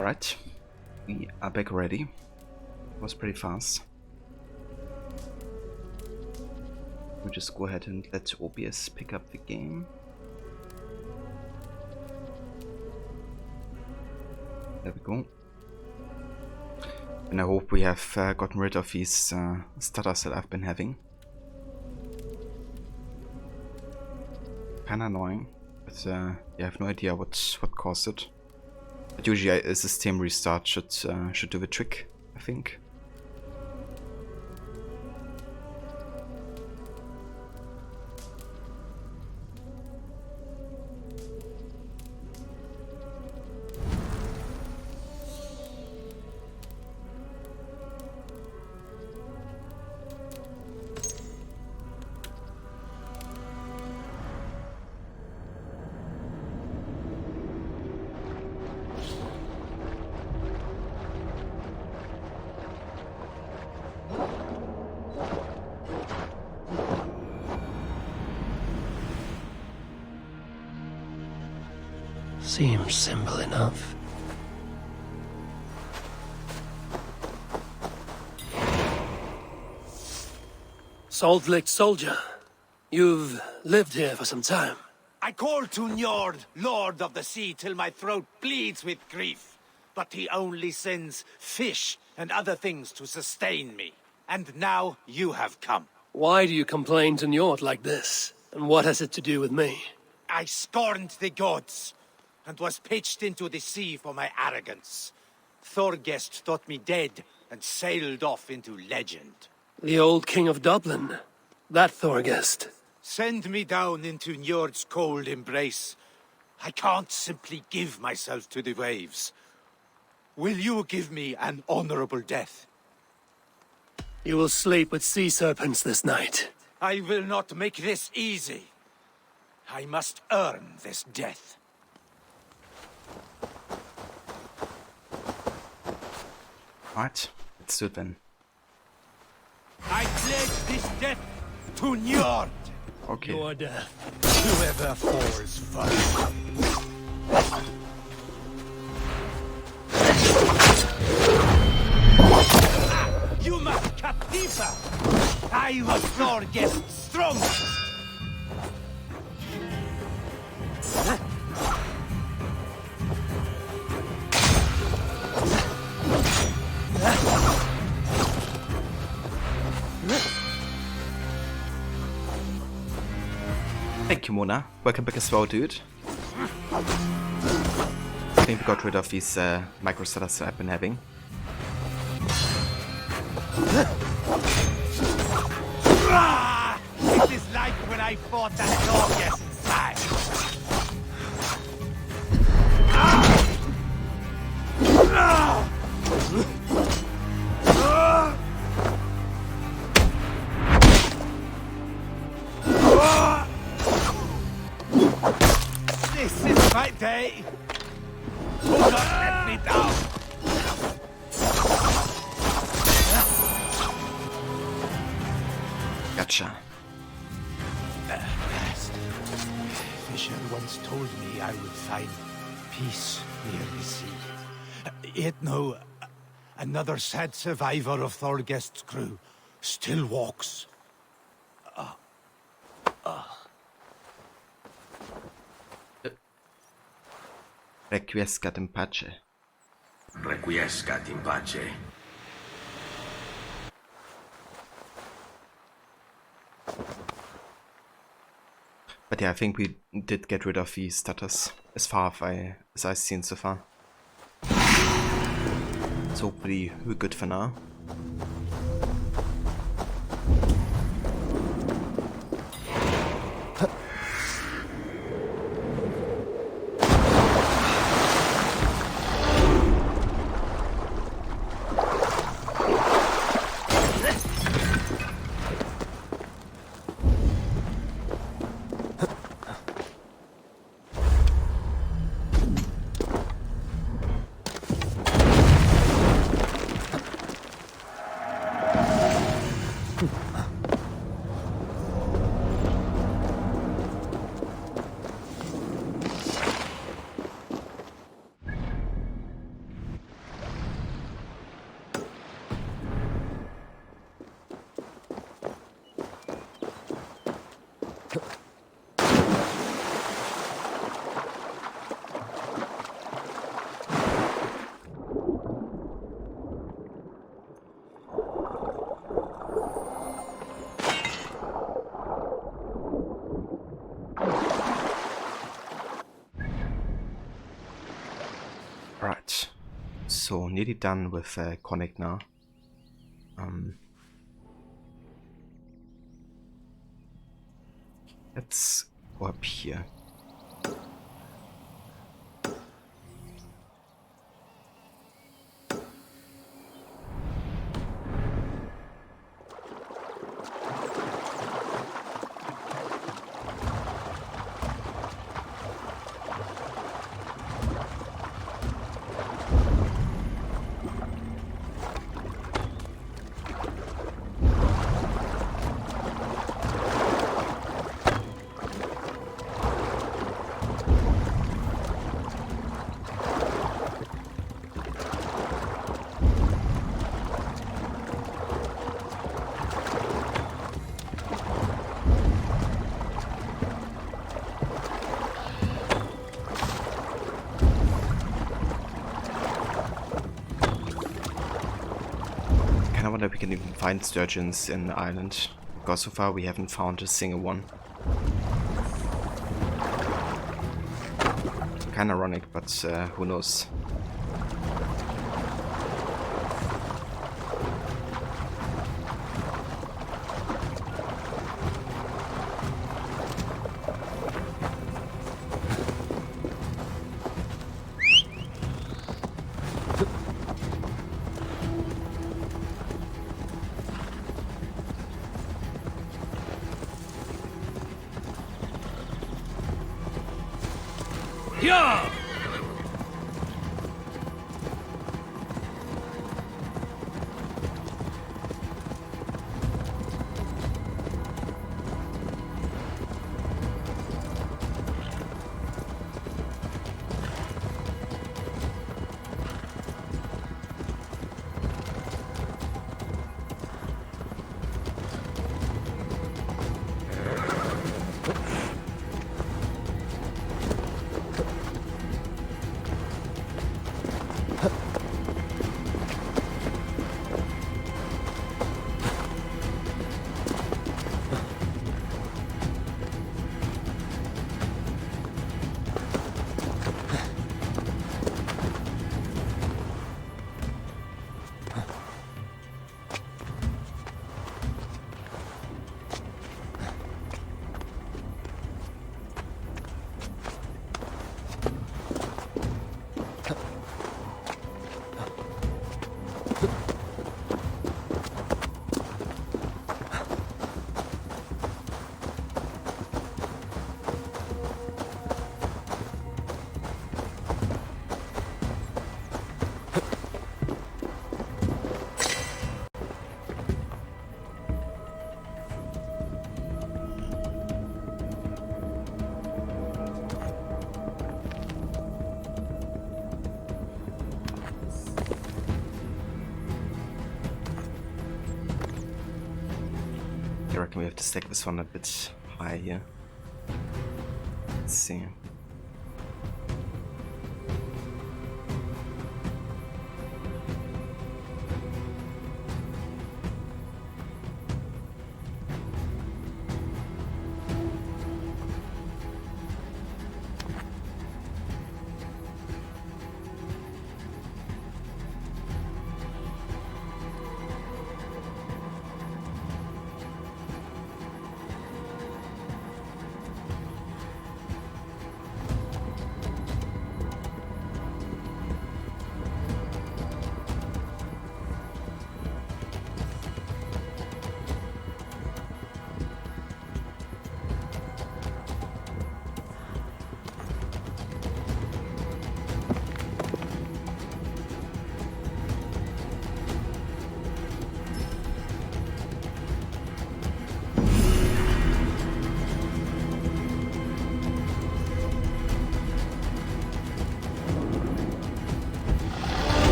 Alright, we are back already. Was pretty fast. We'll just go ahead and let OBS pick up the game. There we go. And I hope we have gotten rid of these stutters that I've been having. Kinda annoying, but yeah, I have no idea what caused it. But usually a system restart should do the trick, I think. Seems simple enough. Salt-licked soldier. You've lived here for some time. I call to Njord, Lord of the Sea, till my throat bleeds with grief. But he only sends fish and other things to sustain me. And now you have come. Why do you complain to Njord like this? And what has it to do with me? I scorned the gods, and was pitched into the sea for my arrogance. Thorgest thought me dead, and sailed off into legend. The old king of Dublin. That Thorgest. Send me down into Njord's cold embrace. I can't simply give myself to the waves. Will you give me an honorable death? You will sleep with sea serpents this night. I will not make this easy. I must earn this death. Right, let's do it then. I pledge this death to Njord. Okay. Your death. Whoever falls first. You must cut deeper. I was Thorgest's strongest. Thank you, Mona. Welcome back as well, dude. I think we got rid of these micro stutters that I've been having. It is like when I fought that Thorgest's side. This is my day. Do not let me down. Gotcha. Past. Fisher once told me I would find peace near the sea. Yet no, another sad survivor of Thorgest's crew still walks. Requiescat in pace. Requiescat in pace. But yeah, I think we did get rid of these stutters as far as I've seen so far. So hopefully we're good for now. So nearly done with Conic now. Let's go up here. I wonder if we can even find sturgeons in the island, because so far we haven't found a single one. Kinda ironic, but who knows. Yeah! I reckon we have to stack this one a bit high here. Let's see.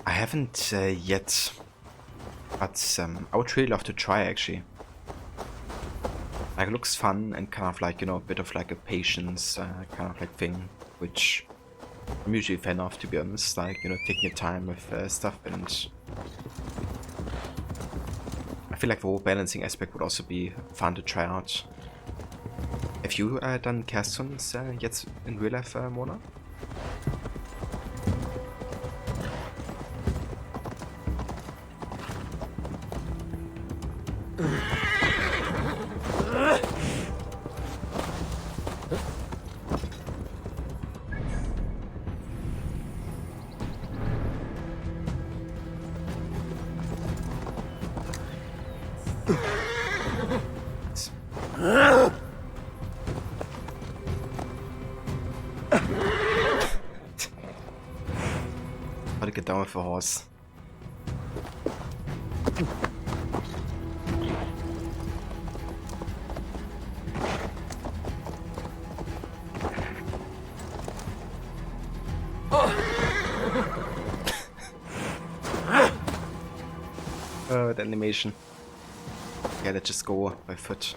I haven't yet, but I would really love to try actually. Like, it looks fun and kind of like, you know, a bit of like a patience kind of like thing, which I'm usually a fan of, to be honest. Like, you know, taking your time with stuff and I feel like the whole balancing aspect would also be fun to try out. Have you done cast zones yet in real life, Mona? How to get down with a horse. The animation. Yeah, let's just go by foot.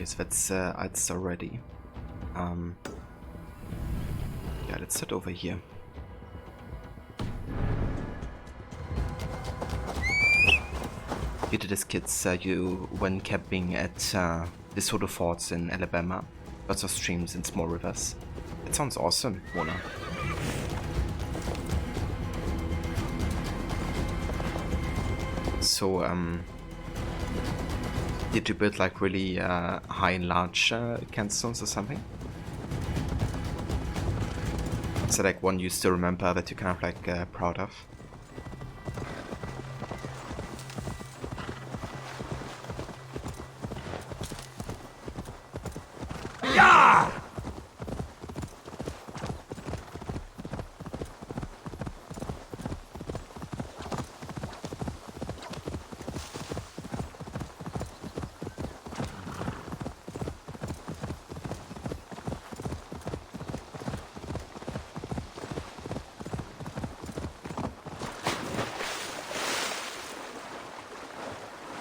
So that's it's already. Yeah, let's sit over here. You did as kids, you went camping at DeSoto Forts in Alabama. Lots of streams and small rivers. That sounds awesome, Mona. So, did you build like really high and large campstones or something? Is there like one you still remember that you're kind of like proud of?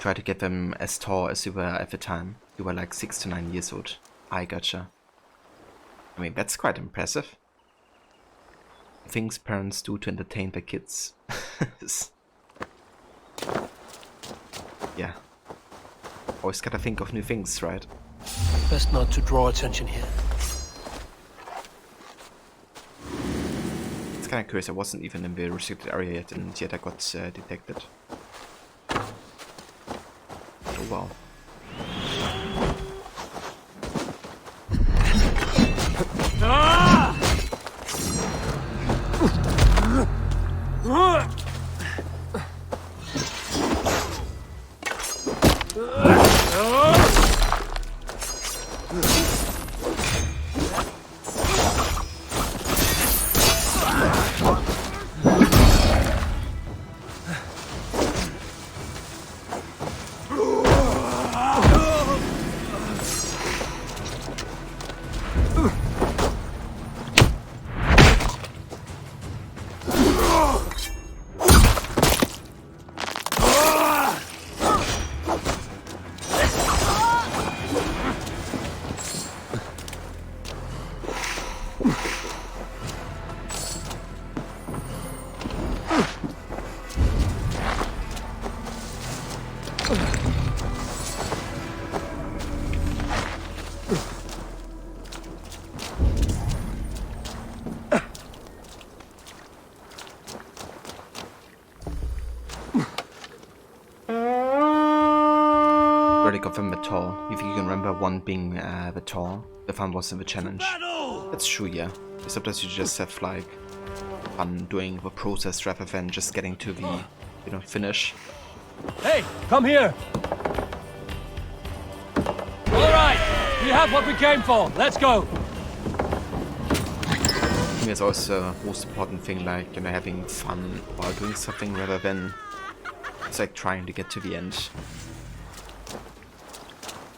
Try to get them as tall as you were at the time. You were like 6 to 9 years old. I gotcha. I mean, that's quite impressive. Things parents do to entertain their kids. Yeah. Always gotta think of new things, right? Best not to draw attention here. It's kinda curious, I wasn't even in the restricted area yet, and yet I got detected. Oh wow. Relic of a Metal. If you can remember one being Metal, the fun was in the challenge. That's true, yeah. Sometimes you just have like fun doing the process rather than just getting to the, you know, finish. Hey, come here! Alright, we have what we came for, let's go! I think it's also the most important thing, like, you know, having fun while doing something rather than it's like trying to get to the end.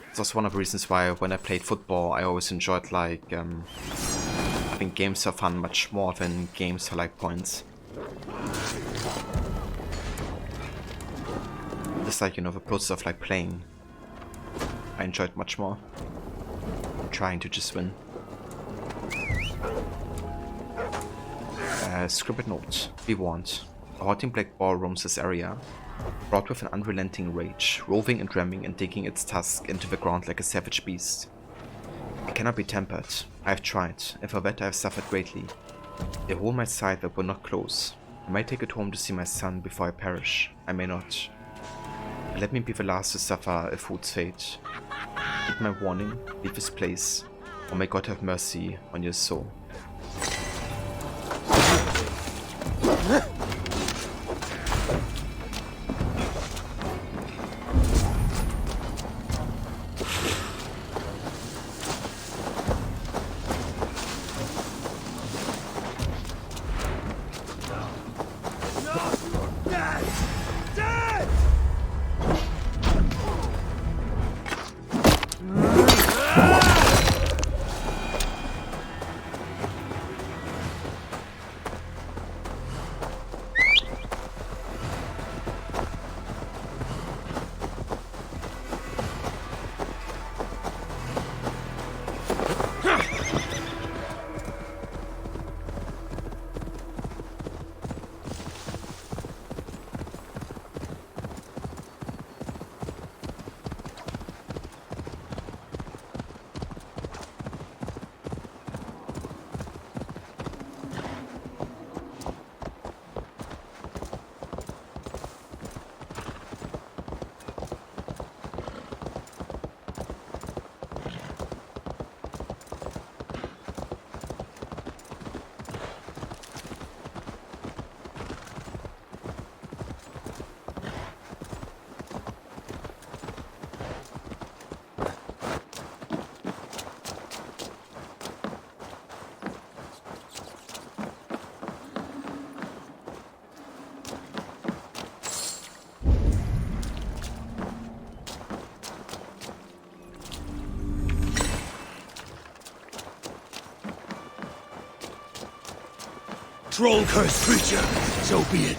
It's also one of the reasons why when I played football I always enjoyed like having games for fun much more than games for like points. Just like, you know, the process of like playing I enjoyed much more than trying to just win. Scribbled note. Be warned. A haunting black boar roams this area, brought with an unrelenting rage, roving and ramming and digging its tusk into the ground like a savage beast. It cannot be tempered. I have tried, and for that I have suffered greatly. They hold my side but will not close. I might take it home to see my son before I perish. I may not. But let me be the last to suffer a fool's fate. Heed my warning, leave this place, or may God have mercy on your soul. Troll-cursed creature, so be it.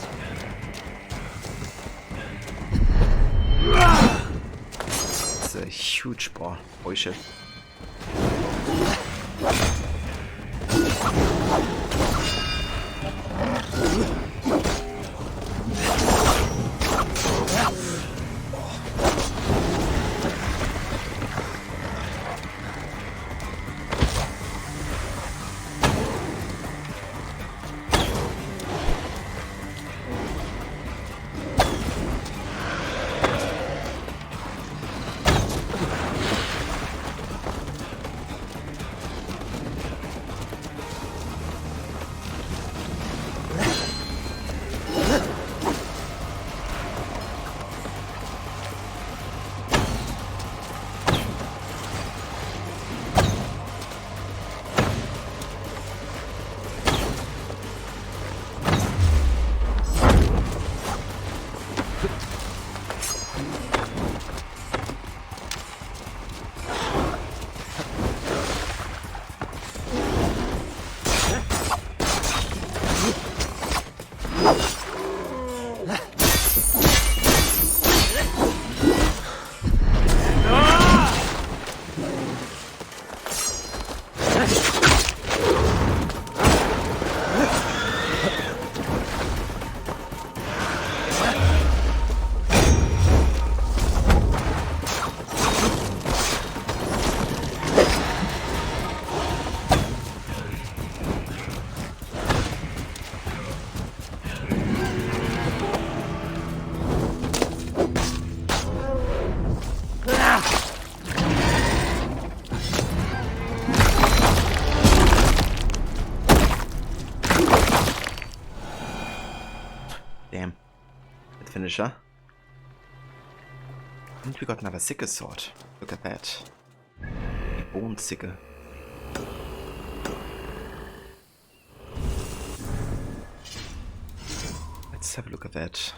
It's a huge boar. Holy shit. finisher. And we got another sickle sword. Look at that. A bone sickle. Let's have a look at that.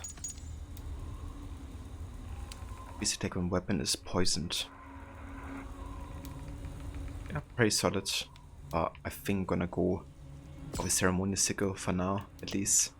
This attack on weapon is poisoned. Yeah, pretty solid. I think gonna go with a ceremonial sickle for now, at least.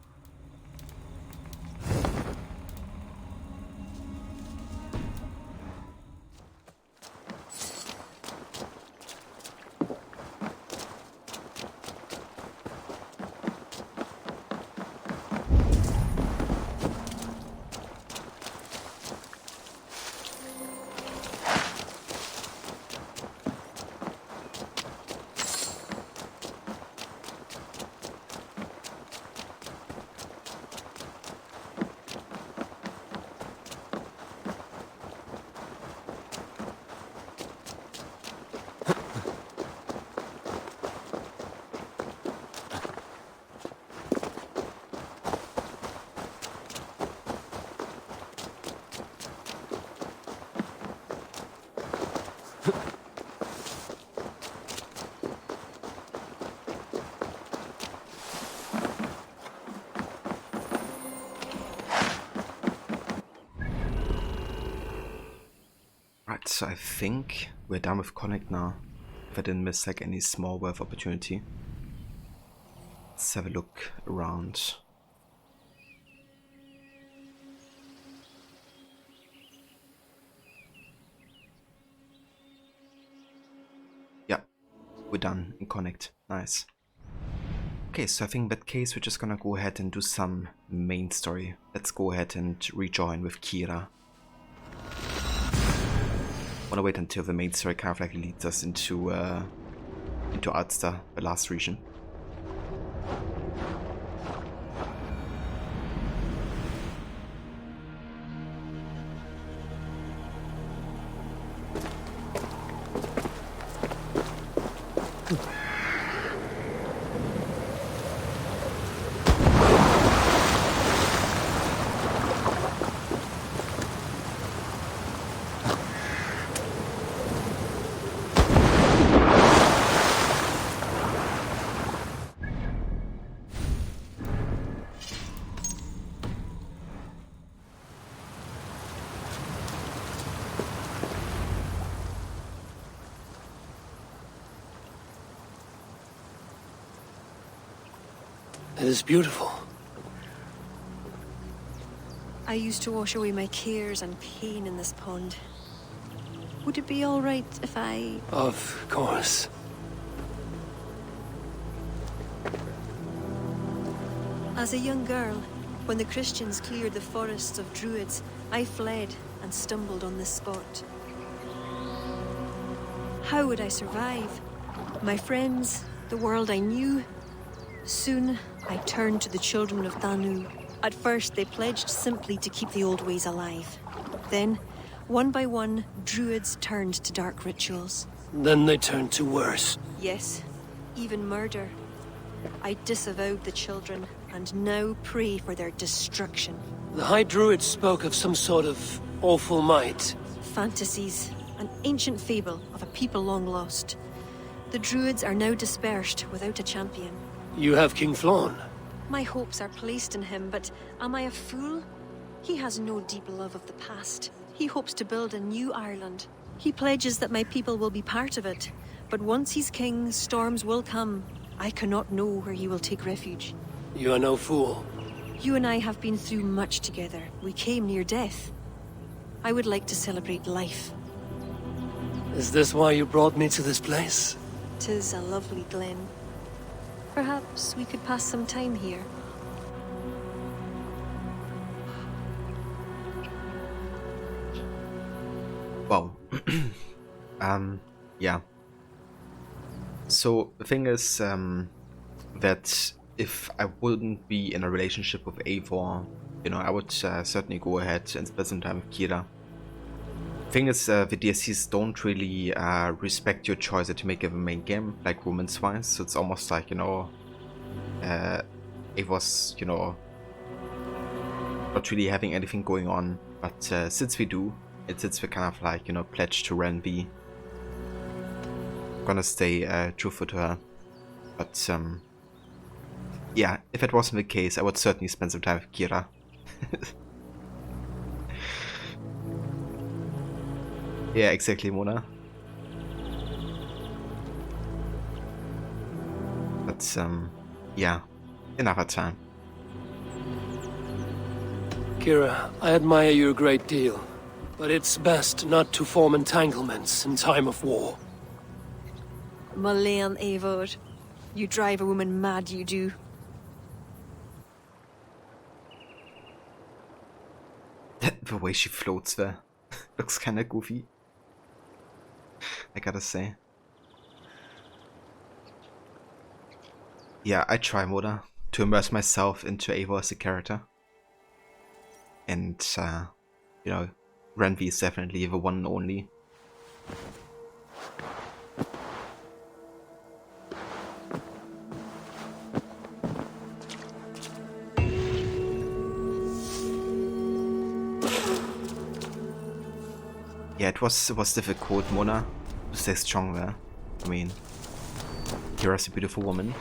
Right, so I think we're done with Connect now. If I didn't miss like any small wealth opportunity. Let's have a look around. Yeah, we're done in Connect. Nice. Okay, so I think in that case we're just gonna go ahead and do some main story. Let's go ahead and rejoin with Kira. Wanna wait until the main story kind of like leads us into Ulster, the last region. It is beautiful. I used to wash away my cares and pain in this pond. Would it be all right if I... Of course. As a young girl, when the Christians cleared the forests of Druids, I fled and stumbled on this spot. How would I survive? My friends, the world I knew. Soon, I turned to the children of Danu. At first, they pledged simply to keep the old ways alive. Then, one by one, Druids turned to dark rituals. Then they turned to worse. Yes, even murder. I disavowed the children, and now pray for their destruction. The High Druid spoke of some sort of awful might. Fantasies, an ancient fable of a people long lost. The Druids are now dispersed without a champion. You have King Flann. My hopes are placed in him, but am I a fool? He has no deep love of the past. He hopes to build a new Ireland. He pledges that my people will be part of it. But once he's king, storms will come. I cannot know where he will take refuge. You are no fool. You and I have been through much together. We came near death. I would like to celebrate life. Is this why you brought me to this place? 'Tis a lovely glen. Perhaps we could pass some time here. Wow. Yeah. So the thing is that if I wouldn't be in a relationship with Eivor, you know, I would certainly go ahead and spend some time with Kira. The thing is, the DLCs don't really respect your choice that you make in the main game, like romance-wise. So it's almost like, you know, Eivor's, you know, not really having anything going on, but since we do, since we're kind of like, you know, pledged to Renby, I'm gonna stay truthful to her. But yeah, if it wasn't the case, I would certainly spend some time with Kira. Yeah, exactly, Mona. But yeah, another time. Kira, I admire you a great deal, but it's best not to form entanglements in time of war. Malayan Eivor, you drive a woman mad, you do. The way she floats there looks kinda goofy, I gotta say. Yeah, I try, Moda, to immerse myself into Eivor as a character. And, you know, Renby is definitely the one and only. Yeah, it was difficult, Mona, to stay strong there. I mean, Kira's a beautiful woman.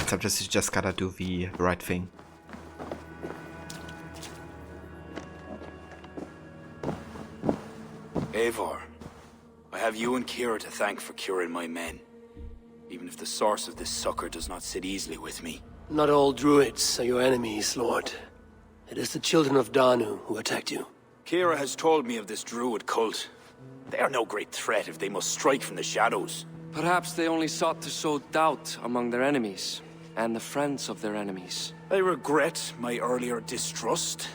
Sometimes you just gotta do the right thing. Eivor, I have you and Kira to thank for curing my men. Even if the source of this succor does not sit easily with me. Not all Druids are your enemies, Lord. It is the children of Danu who attacked you. Kira has told me of this Druid cult. They are no great threat if they must strike from the shadows. Perhaps they only sought to sow doubt among their enemies, and the friends of their enemies. I regret my earlier distrust,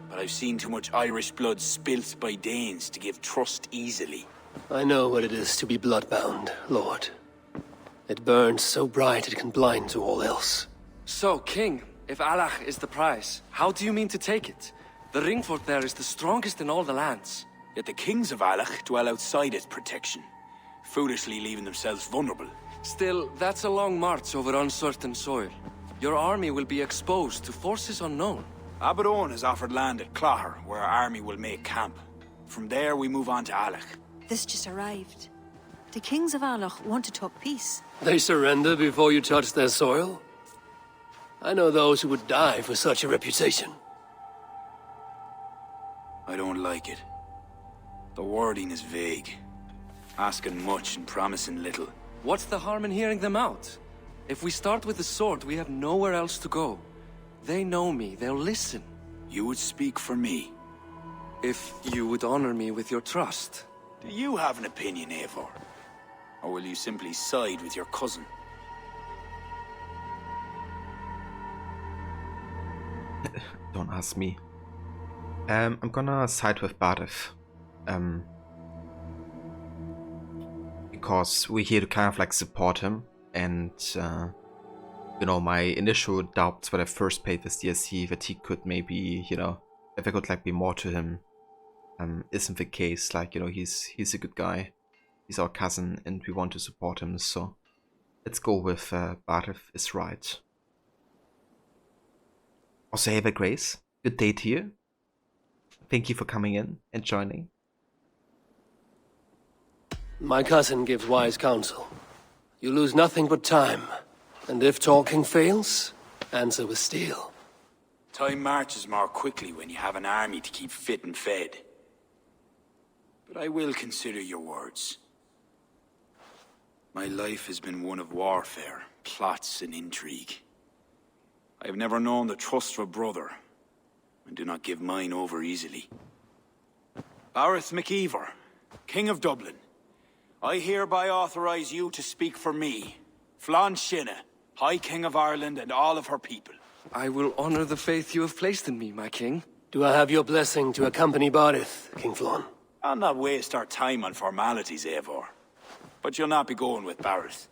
but I've seen too much Irish blood spilt by Danes to give trust easily. I know what it is to be bloodbound, Lord. It burns so bright it can blind to all else. So, King, if Alach is the prize, how do you mean to take it? The ring fort there is the strongest in all the lands. Yet the kings of Alach dwell outside its protection, foolishly leaving themselves vulnerable. Still, that's a long march over uncertain soil. Your army will be exposed to forces unknown. Abaddon has offered land at Clogher, where our army will make camp. From there, we move on to Alach. This just arrived. The kings of Alach want to talk peace. They surrender before you touch their soil? I know those who would die for such a reputation. I don't like it. The wording is vague. Asking much and promising little. What's the harm in hearing them out? If we start with the sword, we have nowhere else to go. They know me, they'll listen. You would speak for me. If you would honor me with your trust. Do you have an opinion, Eivor? Or will you simply side with your cousin? Don't ask me. I'm gonna side with Barber. Because we're here to kind of like support him, and you know, my initial doubts when I first played this DLC that he could maybe, you know, if I could like be more to him, isn't the case. Like, you know, he's a good guy, he's our cousin, and we want to support him. So let's go with Barber is right. Also, Ava Grace, good day to you. Thank you for coming in and joining. My cousin gives wise counsel. You lose nothing but time. And if talking fails, answer with steel. Time marches more quickly when you have an army to keep fit and fed. But I will consider your words. My life has been one of warfare, plots and intrigue. I have never known the trust of a brother, and do not give mine over easily. Bareth MacIver, King of Dublin, I hereby authorize you to speak for me, Flann Shinna, High King of Ireland and all of her people. I will honor the faith you have placed in me, my king. Do I have your blessing to accompany Barith, King Flann? I'll not waste our time on formalities, Eivor. But you'll not be going with Bareth.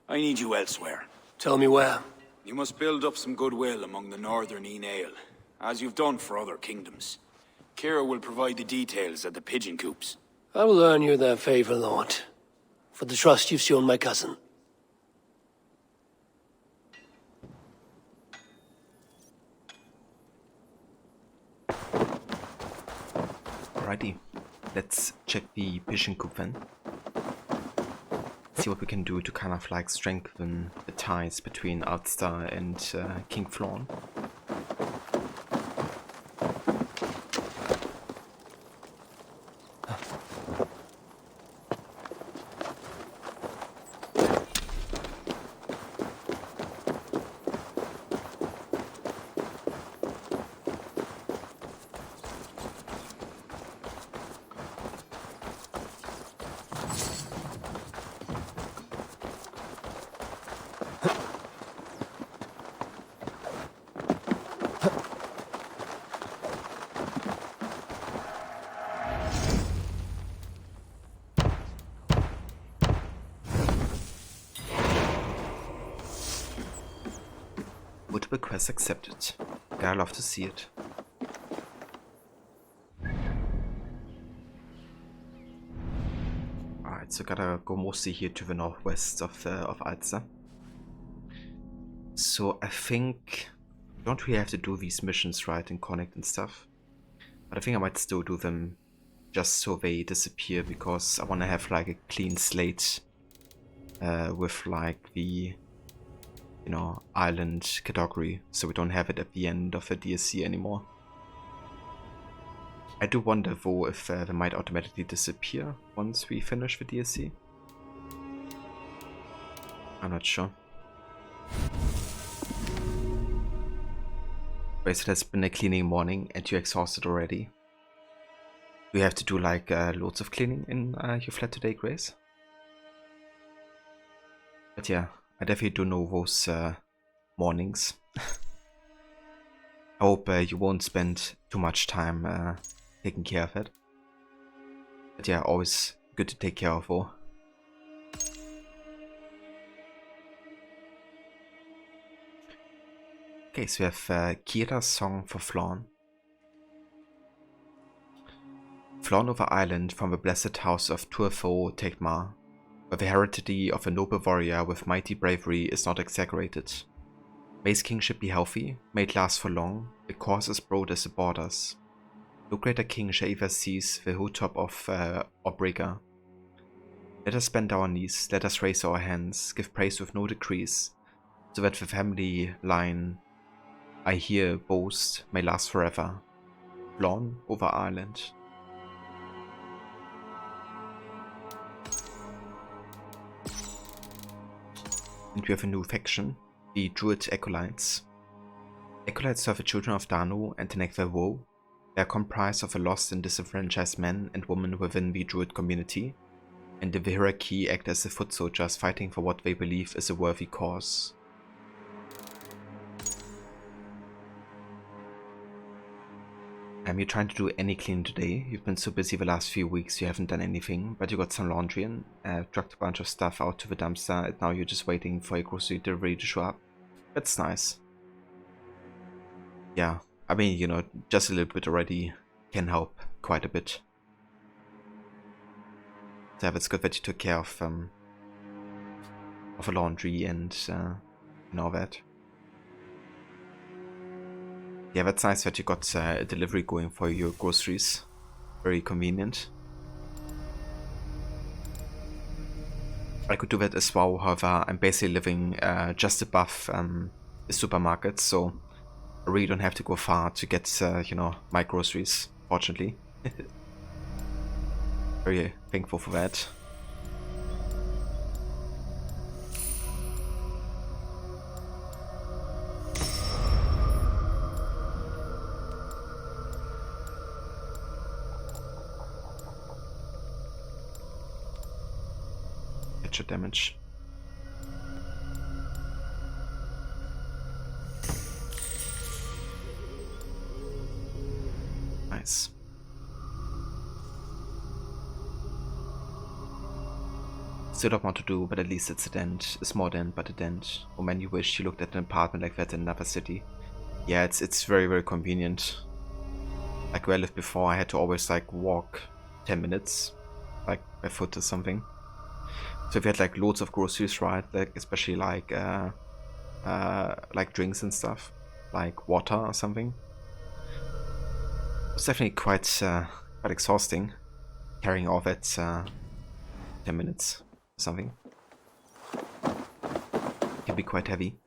I need you elsewhere. Tell me where. You must build up some goodwill among the northern Enail, as you've done for other kingdoms. Kira will provide the details at the pigeon coops. I will earn you their favor, Lord, for the trust you've shown my cousin. Alrighty, let's check the fishing coop then. See what we can do to kind of like strengthen the ties between Ulster and King Flann. Multiple quests accepted. Gotta love to see it. Alright, so gotta go mostly here to the northwest of Ulster. So I think you don't really have to do these missions, right, and connect and stuff. But I think I might still do them just so they disappear, because I want to have like a clean slate with like the, you know, island category, so we don't have it at the end of the DLC anymore. I do wonder though if they might automatically disappear once we finish the DLC. I'm not sure. Wait, so there's been a cleaning morning and you're exhausted already. Do you have to do like loads of cleaning in your flat today, Grace? But yeah, I definitely do know those mornings. I hope you won't spend too much time taking care of it. But yeah, always good to take care of all. Okay, so we have Kira's Song for Flann. Flann over Island from the blessed house of Tuatha Tegmar, where the heredity of a noble warrior with mighty bravery is not exaggerated. May his king should be healthy, may it last for long, a cause as broad as the borders. No greater king shall ever seize the hilltop of Obriga. Let us bend our knees, let us raise our hands, give praise with no decrease, so that the family line I here boast may last forever. Flann over Ireland. And we have a new faction, the Druid Acolytes. Acolytes serve the children of Danu and enact their woe. They are comprised of the lost and disenfranchised men and women within the Druid community, and the hierarchy act as the foot soldiers fighting for what they believe is a worthy cause. You're trying to do any cleaning today. You've been so busy the last few weeks you haven't done anything, but you got some laundry in, trucked a bunch of stuff out to the dumpster, and now you're just waiting for your grocery delivery to show up. That's nice. Yeah, I mean, you know, just a little bit already can help quite a bit. So yeah, it's good that you took care of the laundry and all that. Yeah, that's nice that you got a delivery going for your groceries. Very convenient. I could do that as well, however, I'm basically living just above the supermarket, so I really don't have to go far to get, you know, my groceries, fortunately. Very thankful for that. Damage. Nice. Still don't want to do, but at least it's a dent. A small dent, but a dent. Oh man, you wish you looked at an apartment like that in another city. Yeah, it's very, very convenient. Like where I lived before, I had to always like walk 10 minutes, like by foot or something. So if you had like loads of groceries, right, like especially like drinks and stuff, like water or something, it's definitely quite quite exhausting. Carrying all that 10 minutes or something. Can be quite heavy.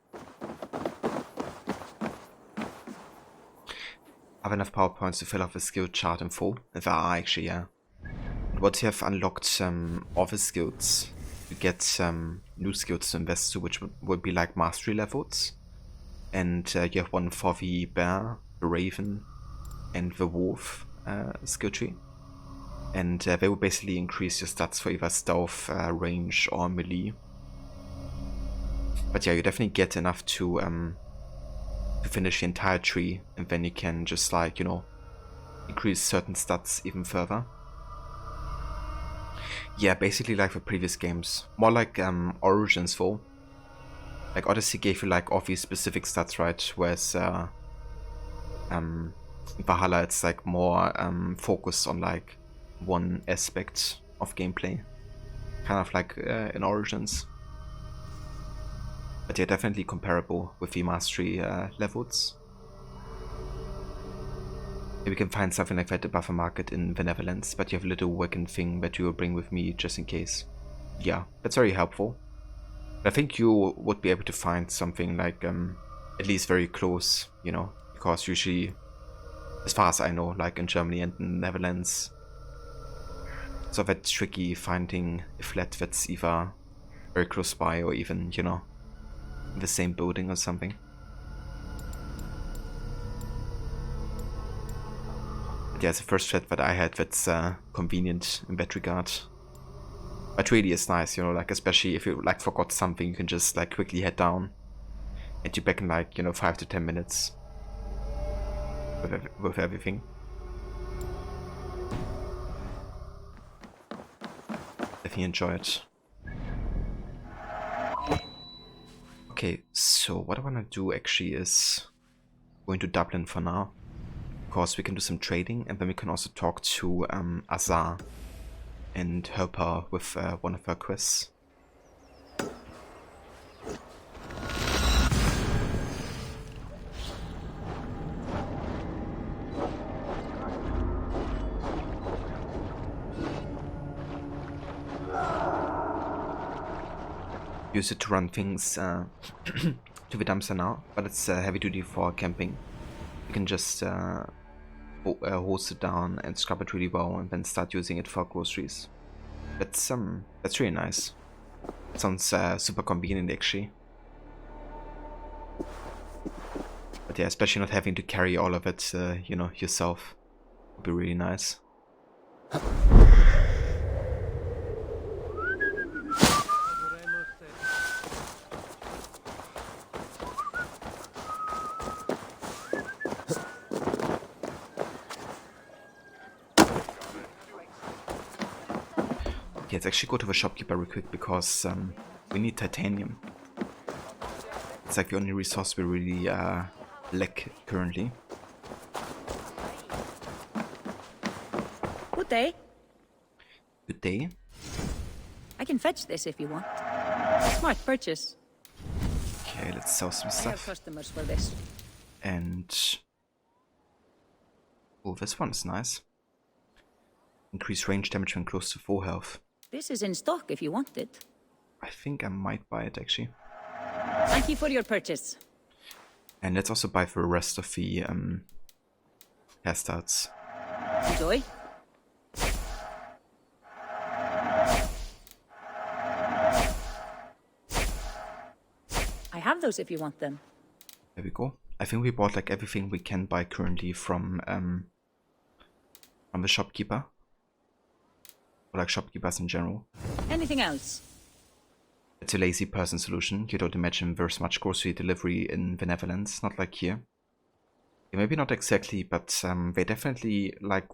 I have enough power points to fill up a skill chart in full. If I are actually, yeah. And once you have unlocked office skills, you get new skills to invest to, which would be like mastery levels. And you have one for the bear, the raven, and the wolf skill tree. And they will basically increase your stats for either stealth, range, or melee. But yeah, you definitely get enough to finish the entire tree, and then you can just like, you know, increase certain stats even further. Yeah, basically like the previous games. More like Origins though. Like Odyssey gave you like all these specific stats, right? Whereas Valhalla, it's like more focused on like one aspect of gameplay. Kind of like in Origins. But yeah, definitely comparable with the mastery levels. Maybe we can find something like that above a market in the Netherlands, but you have a little wagon thing that you will bring with me just in case. Yeah, that's very helpful. I think you would be able to find something like at least very close, you know, because usually, as far as I know, like in Germany and in the Netherlands, it's so that's tricky finding a flat that's either very close by or even, you know, in the same building or something. But yeah, it's the first flat that I had that's convenient in that regard. But really it's nice, you know, like especially if you like forgot something, you can just like quickly head down and you're back in like, you know, 5 to 10 minutes with everything. Definitely enjoy it. Okay, so what I wanna do actually is going to Dublin for now. Of course, we can do some trading, and then we can also talk to Azar and help her with one of her quests. Use it to run things to the dumpster now, but it's heavy duty for camping. You can just hose it down and scrub it really well, and then start using it for groceries. That's really nice. It sounds super convenient actually. But yeah, especially not having to carry all of it, you know, yourself, would be really nice. Okay, let's actually go to the shopkeeper real quick because we need titanium. It's like the only resource we really lack currently. Good day. Good day. I can fetch this if you want. Smart purchase. Okay, let's sell some I have stuff. customers for this. And oh, this one is nice. Increase range damage when close to full health. This is in stock if you want it. I think I might buy it actually. Thank you for your purchase. And let's also buy for the rest of the hairstyles. Enjoy. I have those if you want them. There we go. I think we bought like everything we can buy currently from the shopkeeper. Or like shopkeepers in general. Anything else? It's a lazy person solution. You don't imagine there's much grocery delivery in the Netherlands, not like here. Yeah, maybe not exactly, but they definitely, like,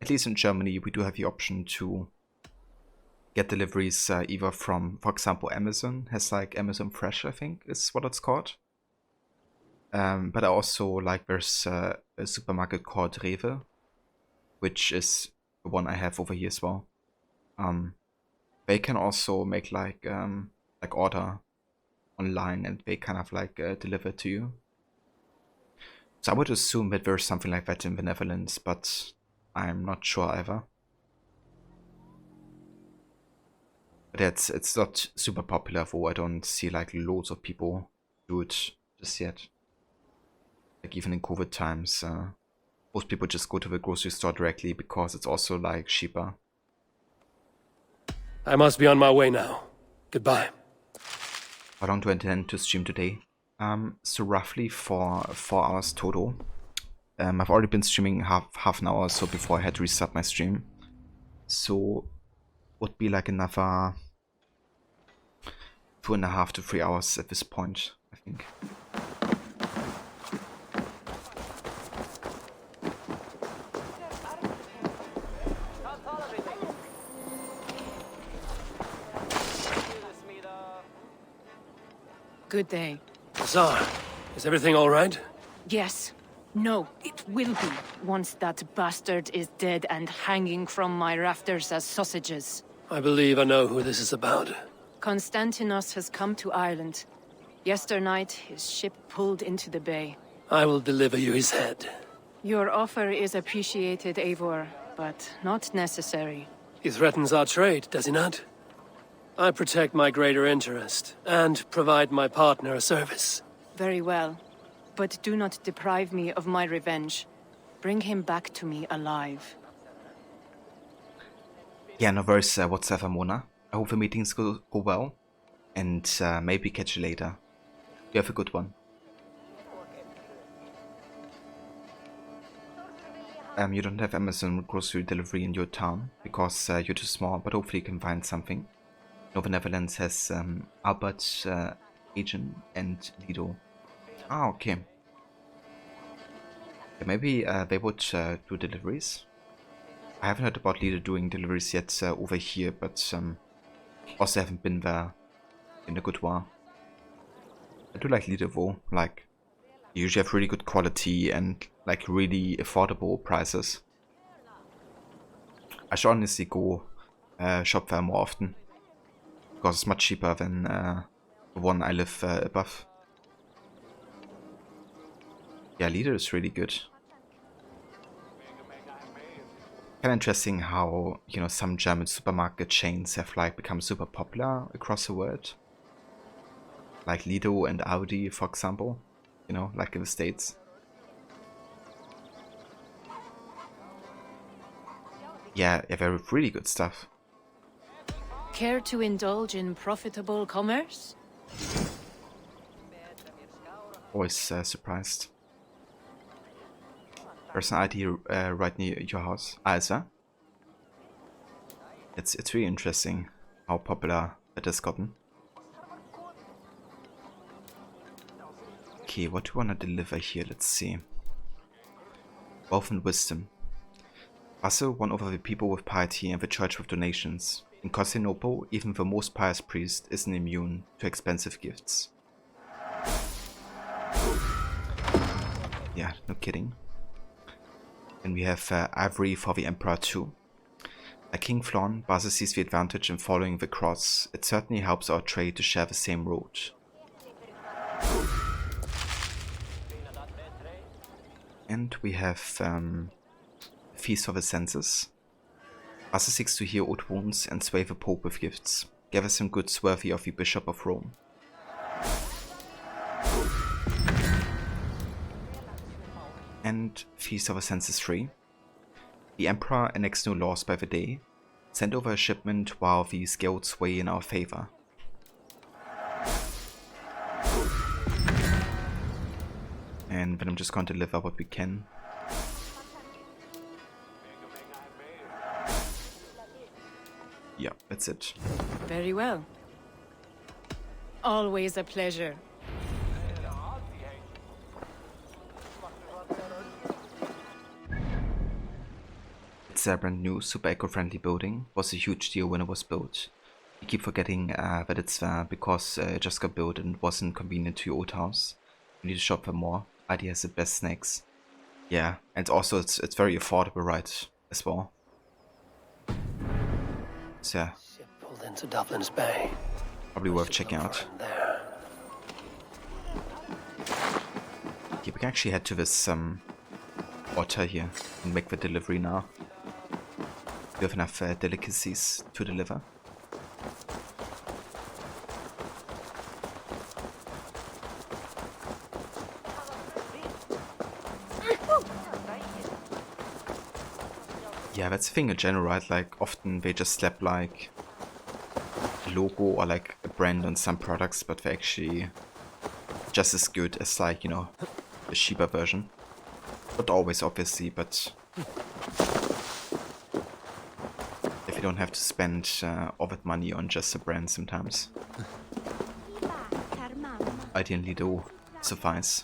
at least in Germany, we do have the option to get deliveries either from, for example, Amazon has like Amazon Fresh, I think is what it's called. But also like there's a supermarket called Rewe, which is the one I have over here as well. They can also make like order online and they kind of like deliver to you. So I would assume that there's something like that in the Netherlands, but I'm not sure either. But it's not super popular, though. I don't see like loads of people do it just yet. Like even in COVID times, most people just go to the grocery store directly because it's also like cheaper. I must be on my way now. Goodbye. How long do I intend to stream today? So roughly for 4 hours total. I've already been streaming half an hour or so before I had to restart my stream. So would be like another 2.5 to 3 hours at this point, I think. Good day. Azar, is everything all right? Yes. No, it will be, once that bastard is dead and hanging from my rafters as sausages. I believe I know who this is about. Konstantinos has come to Ireland. Yesternight, his ship pulled into the bay. I will deliver you his head. Your offer is appreciated, Eivor, but not necessary. He threatens our trade, does he not? I protect my greater interest, and provide my partner a service. Very well. But do not deprive me of my revenge. Bring him back to me alive. Yeah, no worries whatsoever, Mona. I hope the meetings go well, and maybe catch you later. You have a good one. You don't have Amazon grocery delivery in your town, because you're too small, but hopefully you can find something. Nova Netherlands has Albert, Agent, and Lido. Ah, okay. Yeah, maybe they would do deliveries. I haven't heard about Lido doing deliveries yet over here, but also haven't been there in a good while. I do like Lido though, like, you usually have really good quality and like really affordable prices. I should honestly go shop there more often, because it's much cheaper than the one I live above. Yeah, Lido is really good. Kind of interesting how, you know, some German supermarket chains have like become super popular across the world. Like Lido and Audi, for example. You know, like in the States. Yeah, they're really good stuff. Care to indulge in profitable commerce? Always surprised. There's an ID right near your house. Ah, is there? It's really interesting how popular it has gotten. Okay, what do you want to deliver here? Let's see. Wealth and wisdom. Russell won over the people with piety and the church with donations. In Constantinople, even the most pious priest isn't immune to expensive gifts. Yeah, no kidding. And we have ivory for the Emperor too. Like King Flann, Basil sees the advantage in following the cross. It certainly helps our trade to share the same road. And we have Feast of the Senses. Basil seeks to heal old wounds and sway the Pope with gifts. Gather some goods worthy of the Bishop of Rome. And Feast of the Senses 3. The Emperor enacts new laws by the day. Send over a shipment while these guilds weigh in our favor. And then I'm just going to deliver what we can. Yeah, that's it. Very well. Always a pleasure. It's a brand new, super eco-friendly building. Was a huge deal when it was built. You keep forgetting that it's there because it just got built and wasn't convenient to your old house. You need to shop for more. ID has the best snacks. Yeah, and also it's very affordable, right, as well. So yeah, Ship pulled into Dublin's Bay. probably worth checking out. There. Yeah, we can actually head to this water here and make the delivery now. You have enough delicacies to deliver. Yeah, that's the thing in general, right? Like, often they just slap, like, a logo or, like, a brand on some products, but they're actually just as good as, like, you know, the cheaper version. Not always, obviously, but if you don't have to spend all that money on just a brand sometimes. Ideally, though, suffice.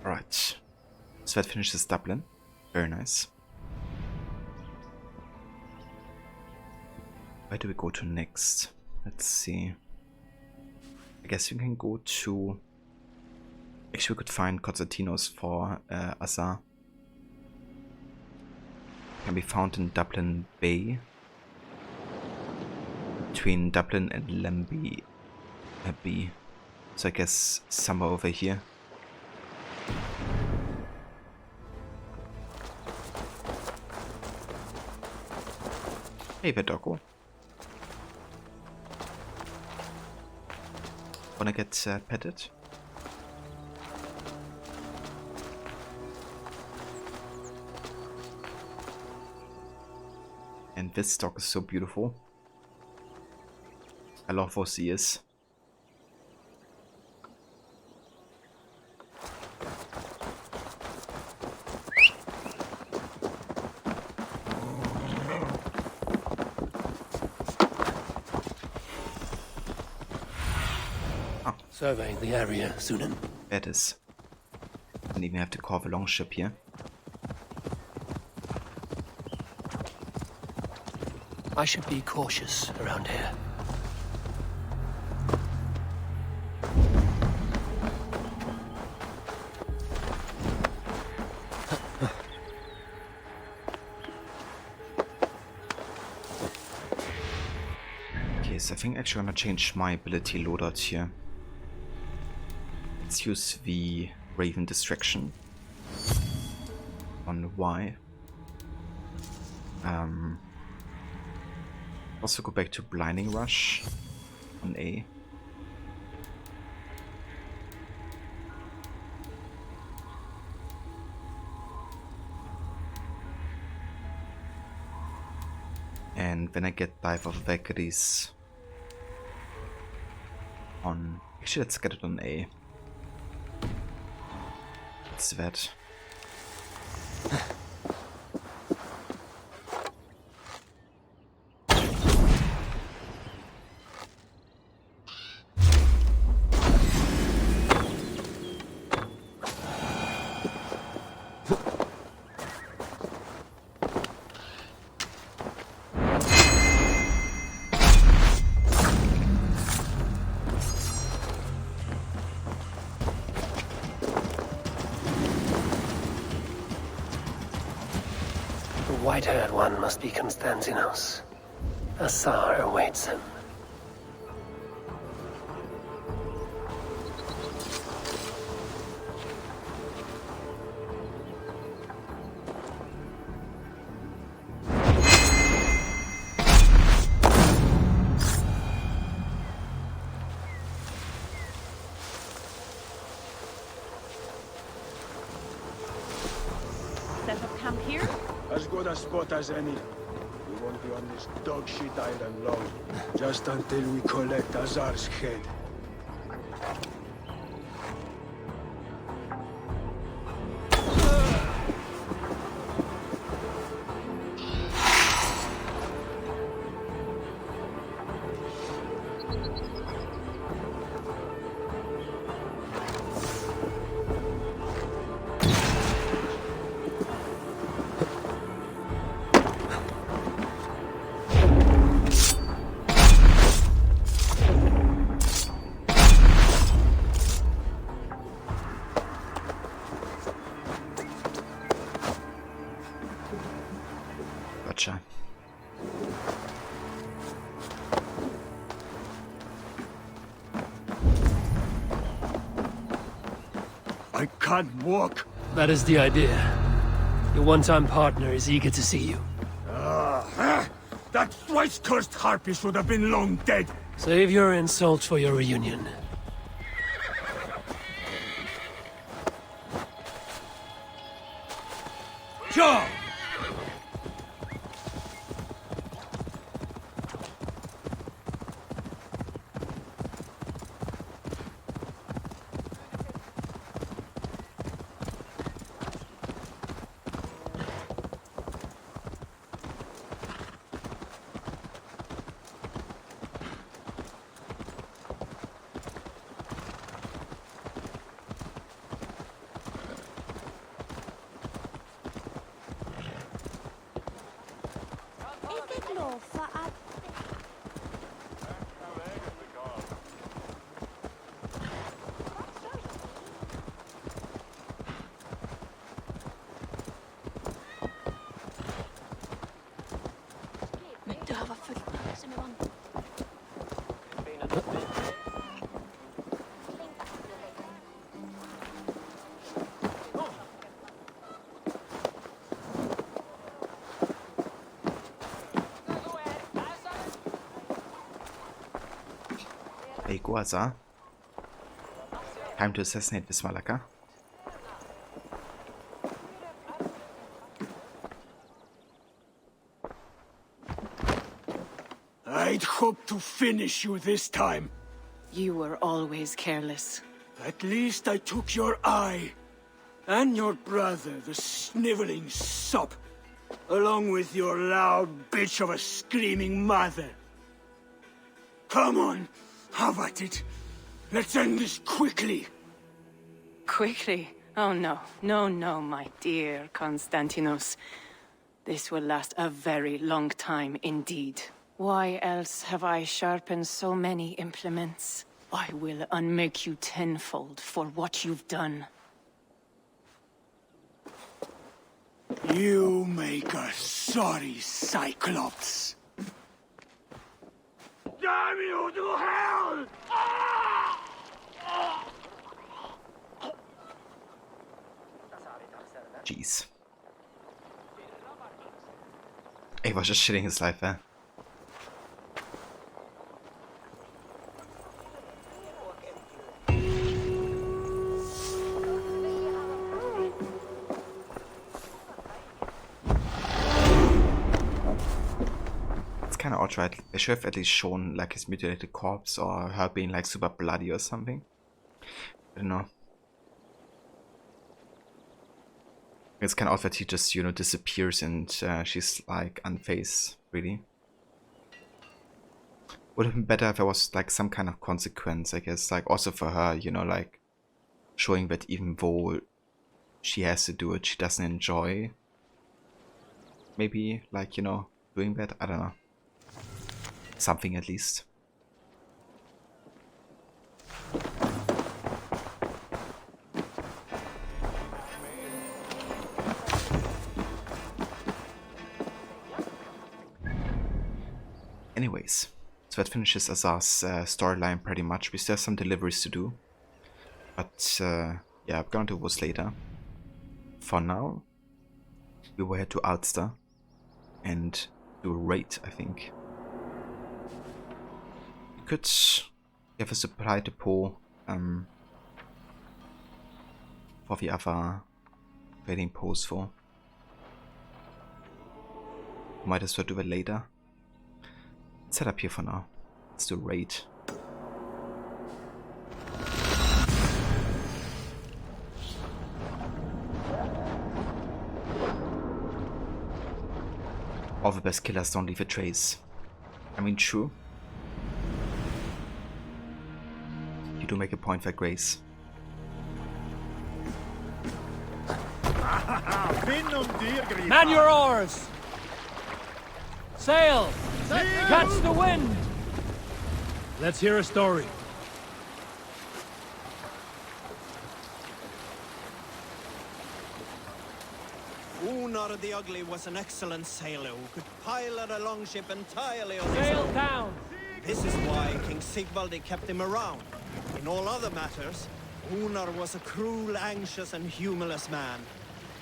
Right, so that finishes Dublin. Very nice. Where do we go to next? Let's see. I guess we can go to... Actually, we could find Constantinos for Azar. Can be found in Dublin Bay. Between Dublin and Lemby Abbey. So I guess somewhere over here. Hey there, doggo. Wanna get petted? And this dog is so beautiful. I love those ears. Surveying the area, Sunan. That is. Don't even have to carve a longship here. I should be cautious around here. Okay, so I think actually I'm gonna change my ability loadout here. Let's use the Raven Distraction on Y. Also go back to Blinding Rush on A. And then I get Dive of Valkyries on... Actually, let's get it on A. What's that? The white-haired one must be Constantinos. Azar awaits him. Set up camp here? As good a spot as any. We won't be on this dog shit island long. Just until we collect Azar's head. Gotcha. I can't walk. That is the idea. Your one-time partner is eager to see you. That thrice-cursed harpy should have been long dead. Save your insult for your reunion. Joe! Hey, Guaza. Time to assassinate this Malaka. I'd hoped to finish you this time. You were always careless. At least I took your eye. And your brother, the sniveling sop. Along with your loud bitch of a screaming mother. Come on, have at it. Let's end this quickly. Quickly? Oh no, no, my dear Constantinos. This will last a very long time indeed. Why else have I sharpened so many implements? I will unmake you tenfold for what you've done. You make a sorry Cyclops. Damn you to hell! Jeez. He was just shitting his life there. It's kind of odd, right? They should have at least shown like his mutilated corpse or her being like super bloody or something. I don't know. It's kind of odd that he just, you know, disappears and she's like unfazed, really. Would have been better if there was like some kind of consequence, I guess, like also for her, you know, like showing that even though she has to do it, she doesn't enjoy maybe like, you know, doing that. I don't know. Something at least. Anyways, so that finishes Azar's storyline pretty much. We still have some deliveries to do. But yeah, I'm gonna do those later. For now, we will head to Ulster and do a raid, I think. We could have a supply depot for the other trading posts for. Might as well do it later. Set up here for now. Let's do raid. All the best killers don't leave a trace. I mean, true. do make a point for Grace. Man your oars! Sail! Catch the wind! Let's hear a story. Unar the Ugly was an excellent sailor who could pilot a longship entirely on his Sail own. down! This is why King Sigvaldi kept him around. In all other matters, Unar was a cruel, anxious, and humorless man.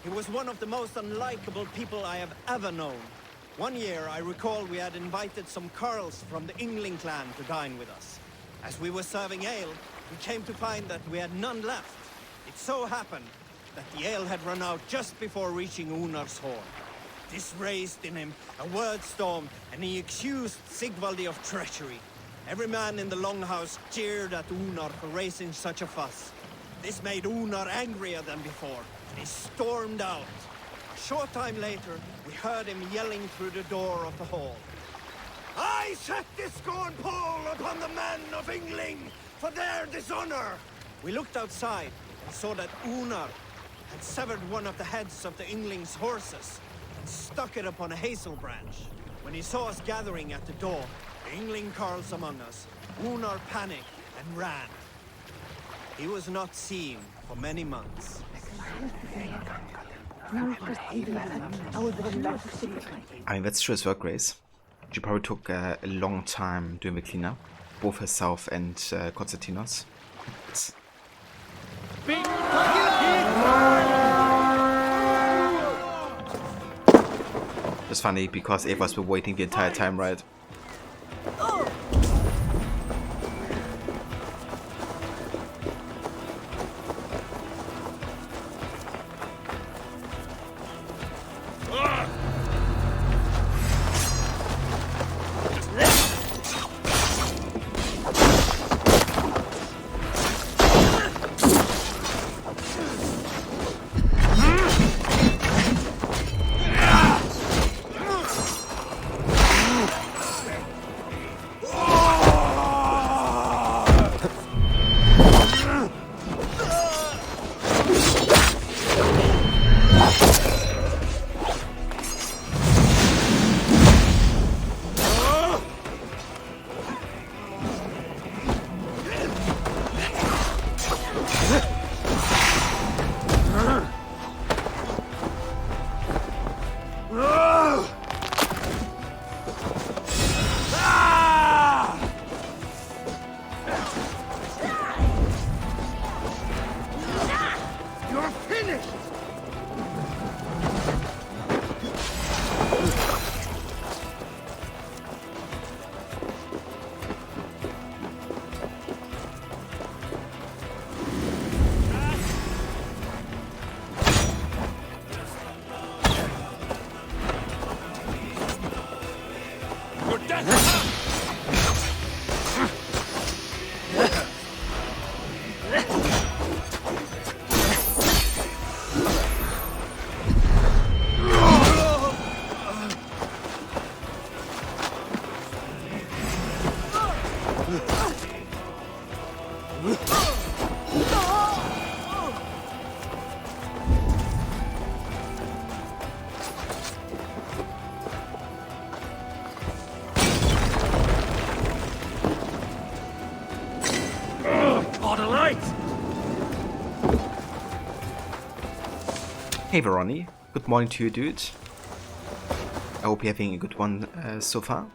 He was one of the most unlikable people I have ever known. One year, I recall we had invited some Carls from the Yngling clan to dine with us. As we were serving ale, we came to find that we had none left. It so happened that the ale had run out just before reaching Unar's hall. This raised in him a word storm, and he accused Sigvaldi of treachery. Every man in the longhouse jeered at Unar for raising such a fuss. This made Unar angrier than before, and he stormed out. A short time later, we heard him yelling through the door of the hall. I set this scorn pole upon the men of Yngling for their dishonor! We looked outside and saw that Unar had severed one of the heads of the Yngling's horses and stuck it upon a hazel branch. When he saw us gathering at the door, the Yngling Carls among us, Unar panicked and ran. He was not seen for many months. I mean, that's true as well, Grace. She probably took a long time doing the cleanup, both herself and Konstantinos. It's funny because Eva's been waiting the entire time, right? Hey Veroni, good morning to you, dude. I hope you're having a good one so far.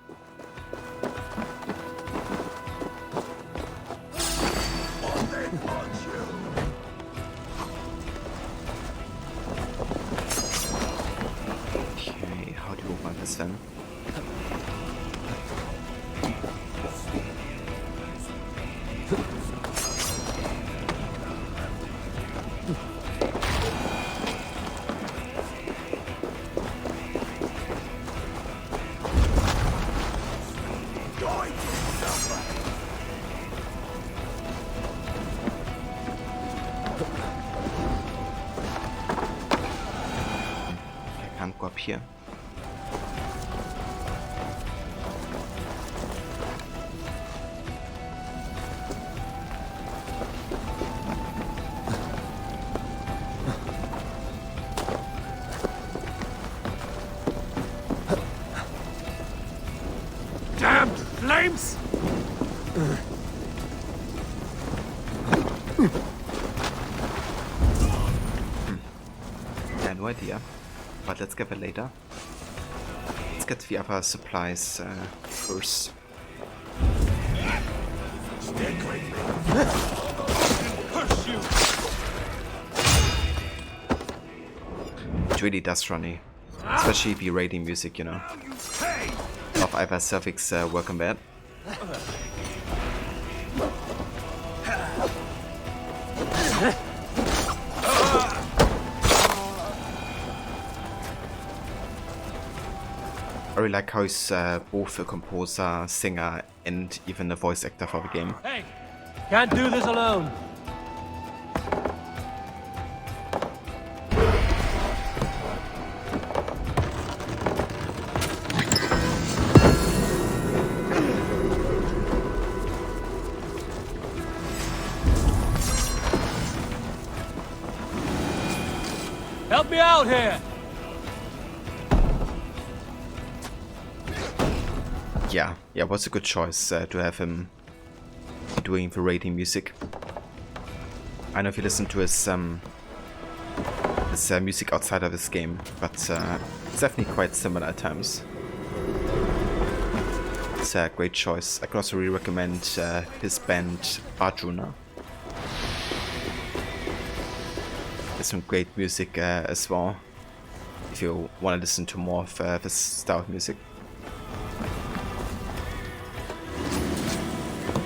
Okay, how do you open this then? Hier. Yeah, no idea. But let's get it later. Let's get the other supplies first. It really does, Ronnie. Especially the raiding music, you know. Of either suffix work on bad. I really like how he's both a composer, singer, and even a voice actor for the game. Hey, can't do this alone. Help me out here! Yeah, it was a good choice to have him doing the raiding music. I know if you listen to his music outside of this game, but it's definitely quite similar at times. It's a great choice. I can also really recommend his band Arjuna. There's some great music as well, if you want to listen to more of this style of music.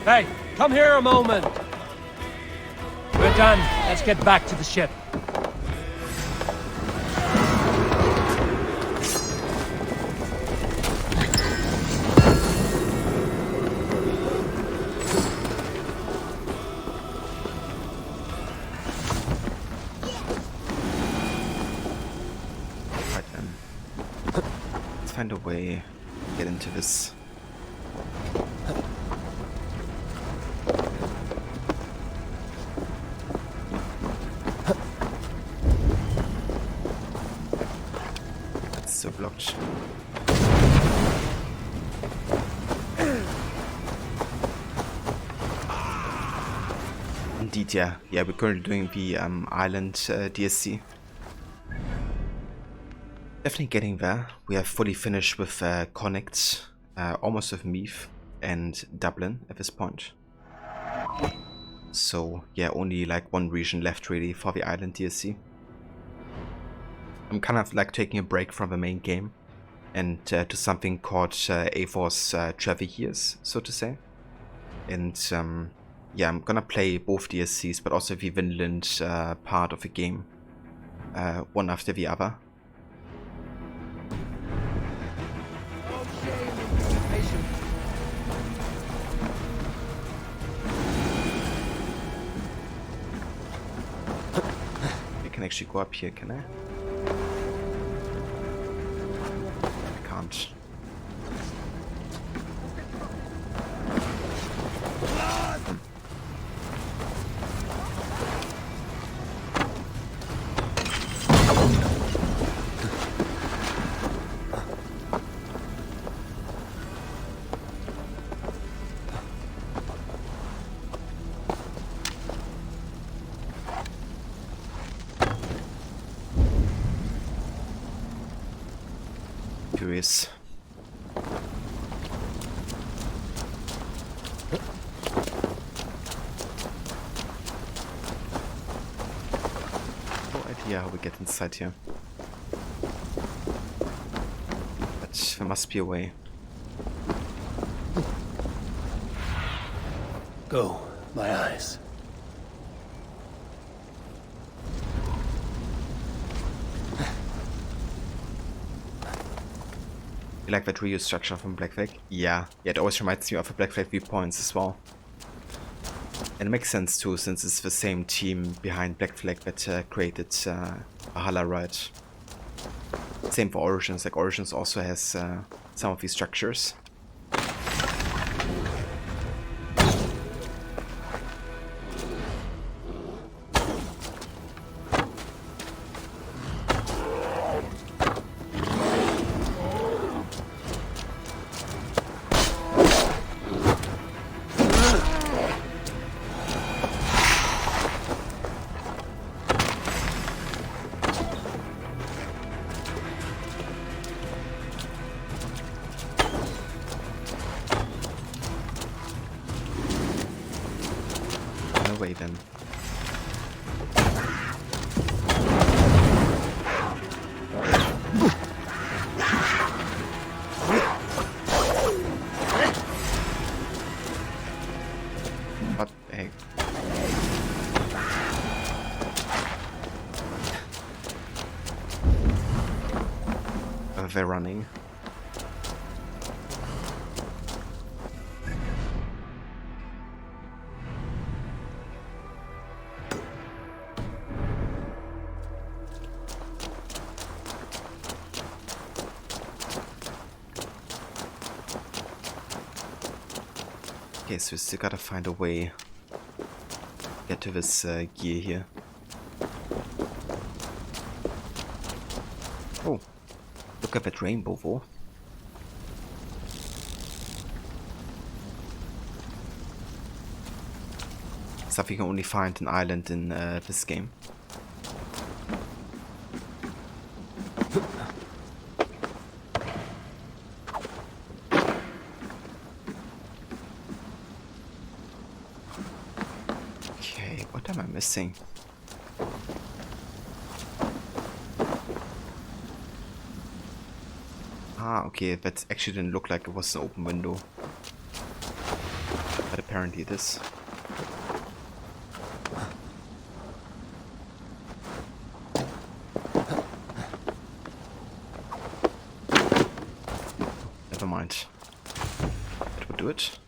Hey, come here a moment. We're done. Let's get back to the ship. Right then. Let's find a way to get into this. So blocked. Indeed, yeah. Yeah, we're currently doing the island DSC. Definitely getting there. We have fully finished with Connect, almost with Meath and Dublin at this point. So yeah, only like one region left really for the island DSC. I'm kind of like taking a break from the main game and to something called Eivor's Travel Years, so to say. And yeah, I'm gonna play both DSCs, but also the Vinland part of the game, one after the other. I can actually go up here, can I? Can't. Curious. No idea how we get inside here. But there must be a way. Go, my eyes. You like that reuse structure from Black Flag? Yeah, it always reminds me of the Black Flag viewpoints as well. And it makes sense too, since it's the same team behind Black Flag that created Valhalla, right? Same for Origins, like Origins also has some of these structures. away then. What the heck? They're running. Okay, so we still gotta find a way to get to this gear here. Oh, look at that rainbow wall. Stuff you can only find an island in this game. What am I missing? Ah, okay, that actually didn't look like it was an open window. But apparently it is. Never mind. That would do it.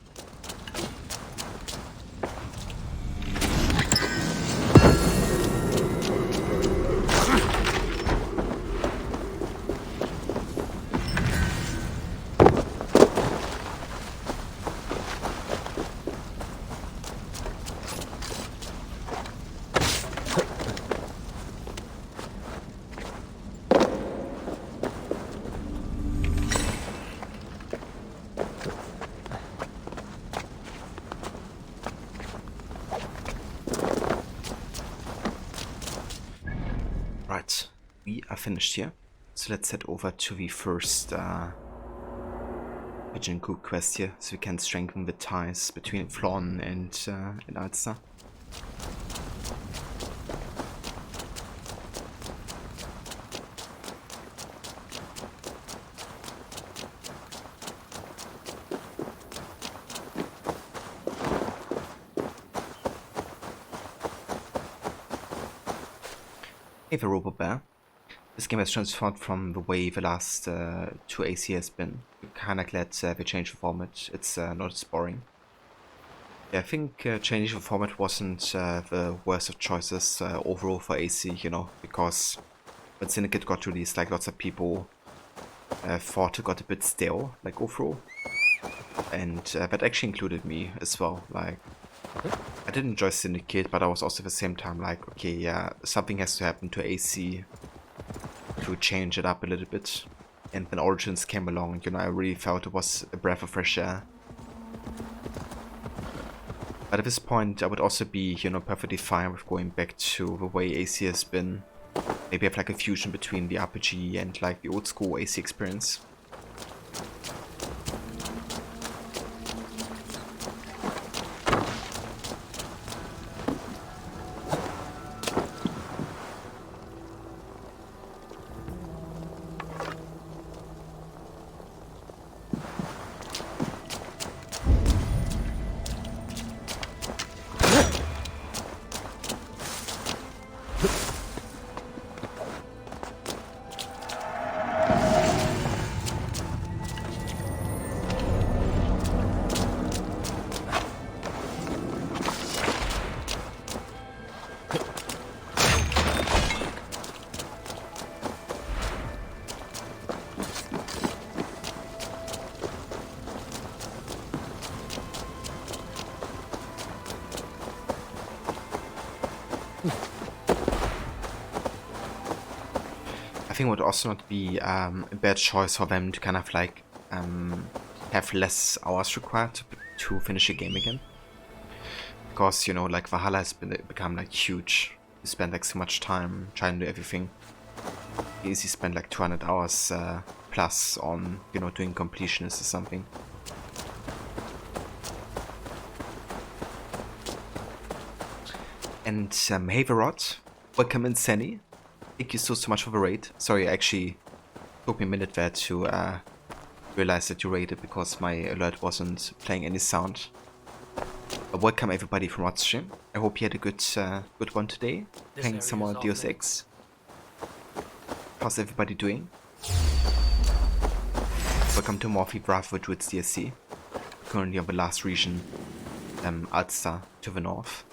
Right, we are finished here. So let's head over to the first Pigeon Cook quest here, so we can strengthen the ties between Flawn and Ulster. Hey, the Robo Bear. This game has transformed from the way the last two AC has been. I'm kinda glad they changed the format. It's not as boring. Yeah, I think changing the format wasn't the worst of choices overall for AC, you know, because when Syndicate got released, like lots of people thought it got a bit stale, like overall. And that actually included me as well, like I did enjoy Syndicate, but I was also at the same time like, okay, yeah, something has to happen to AC to change it up a little bit. And when Origins came along, you know, I really felt it was a breath of fresh air. But at this point, I would also be, you know, perfectly fine with going back to the way AC has been. Maybe have like a fusion between the RPG and like the old school AC experience. I think it would also not be a bad choice for them to kind of like have less hours required to finish a game again. Because, you know, like Valhalla has become like huge. You spend like so much time trying to do everything. You easily spend like 200 hours plus on, you know, doing Completionist or something. And hey Verot, welcome in Senny. Thank you so much for the raid. Sorry, actually took me a minute there to realize that you raided because my alert wasn't playing any sound. Welcome everybody from Stream. I hope you had a good one today. Playing some more Deus Ex. How's everybody doing? Welcome to Morphe Bravo Druids DSC. Currently on the last region, Alster to the north.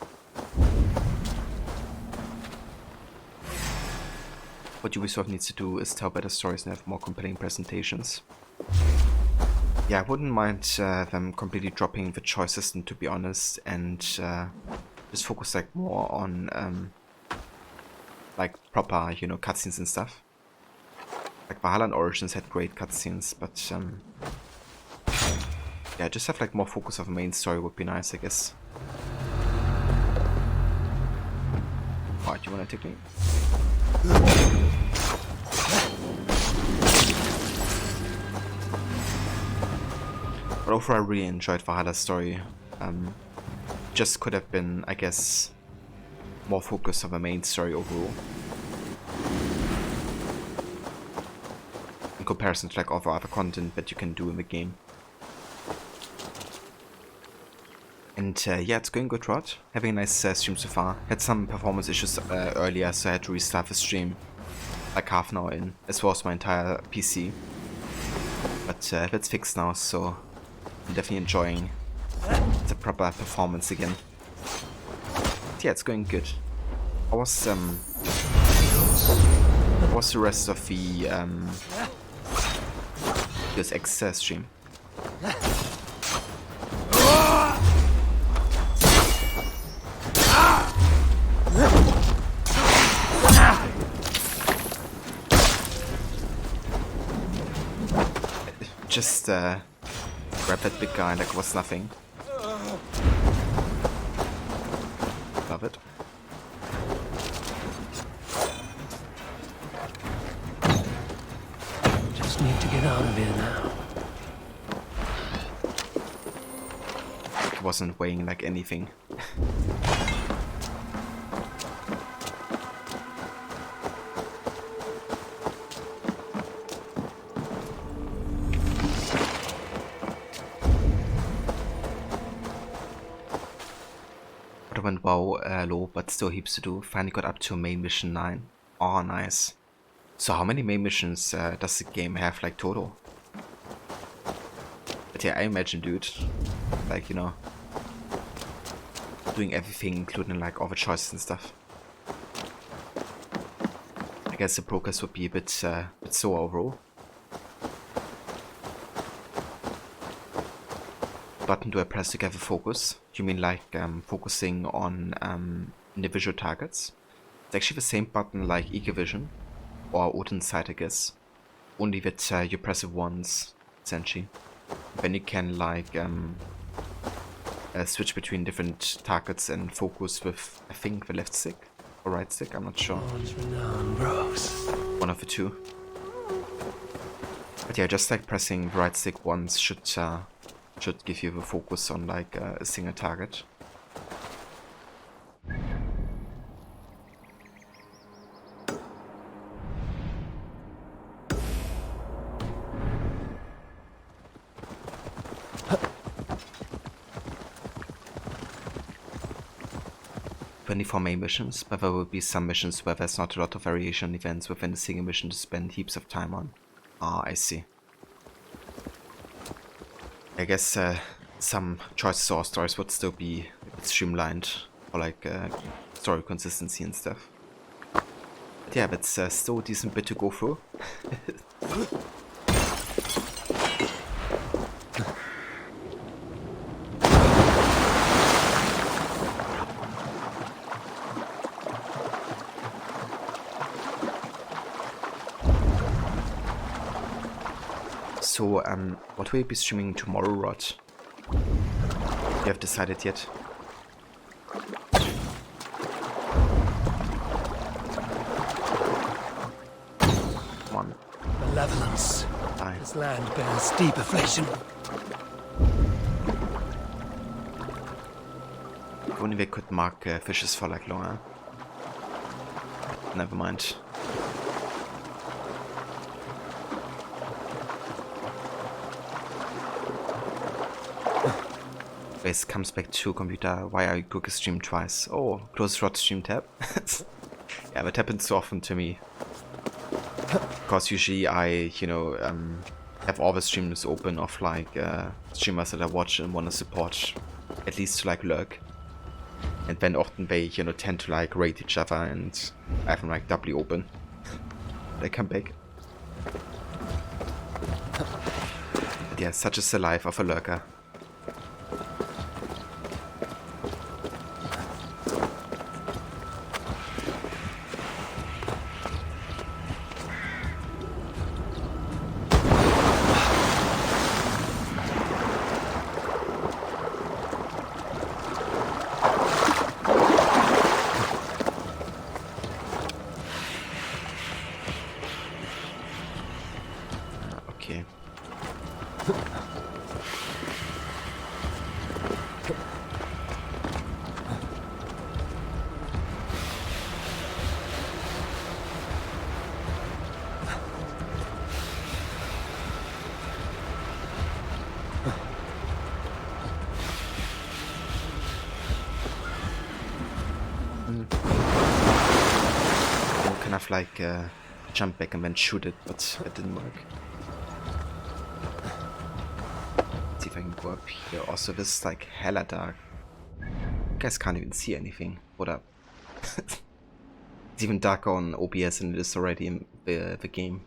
What Ubisoft needs to do is tell better stories and have more compelling presentations. Yeah, I wouldn't mind them completely dropping the choice system, to be honest, and just focus like more on like proper, you know, cutscenes and stuff. Like Valhalla and Origins had great cutscenes, but yeah, just have like more focus on the main story would be nice, I guess. Alright, you wanna take me? But overall, I really enjoyed Valhalla's story. Just could have been, I guess, more focused on the main story overall. In comparison to like all the other content that you can do in the game. And yeah, it's going good, Rod. Having a nice stream so far. Had some performance issues earlier, so I had to restart the stream like half an hour in, as well as my entire PC. But that's fixed now, so I'm definitely enjoying the proper performance again. But yeah, it's going good. How was the rest of the Deus Ex stream? Just grab that big guy like it was nothing. Love it. Just need to get out of here now. It wasn't weighing like anything. Went wow low, but still heaps to do. Finally got up to main mission 9. Oh, nice. So how many main missions does the game have, like, total? But yeah, I imagine, dude, like, you know, doing everything, including like all the choices and stuff. I guess the progress would be a bit slower overall. Button do I press to gather focus? You mean like focusing on individual targets? It's actually the same button like Ecovision or Odin's Sight, I guess. Only that you press it once, essentially. Then you can like switch between different targets and focus with, I think, the left stick or right stick, I'm not sure. One of the two. But yeah, just like pressing the right stick once should give you the focus on like a single target. For main missions, but there will be some missions where there's not a lot of variation events within a single mission to spend heaps of time on. Ah, I see. I guess some choices or stories would still be a bit streamlined for like story consistency and stuff. But yeah, that's still a decent bit to go through. So, what will you be streaming tomorrow, Rod? You have decided yet? Come on. Malevolence. Die. This land bears deep affliction. If only we could mark fishes for like longer. Never mind. This comes back to computer. Why are you quick stream twice? Oh, close rot stream tab. Yeah, that happens so often to me. Because usually I, you know, have all the streams open of like streamers that I watch and want to support, at least to like lurk. And then often they, you know, tend to like rate each other, and I have them like doubly open. They come back. But yeah, such is the life of a lurker. Like jump back and then shoot it, but it didn't work. Let's see if I can go up here. Also, this is like hella dark. You guys can't even see anything. What up? It's even darker on OBS than it is already in the game.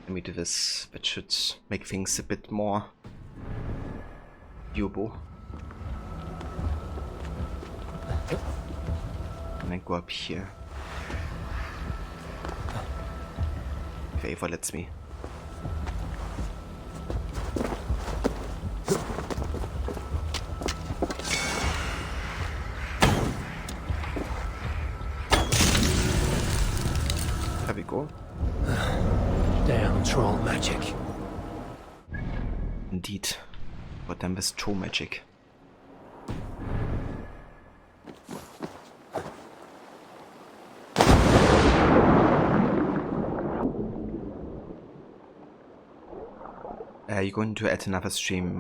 Let me do this. That should make things a bit more viewable. And then go up here. Favor lets me. There we go. Damn troll magic. Indeed. But then there's troll magic. You're going to add another stream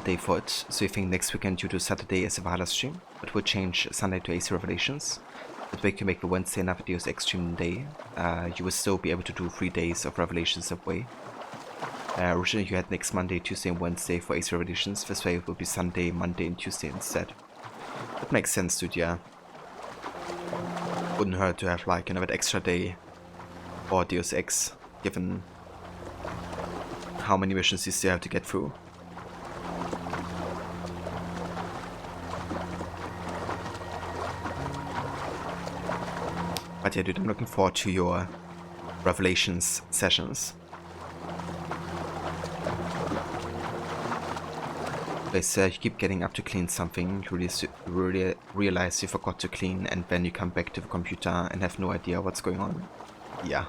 day for it, so you think next weekend you do Saturday as a Valhalla stream, but we'll change Sunday to AC Revelations. That way you can make the Wednesday another Deus Ex stream day. You will still be able to do 3 days of Revelations that way. Originally you had next Monday, Tuesday and Wednesday for AC Revelations, this way it will be Sunday, Monday and Tuesday instead. That makes sense, dude, yeah. Wouldn't hurt to have like another extra day for Deus Ex, given how many missions you still have to get through. But yeah, dude, I'm looking forward to your Revelations sessions. They say you keep getting up to clean something, you really realize you forgot to clean, and then you come back to the computer and have no idea what's going on. Yeah.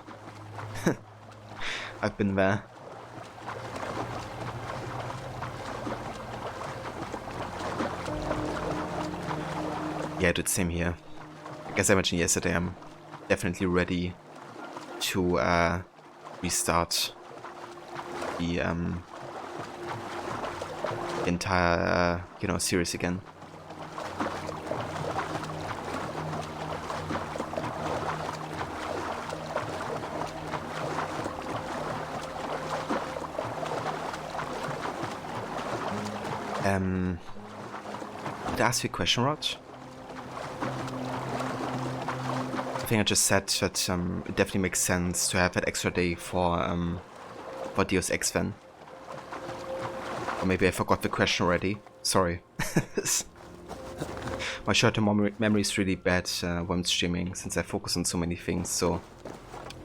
I've been there. Yeah, dude, same here. I guess I mentioned yesterday, I'm definitely ready to restart the entire, you know, series again. Did I ask you a question, Rod? I think I just said that it definitely makes sense to have that extra day for Deus Ex then. Or maybe I forgot the question already. Sorry. My short-term memory is really bad when streaming, since I focus on so many things, so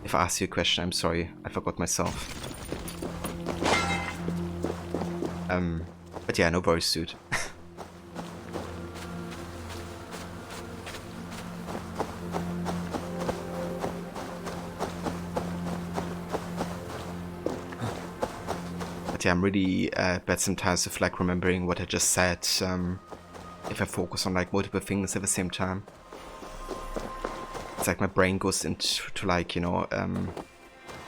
if I ask you a question, I'm sorry, I forgot myself. But yeah, no worries, dude. But yeah, I'm really bad sometimes with like remembering what I just said if I focus on like multiple things at the same time. It's like my brain goes into like, you know,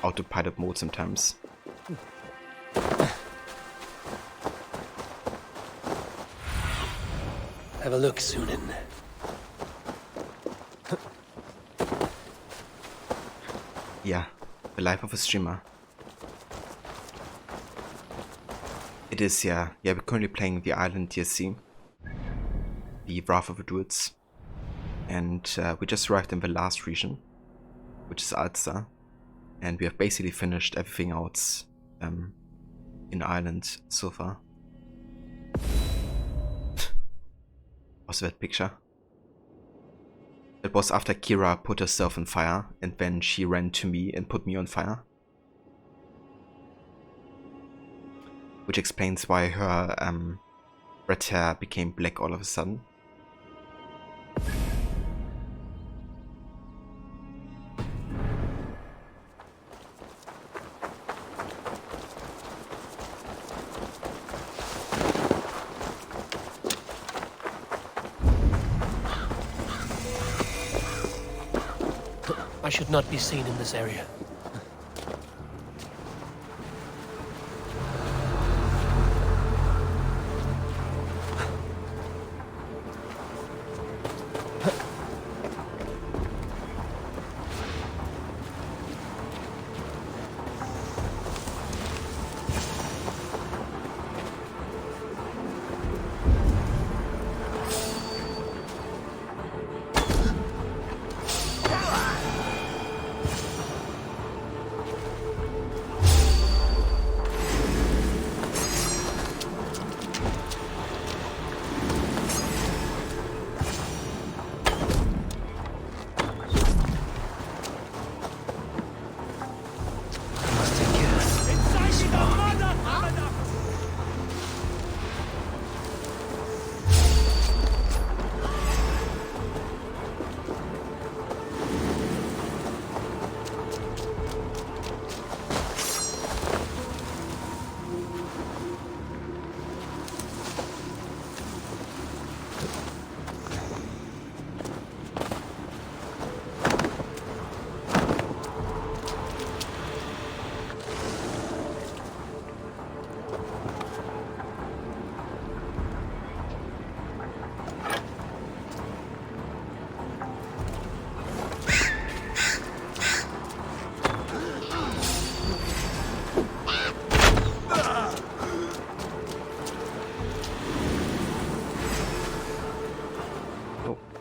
autopilot mode sometimes. Have a look, Sunan. Yeah, the life of a streamer. It is, yeah. Yeah, we're currently playing the Island DLC. The Wrath of the Druids. And we just arrived in the last region, which is Alza. And we have basically finished everything else in Ireland so far. What's that picture? It was after Kira put herself on fire, and then she ran to me and put me on fire. Which explains why her red hair became black all of a sudden. I should not be seen in this area.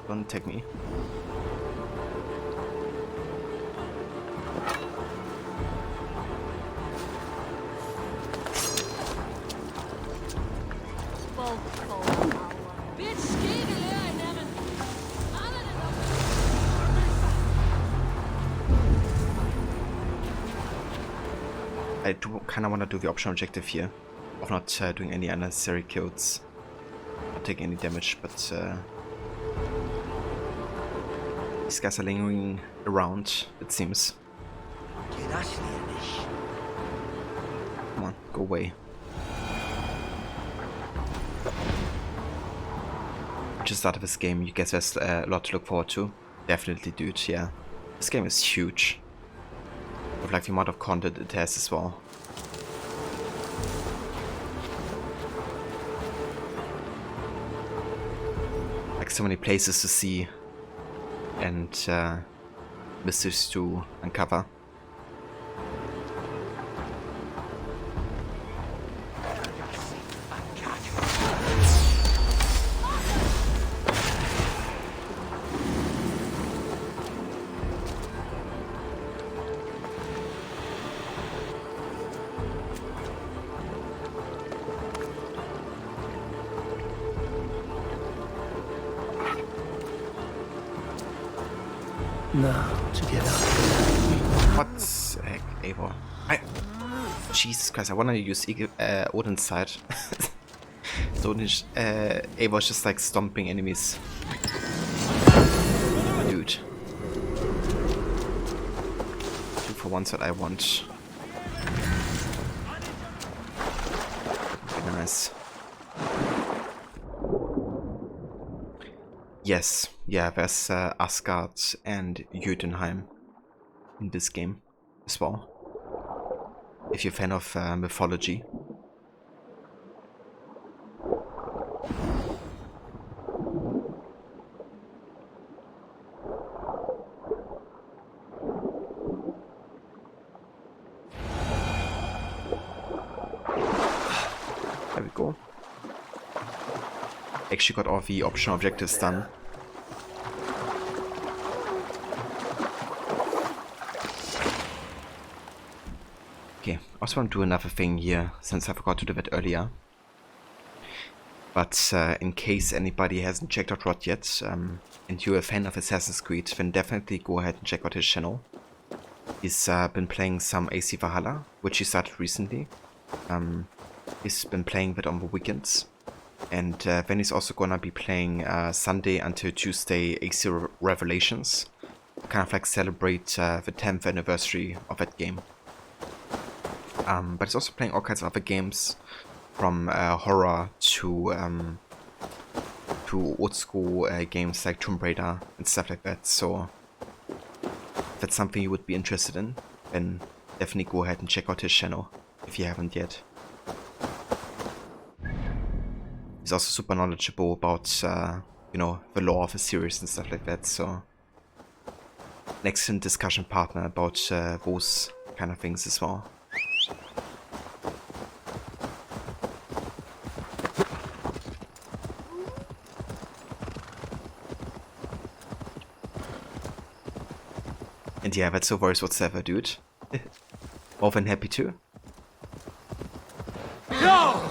Don't take me. I do kind of want to do the optional objective here of not doing any unnecessary kills, not taking any damage, but these guys are lingering around, it seems. Come on, go away. Just start of this game, you guess there's a lot to look forward to. Definitely, dude, yeah. This game is huge. With like the amount of content it has as well. Like so many places to see and mysteries to uncover. Now, to get out. What the heck, Eivor? Jesus Christ, I wanna use Odin's side. So Eivor's just like stomping enemies. Dude. Do for once what I want. Very nice. Yes, yeah, there's Asgard and Jotunheim in this game as well. If you're a fan of mythology. There we go. Actually got all the optional objectives done. Okay, I also want to do another thing here, since I forgot to do that earlier. But in case anybody hasn't checked out Rod yet, and you're a fan of Assassin's Creed, then definitely go ahead and check out his channel. He's been playing some AC Valhalla, which he started recently. He's been playing that on the weekends. And then he's also gonna be playing Sunday until Tuesday AC Revelations. Kind of like celebrate the 10th anniversary of that game. But he's also playing all kinds of other games, from horror to old school games like Tomb Raider and stuff like that. So if that's something you would be interested in, then definitely go ahead and check out his channel if you haven't yet. He's also super knowledgeable about you know, the lore of the series and stuff like that. So an excellent discussion partner about those kind of things as well. And yeah, that's no worries whatsoever, dude. More than happy to. Go!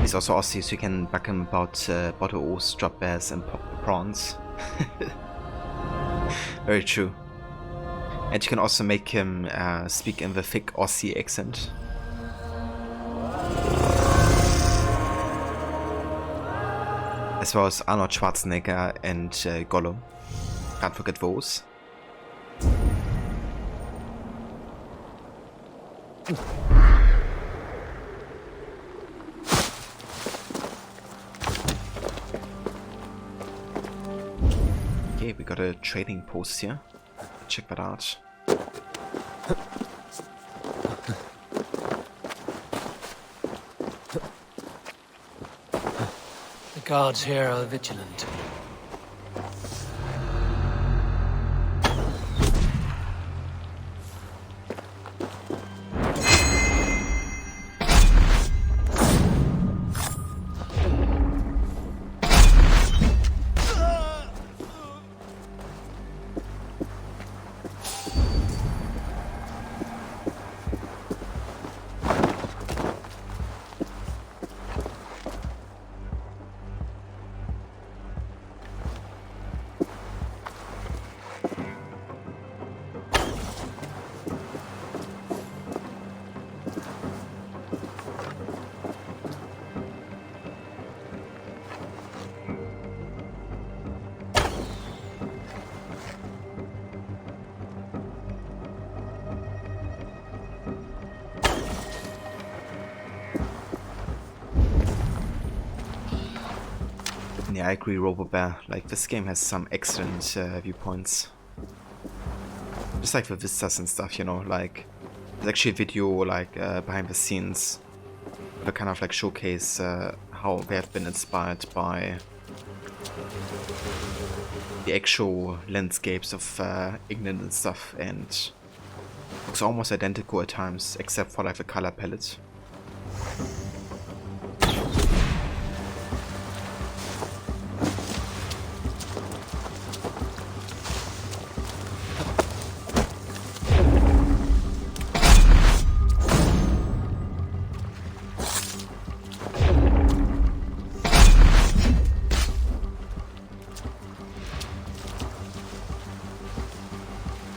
He's also Aussie, so you can bug him about bottle oats, drop bears, and prawns. Very true. And you can also make him speak in the thick Aussie accent. As well as Arnold Schwarzenegger and Gollum. Can't forget those. Okay, we got a trading post here. Check that out. The guards here are vigilant. Yeah, I agree, RoboBear. Like, this game has some excellent viewpoints. Just like the vistas and stuff, you know, like, there's actually a video, like, behind the scenes, to kind of, like, showcase how they have been inspired by the actual landscapes of England and stuff, and looks almost identical at times, except for, like, the color palette.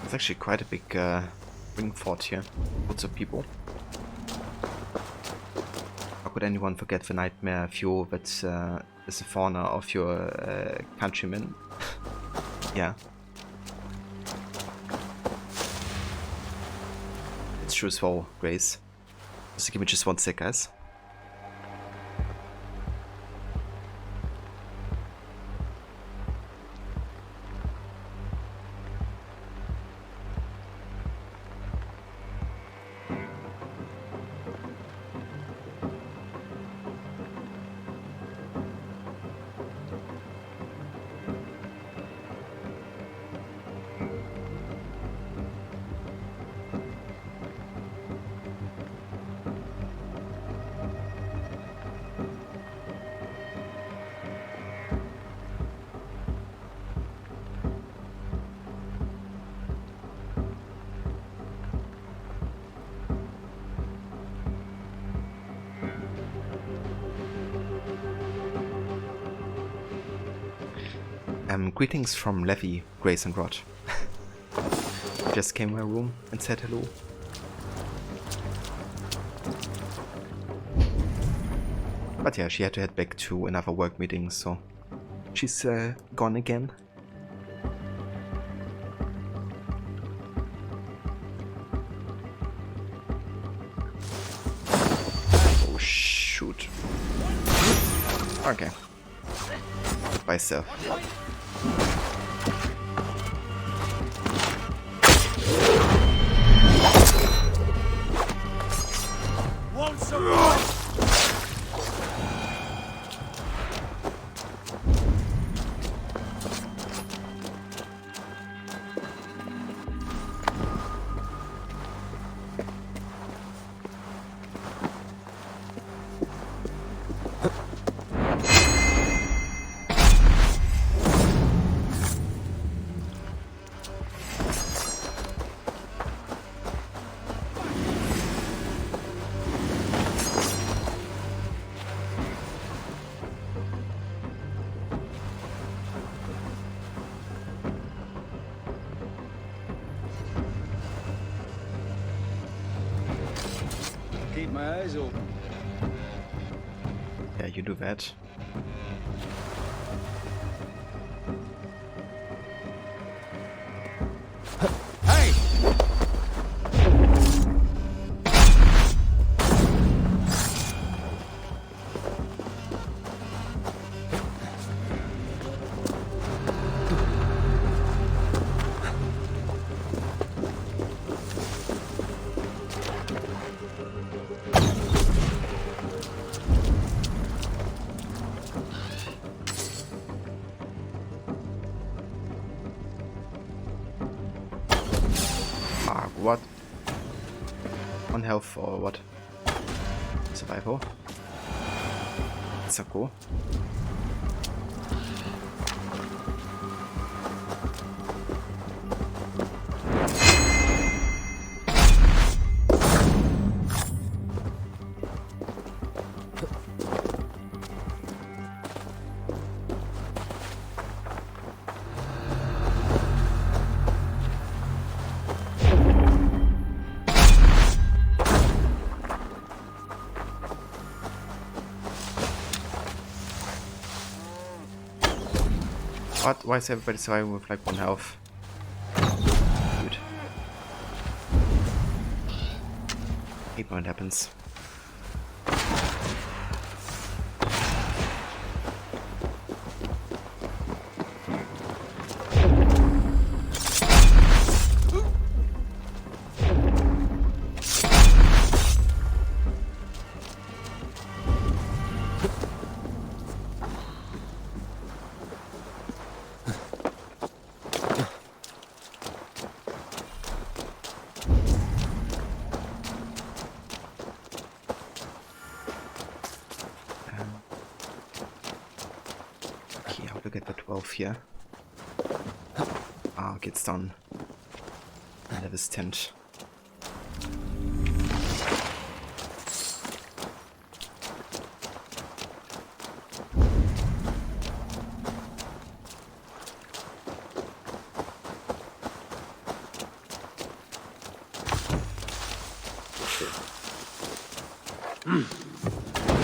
It's actually quite a big ring fort here. Lots of people. How could anyone forget the nightmare view that is the fauna of your countrymen? Yeah. It's true as well, Grace. So give me just 1 sec, guys. Greetings from Levy, Grace and Rod. Just came in my room and said hello. But yeah, she had to head back to another work meeting, so she's gone again. Oh shoot. Okay. By self. Keep my eyes open. Yeah, you do that. Hey! What? 1 health or what? Survival? That's so cool. What? Why is everybody surviving with like 1 health? Dude. Hate when it happens. off here. Ah, geht's dann. Under this tent.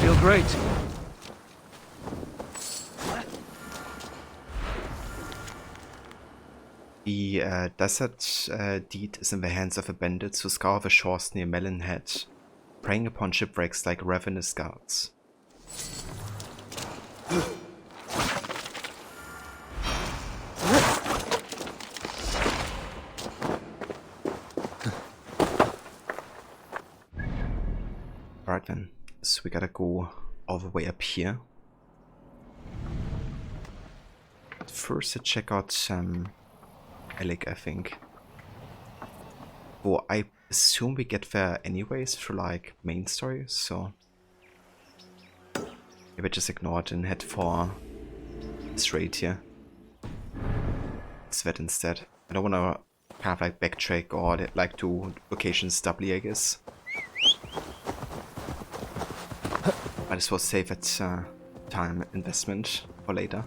Feel great. The desert deed is in the hands of the bandits who scour the shores near Melonhead, preying upon shipwrecks like ravenous guards. Alright then, so we gotta go all the way up here. But first, let's check out Alec, I think. Well, I assume we get there anyways through like main story, so maybe just ignore it and head for this raid here. It's that instead. I don't wanna kind of like backtrack or like do locations doubly, I guess. Might as well save it time investment for later.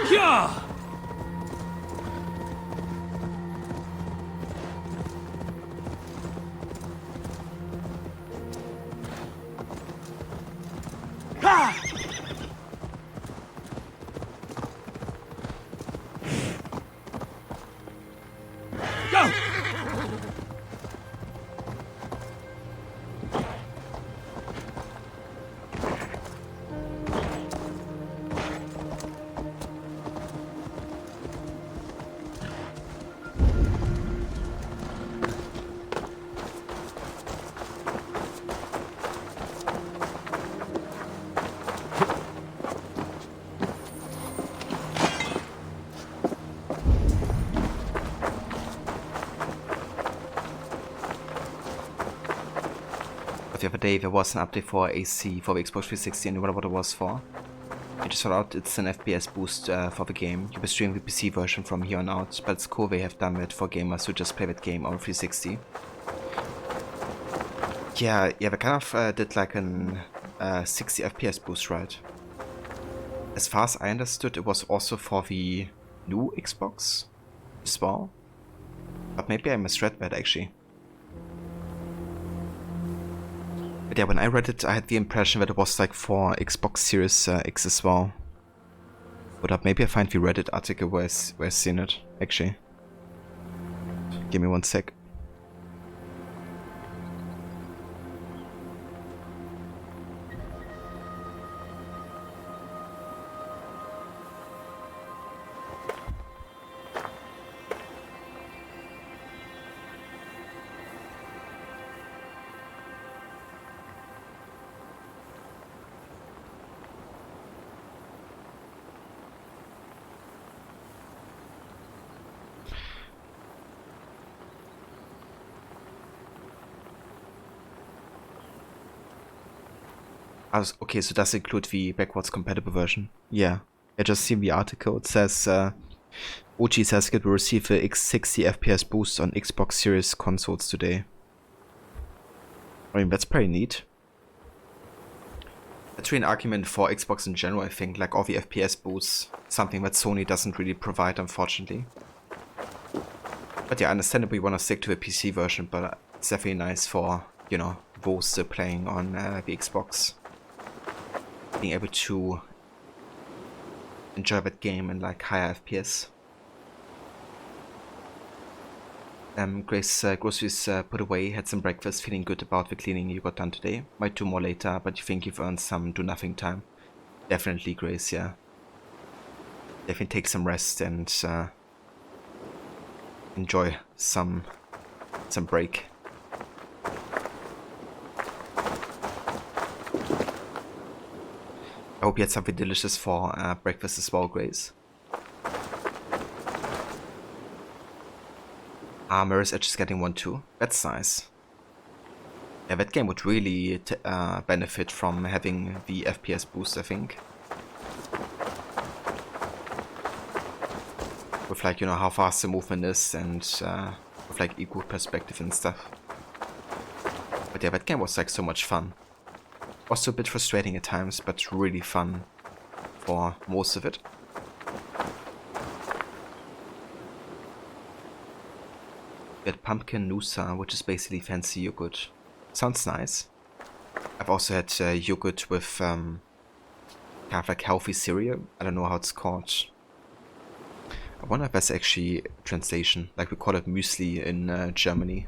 Yeah! The other day there was an update for AC for the Xbox 360 and you wonder what it was for. I just found out it's an FPS boost for the game. You can stream the PC version from here on out, but it's cool they have done it for gamers who just play that game on 360. Yeah, they kind of did like an 60 FPS boost, right? As far as I understood, it was also for the new Xbox as well. But maybe I misread that actually. But yeah, when I read it, I had the impression that it was like for Xbox Series X as well. But maybe I find the Reddit article where I've seen it, actually. Give me one sec. Okay, so does it include the backwards compatible version? Yeah. I just seen the article. It says OG says it will receive a 60 FPS boost on Xbox Series consoles today. I mean, that's pretty neat. That's really an argument for Xbox in general, I think. Like all the FPS boosts, something that Sony doesn't really provide, unfortunately. But yeah, understandably, we want to stick to the PC version, but it's definitely nice for, you know, those playing on the Xbox. Being able to enjoy that game in like higher FPS. Grace, groceries put away, had some breakfast, feeling good about the cleaning you got done today. Might do more later, but you think you've earned some do-nothing time. Definitely, Grace, yeah. Definitely take some rest and enjoy some break. I hope you had something delicious for breakfast as well, Grace. Mirror's Edge is getting 1 too. That's nice. Yeah, that game would really benefit from having the FPS boost, I think. With like, you know, how fast the movement is and with like equal perspective and stuff. But yeah, that game was like so much fun. Also a bit frustrating at times, but really fun for most of it. We had pumpkin nusa, which is basically fancy yogurt. Sounds nice. I've also had yogurt with kind of like healthy cereal. I don't know how it's called. I wonder if that's actually a translation. Like we call it muesli in Germany.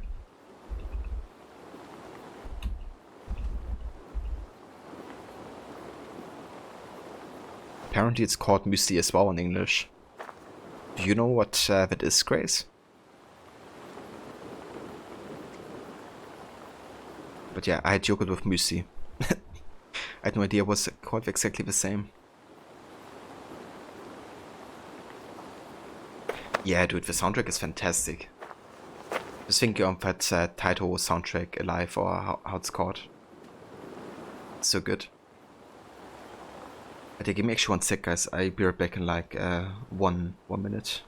Apparently it's called muesli as well in English. Do you know what that is, Grace? But yeah, I had yogurt with muesli. I had no idea it was called exactly the same. Yeah, dude, the soundtrack is fantastic. Just thinking of that title soundtrack, Alive, or how it's called. It's so good. But yeah, give me actually 1 sec, guys. I'll be right back in like one minute.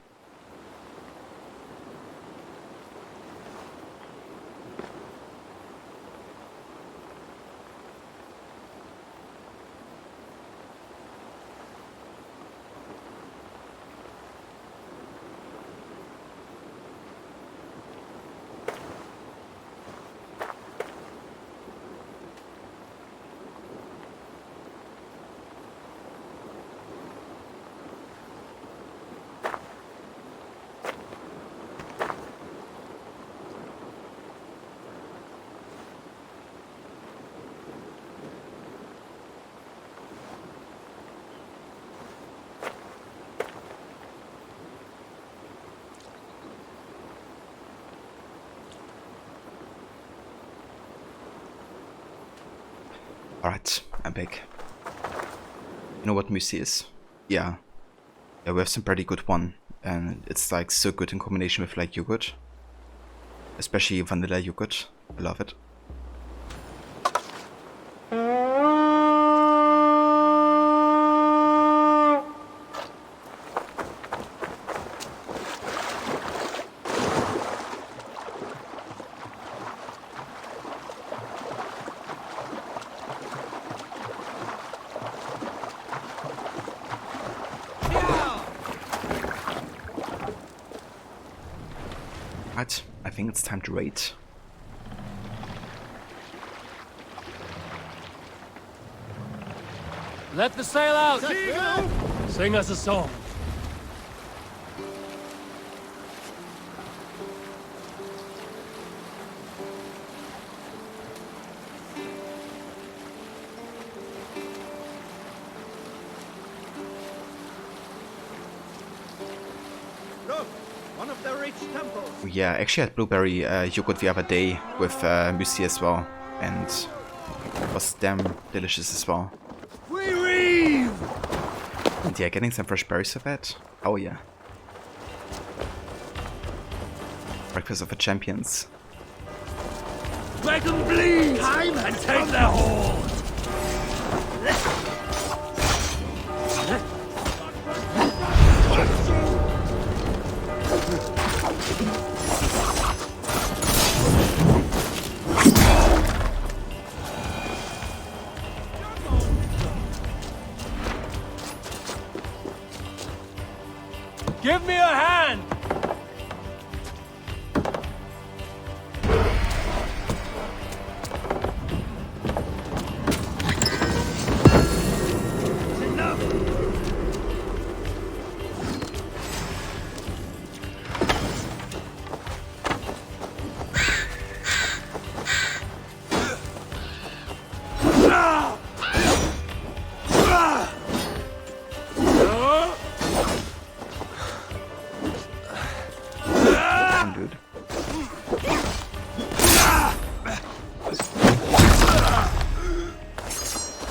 Alright, I'm back. You know what muesli is? Yeah. Yeah, we have some pretty good one. And it's like so good in combination with like yogurt. Especially vanilla yogurt. I love it. Right, I think it's time to raid. Let the sail out! Sing us a song. Look, one of the rich temples. Yeah, I actually had blueberry yogurt the other day with muesli as well, and it was damn delicious as well. We reeve! And yeah, getting some fresh berries of that. Oh yeah. Breakfast of the champions. Make them bleed! Time and take their horn! Give me a hand!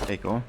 There you go.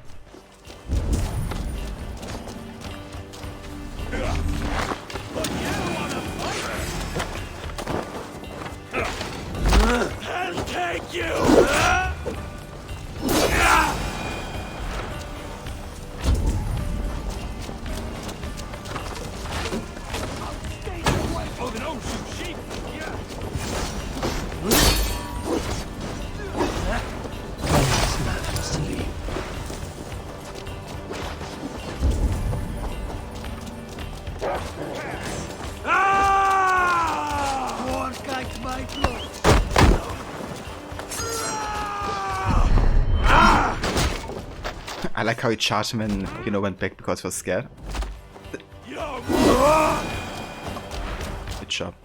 I like how he charged him and, you know, went back because he was scared. Good job.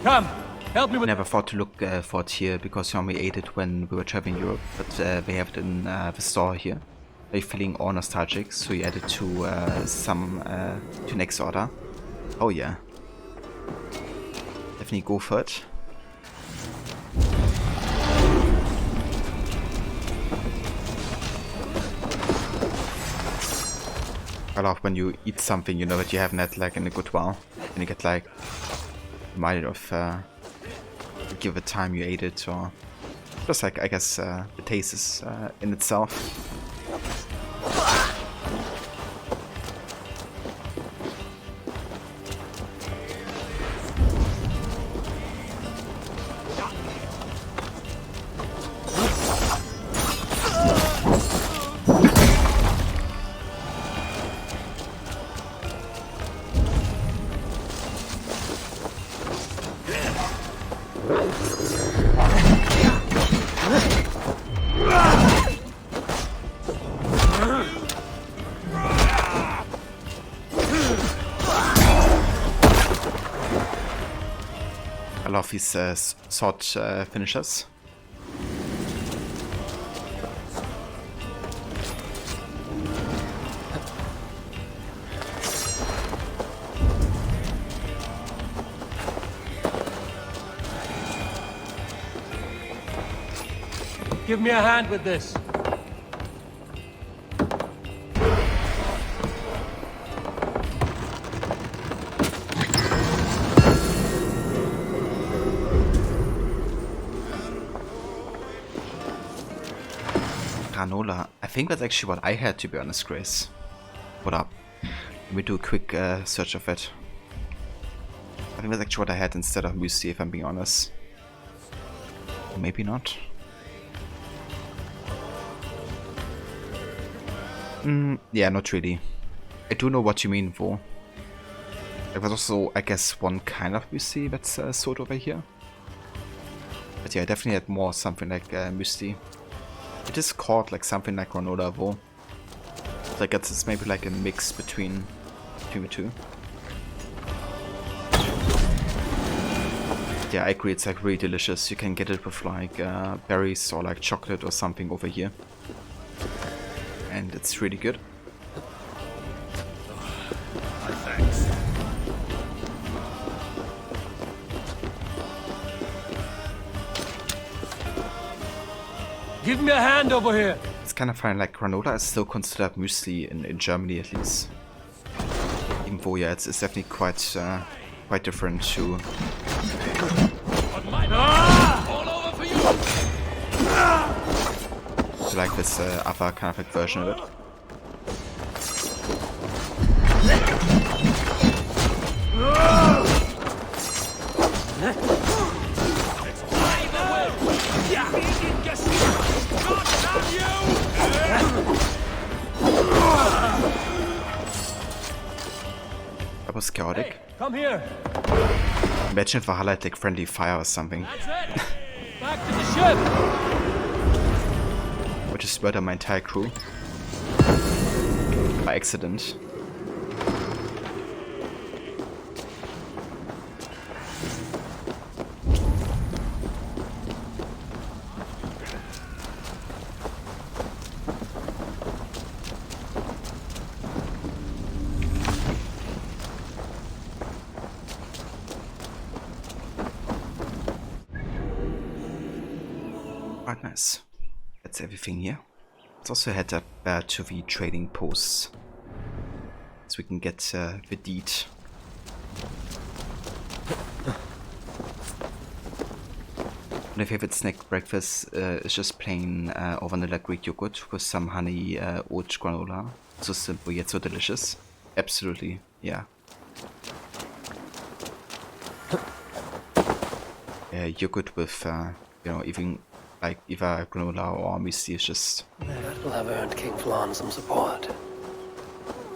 Come, help me with. Never thought to look for it here because we ate it when we were traveling Europe, but they have it in the store here. Are you feeling all nostalgic? So you added to to next order. Oh yeah. Definitely go for it. I love when you eat something, you know, that you haven't had like in a good while, and you get like reminded of give it time you ate it, or just like I guess the taste is in itself. I love his sword finishers. Give me a hand with this. Granola. I think that's actually what I had, to be honest, Grace. What up? Let me do a quick search of it. I think that's actually what I had instead of muesli, if I'm being honest. Maybe not. Yeah, not really. I do know what you mean, though. There was also, I guess, one kind of muesli that's sold over here. But yeah, I definitely had more something like muesli. It is called like something like granola, though. So I guess it's maybe like a mix between the two. Yeah, I agree, it's like really delicious. You can get it with like berries or like chocolate or something over here. And it's really good. Thanks. Give me a hand over here. It's kind of funny, like granola is still considered muesli in Germany at least. Even though, yeah, it's definitely quite different to. To like this other kind of like version of it. That was chaotic. Hey, come here. Imagine if Valhalla had like friendly fire or something. Back to the ship. Would just murder my entire crew. By accident. Quite nice. That's everything here. Let's also head up to the trading posts, so we can get the deed. My favorite snack breakfast is just plain or vanilla Greek yogurt with some honey oat granola. So simple yet so delicious. Absolutely, yeah. Yogurt with, you know, even like either granola or muesli is just. That'll have earned King Flan some support.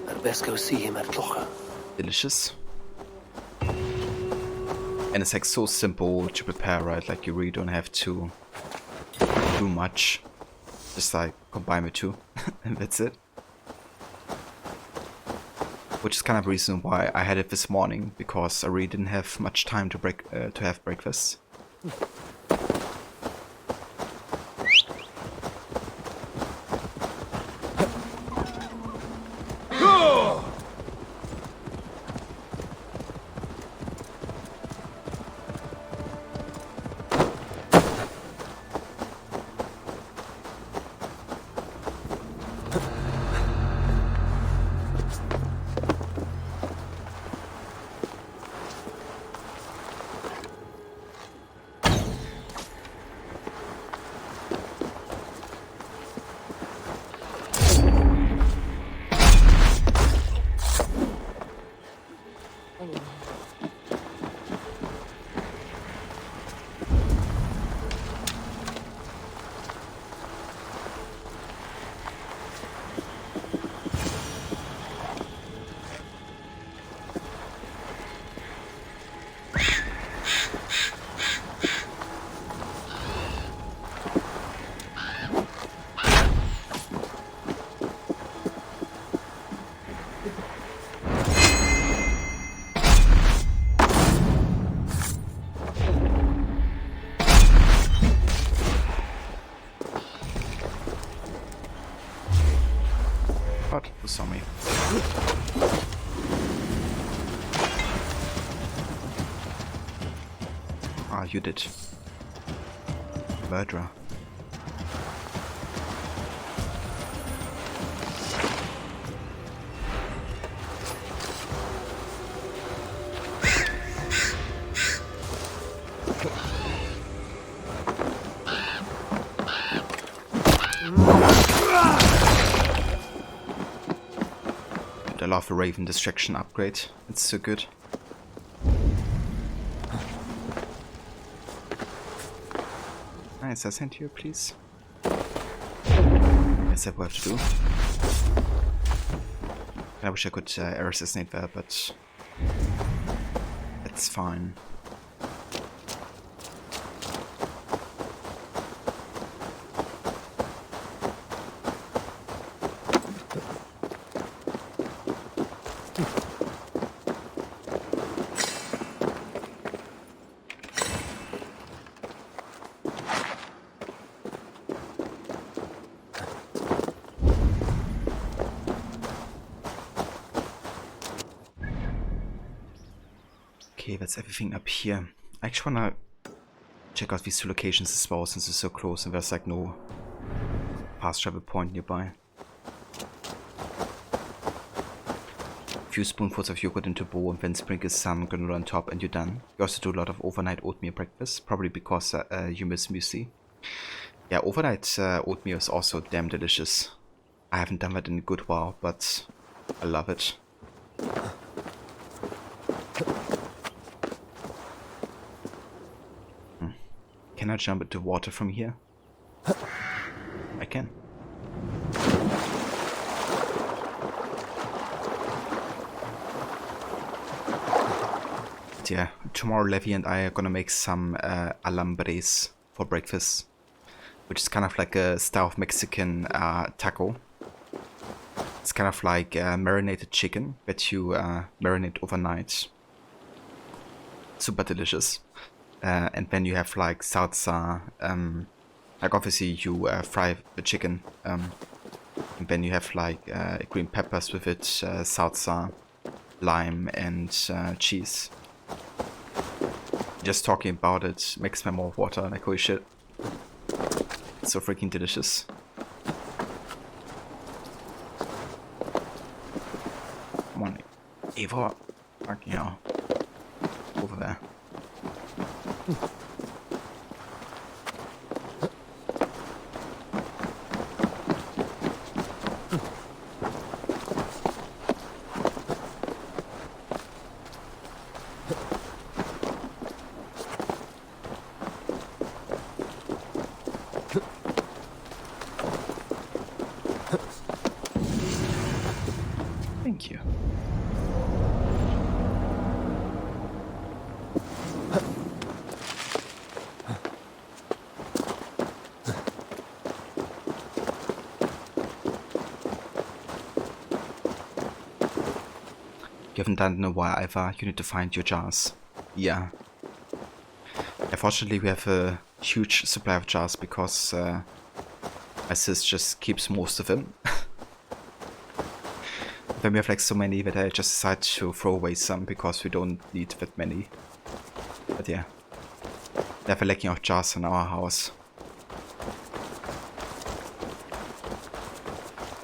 I'd best go see him at Clocher. Delicious. And it's like so simple to prepare, right? Like you really don't have to do much. Just like combine the two, and that's it. Which is kind of the reason why I had it this morning, because I really didn't have much time to have breakfast. What? Who saw me? Ah, you did. Murderer. I love the Raven Distraction upgrade. It's so good. Nice, I sent you, please. Yes, that will have to do. I wish I could air assassinate there, but it's fine. Okay, that's everything up here. I actually wanna check out these two locations as well, since they're so close and there's like no fast travel point nearby. A few spoonfuls of yogurt into a bowl and then sprinkle some granola on top and you're done. You also do a lot of overnight oatmeal breakfast, probably because you miss muesli. Yeah, overnight oatmeal is also damn delicious. I haven't done that in a good while, but I love it. Can I jump into water from here? I can. But yeah, tomorrow Levi and I are gonna make some alambres for breakfast, which is kind of like a style of Mexican taco. It's kind of like marinated chicken that you marinate overnight. Super delicious. And then you have like salsa, like obviously you fry the chicken, and then you have like green peppers with it, salsa, lime and cheese. Just talking about it makes my mouth water, like holy shit. It's so freaking delicious. Come on, Eva, fucking hell. Over there. Thank you. You haven't done it in a while either. You need to find your jars. Yeah. Unfortunately, we have a huge supply of jars because my sis just keeps most of them. Then we have like so many that I just decide to throw away some because we don't need that many. But yeah. Never lacking of jars in our house.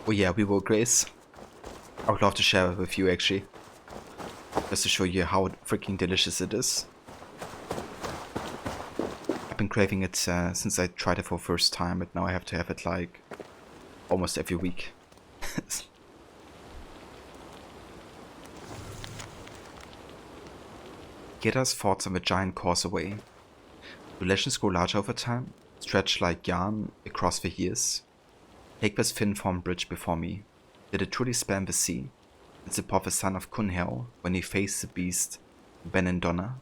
Oh yeah, we will Grace. I would love to share it with you actually. Just to show you how freaking delicious it is. I've been craving it since I tried it for the first time, but now I have to have it like almost every week. Geda's thoughts on the giant causeway. Do legends grow larger over time, stretch like yarn across the years? Take this thin-formed bridge before me. Did it truly span the sea? Did support the son of Kunhel when he faced the beast Benendonna?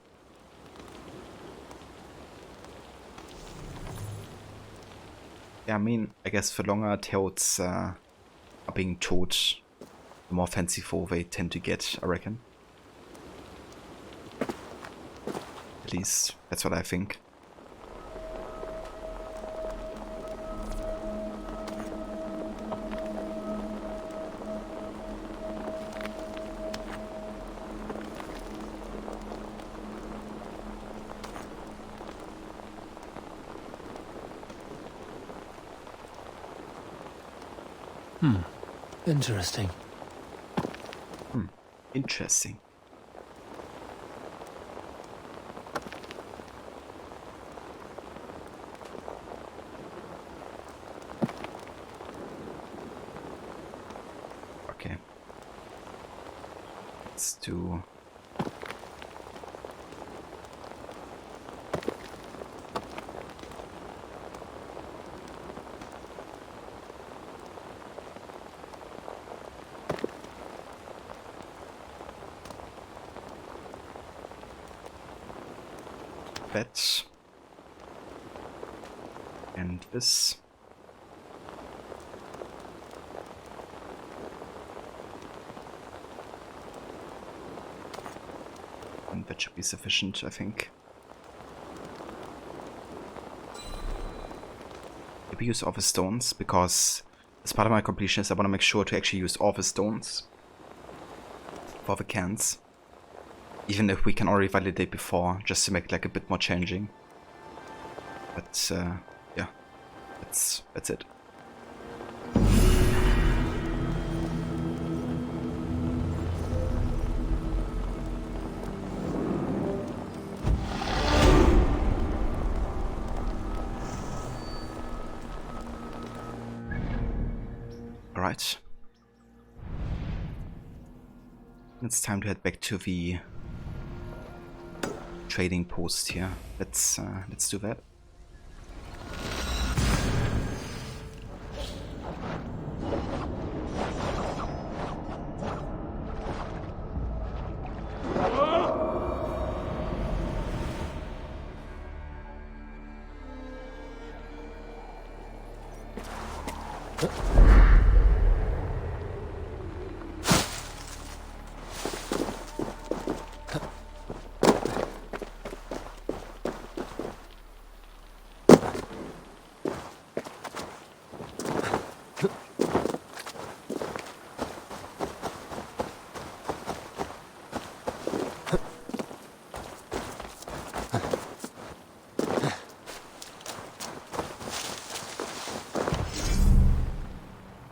Yeah, I mean, I guess the longer tales are being told, the more fanciful they tend to get, I reckon. At least, that's what I think. Interesting. Interesting. Okay. Let's do... that. And this. And that should be sufficient, I think. Maybe use all the stones, because as part of my completionist I want to make sure to actually use all the stones for the cans. Even if we can already validate before, just to make it like a bit more challenging. But yeah, that's it. Alright. It's time to head back to the trading post here. Let's do that.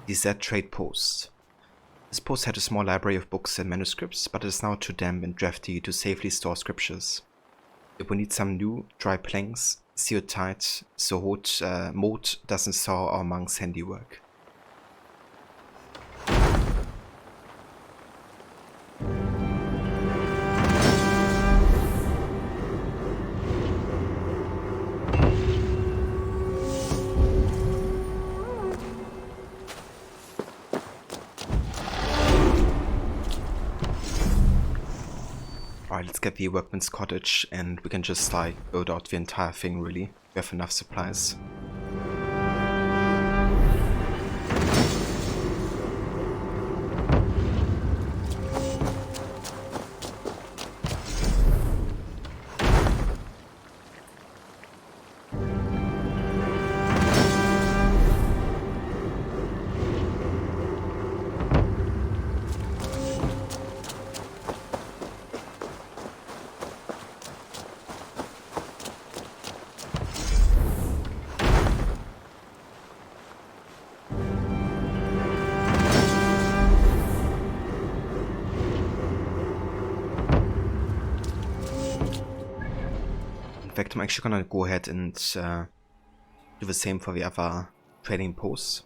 The Z trade post. This post had a small library of books and manuscripts, but it is now too damp and drafty to safely store scriptures. If we need some new, dry planks, sealed tight, so mold doesn't sour our monk's handiwork. Alright, let's get the workman's cottage and we can just like build out the entire thing really. We have enough supplies. I'm actually gonna go ahead and do the same for the other trading posts.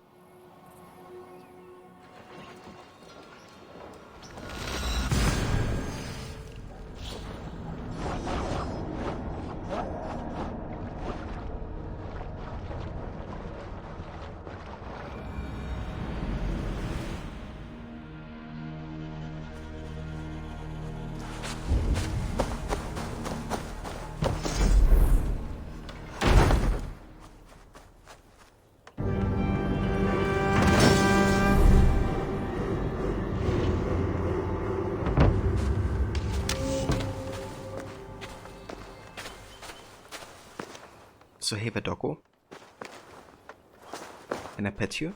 So hey there, doggo. Can I pet you?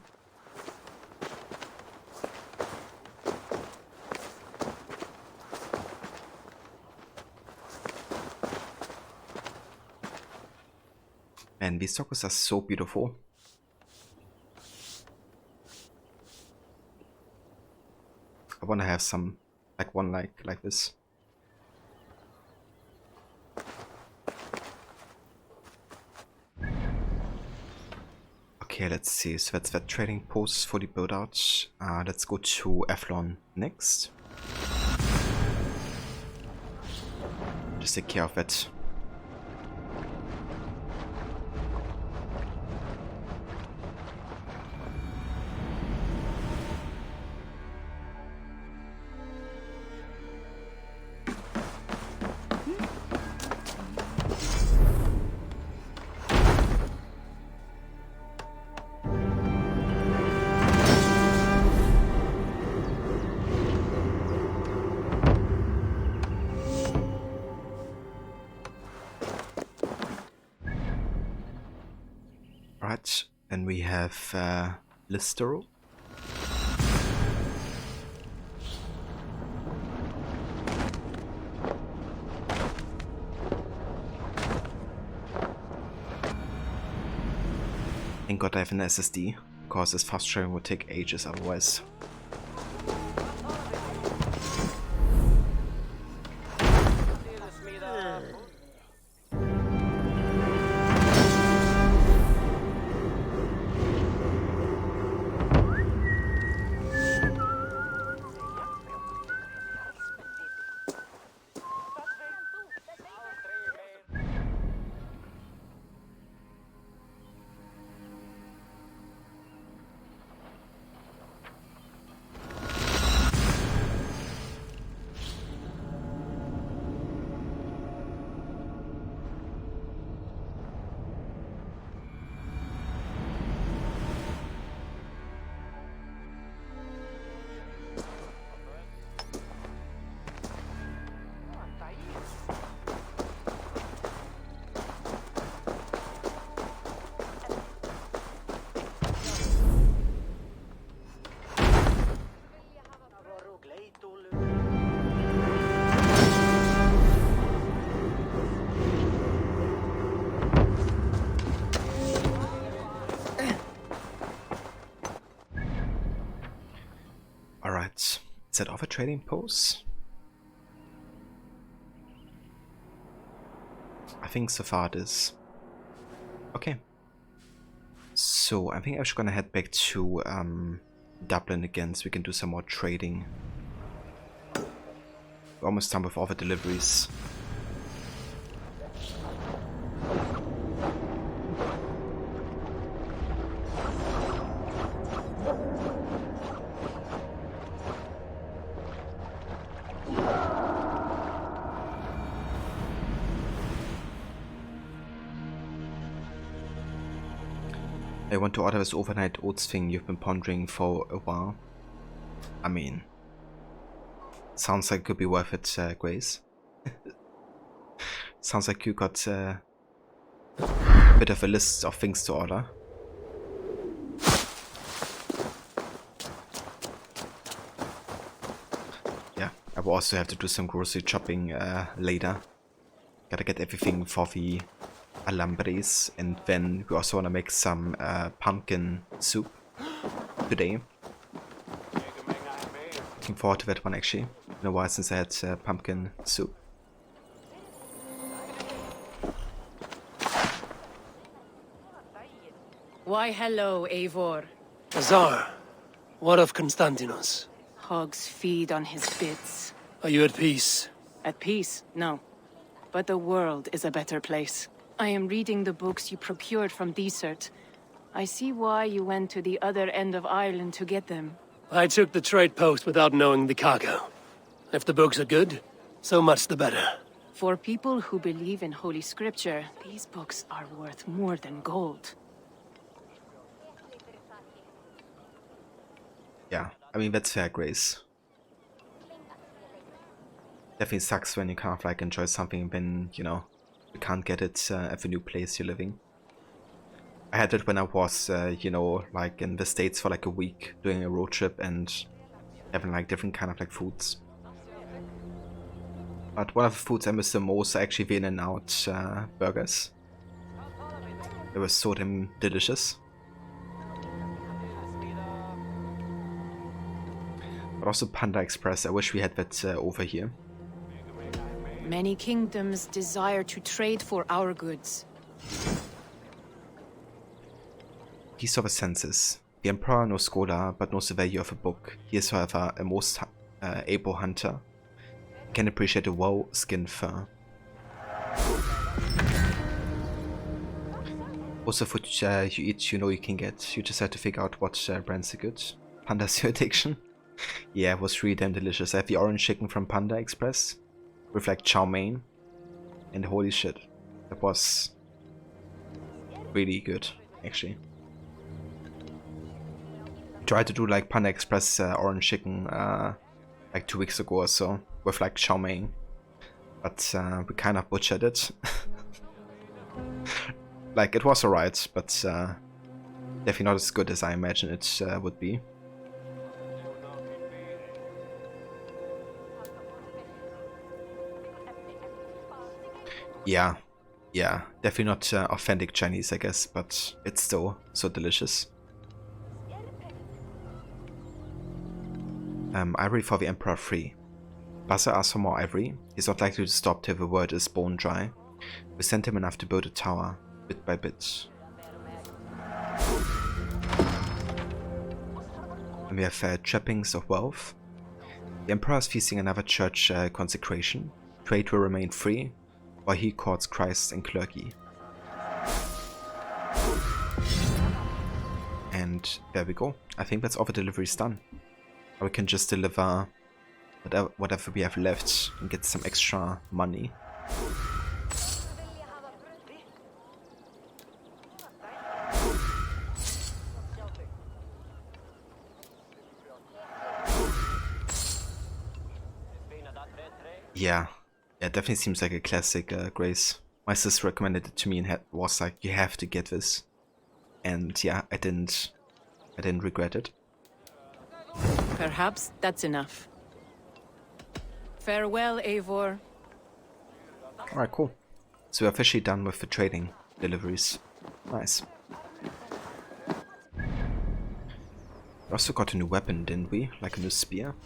And these doggos are so beautiful. I wanna have some, like one like this. Okay, let's see. So that's that trading post for the build out. Let's go to Athlon next. Just take care of it. Right, and we have Listero. Thank God I have an SSD, because this fast traveling would take ages otherwise. Alright, is that other trading posts? I think so far it is. Okay. So I think I'm just gonna head back to Dublin again so we can do some more trading. We're almost done with all the deliveries. I want to order this overnight oats thing you've been pondering for a while. I mean, sounds like it could be worth it, Grace. Sounds like you got a bit of a list of things to order. Yeah, I will also have to do some grocery shopping later. Gotta get everything for the alambres, and then we also want to make some pumpkin soup today. Looking forward to that one actually. Been a while since I had pumpkin soup. Why, hello, Eivor. Azar, what of Constantinos? Hogs feed on his bits. Are you at peace? At peace? No. But the world is a better place. I am reading the books you procured from Desert. I see why you went to the other end of Ireland to get them. I took the trade post without knowing the cargo. If the books are good, so much the better. For people who believe in Holy Scripture, these books are worth more than gold. Yeah, I mean, that's fair, Grace. Definitely sucks when you kind of like enjoy something when, you know, you can't get it at the new place you're living. I had it when I was, you know, like in the States for like a week, doing a road trip and having like different kind of like foods. But one of the foods I miss the most are actually the In-N-Out burgers. They were so damn delicious. But also Panda Express, I wish we had that over here. Many kingdoms desire to trade for our goods. Piece of a census. The Emperor, no scholar, but knows the value of a book. He is, however, a most able hunter. He can appreciate a well-skinned fur. Also, food you eat, you know you can get. You just have to figure out what brands are good. Panda's your addiction? Yeah, it was really damn delicious. I have the orange chicken from Panda Express with like chow mein, and holy shit, that was really good, actually. Tried to do like Panda Express orange chicken like 2 weeks ago or so with like chow mein, but we kind of butchered it. Like, it was alright, but definitely not as good as I imagine it would be. Yeah, definitely not authentic Chinese, I guess, but it's still so delicious. Ivory for the Emperor free. Buzzer asks for more ivory. He's not likely to stop till the word is bone dry. We sent him enough to build a tower, bit by bit. And we have trappings of wealth. The Emperor is feasting another church consecration. Trade will remain free, while he courts Christ and clergy. And there we go. I think that's all the deliveries done. We can just deliver whatever we have left and get some extra money. Yeah, it definitely seems like a classic, Grace. My sister recommended it to me and was like, you have to get this. And yeah, I didn't regret it. Perhaps that's enough. Farewell, Eivor. Alright, cool. So we're officially done with the trading deliveries. Nice. We also got a new weapon, didn't we? Like a new spear.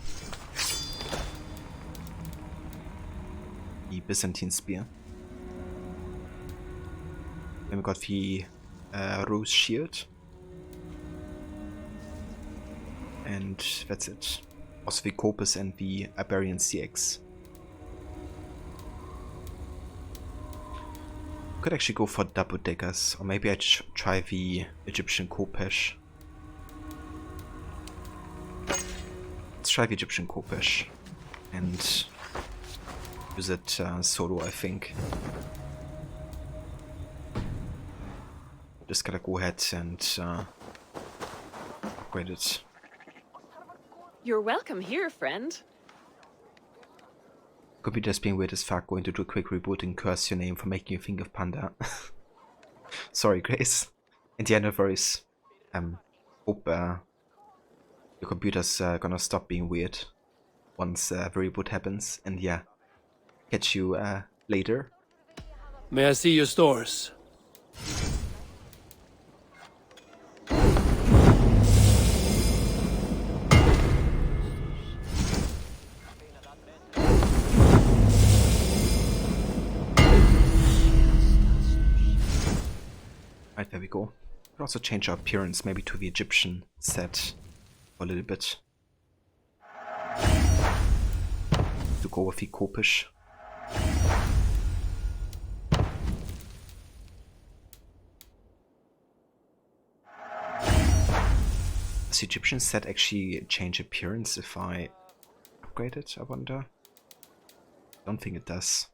The Byzantine Spear. Then we got the Rose Shield. And that's it. Also the Corpus and the Iberian CX. Could actually go for double deckers, or maybe I try the Egyptian Kopesh. Let's try the Egyptian Kopesh and use it solo, I think. Just gotta go ahead and upgrade it. You're welcome here, friend. Could be just being weird as fuck, going to do a quick reboot and curse your name for making you think of Panda. Sorry, Grace. And yeah, no worries. Hope your computer's gonna stop being weird once the reboot happens. And yeah, catch you later. May I see your stores? Right, there we go. Could also change our appearance, maybe to the Egyptian set for a little bit. To go with the Kopish. Does the Egyptian set actually change appearance if I upgrade it, I wonder? Don't think it does.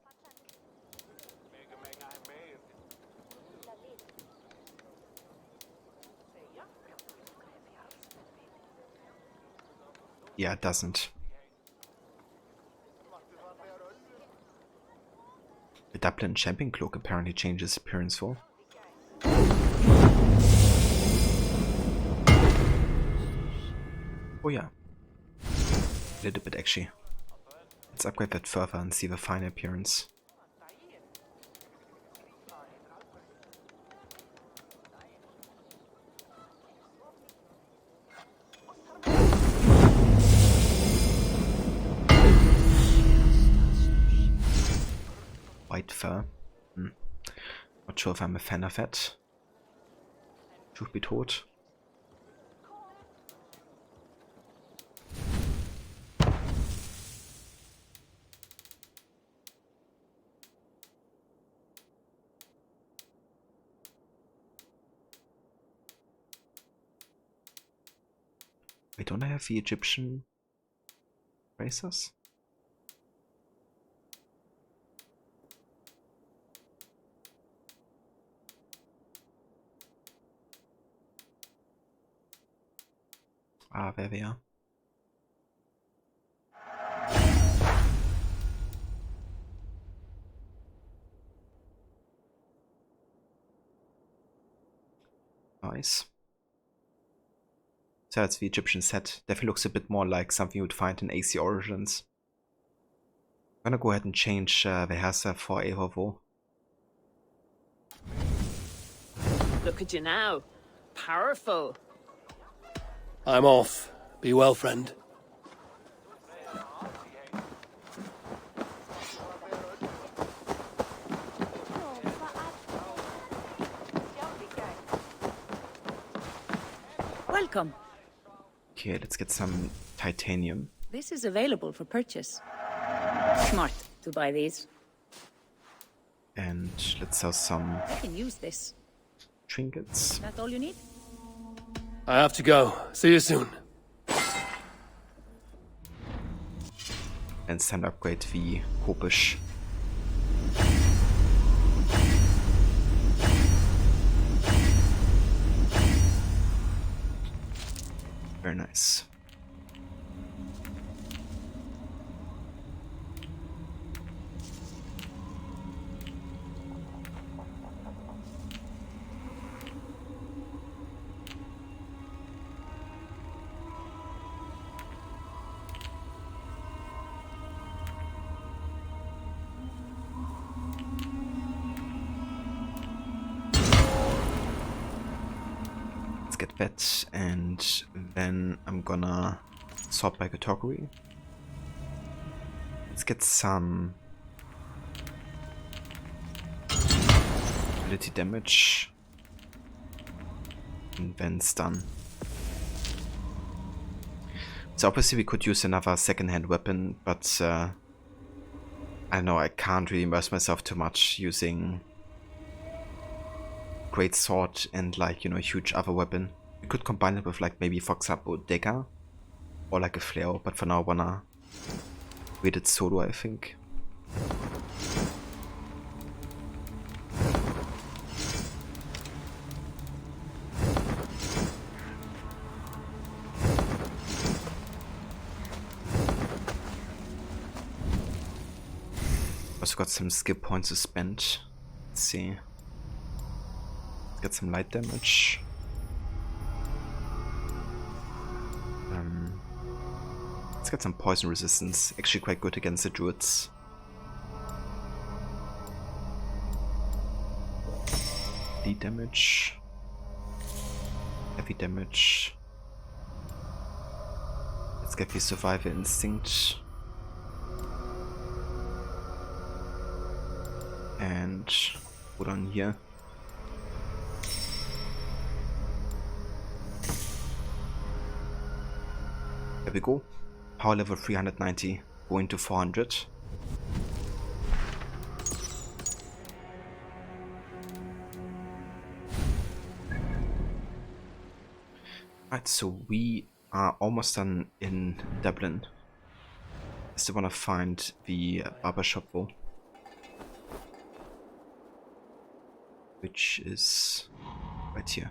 Yeah, it doesn't. The Dublin Champion Cloak apparently changes appearance for. Oh yeah. A little bit actually. Let's upgrade that further and see the fine appearance. White fur. Not sure if I'm a fan of that. Truth be told. Wait, don't I have the Egyptian bracers? Ah, there we are. Nice. So that's the Egyptian set. Definitely looks a bit more like something you would find in AC Origins. I'm gonna go ahead and change the hairstyle for Ehovo. Look at you now. Powerful. I'm off. Be well, friend. Welcome. Okay, let's get some titanium. This is available for purchase. Smart to buy these. And let's sell some I can use this. trinkets. That's all you need? I have to go. See you soon. And send upgrade the Kopish. Very nice. Get that, and then I'm gonna sort by category. Let's get some ability damage and then stun. So obviously we could use another second-hand weapon, but I don't know, I can't really immerse myself too much using great sword and, like, you know, a huge other weapon. We could combine it with, like, maybe for example dagger or like a flail, but for now I wanna read it solo, I think. Also got some skill points to spend. Let's see. Get some light damage. Let's get some poison resistance. Actually quite good against the Druids. D damage. Heavy damage. Let's get the survival instinct. And put on here. we go. Power level 390, going to 400. Right, so we are almost done in Dublin. I still want to find the Barber Shop though, which is right here.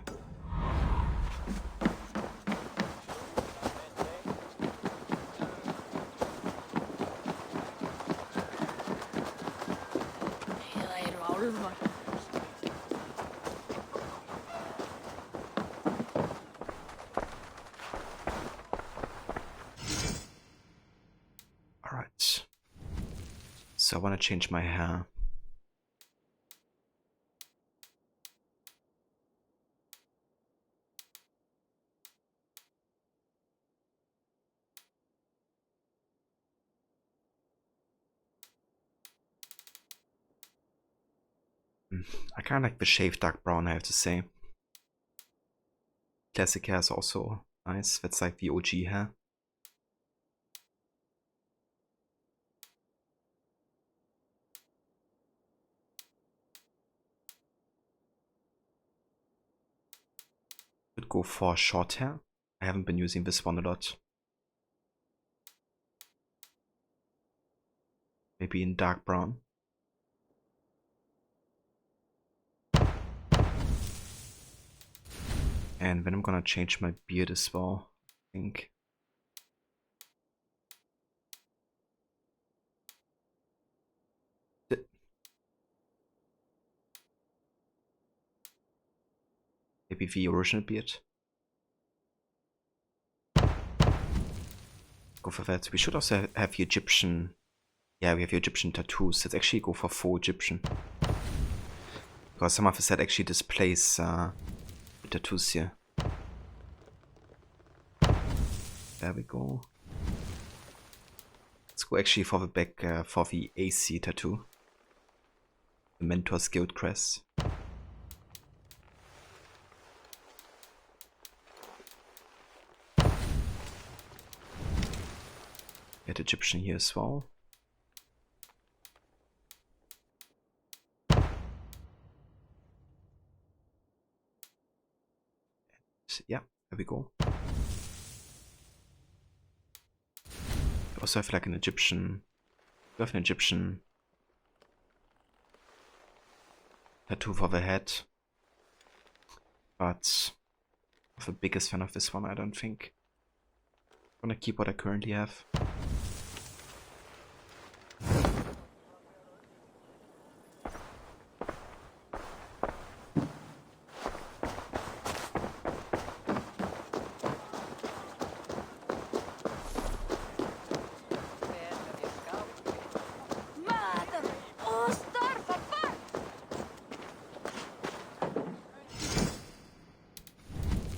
Alright, so I want to change my hair. I kind of like the shaved dark brown, I have to say. Classic hair is also nice. That's like the OG hair. Could go for short hair. I haven't been using this one a lot. Maybe in dark brown. And then I'm gonna change my beard as well, I think. Maybe the original beard. Go for that. We should also have the Egyptian. Yeah, we have the Egyptian tattoos. Let's actually go for full Egyptian. Because some of the set actually displays the tattoos here. There we go. Let's go actually for the back for the AC tattoo. The Mentor's Guild crest. Get Egyptian here as well. Yeah, there we go. We also have like an Egyptian. We have an Egyptian tattoo for the head, but I'm not the biggest fan of this one, I don't think. I'm gonna keep what I currently have.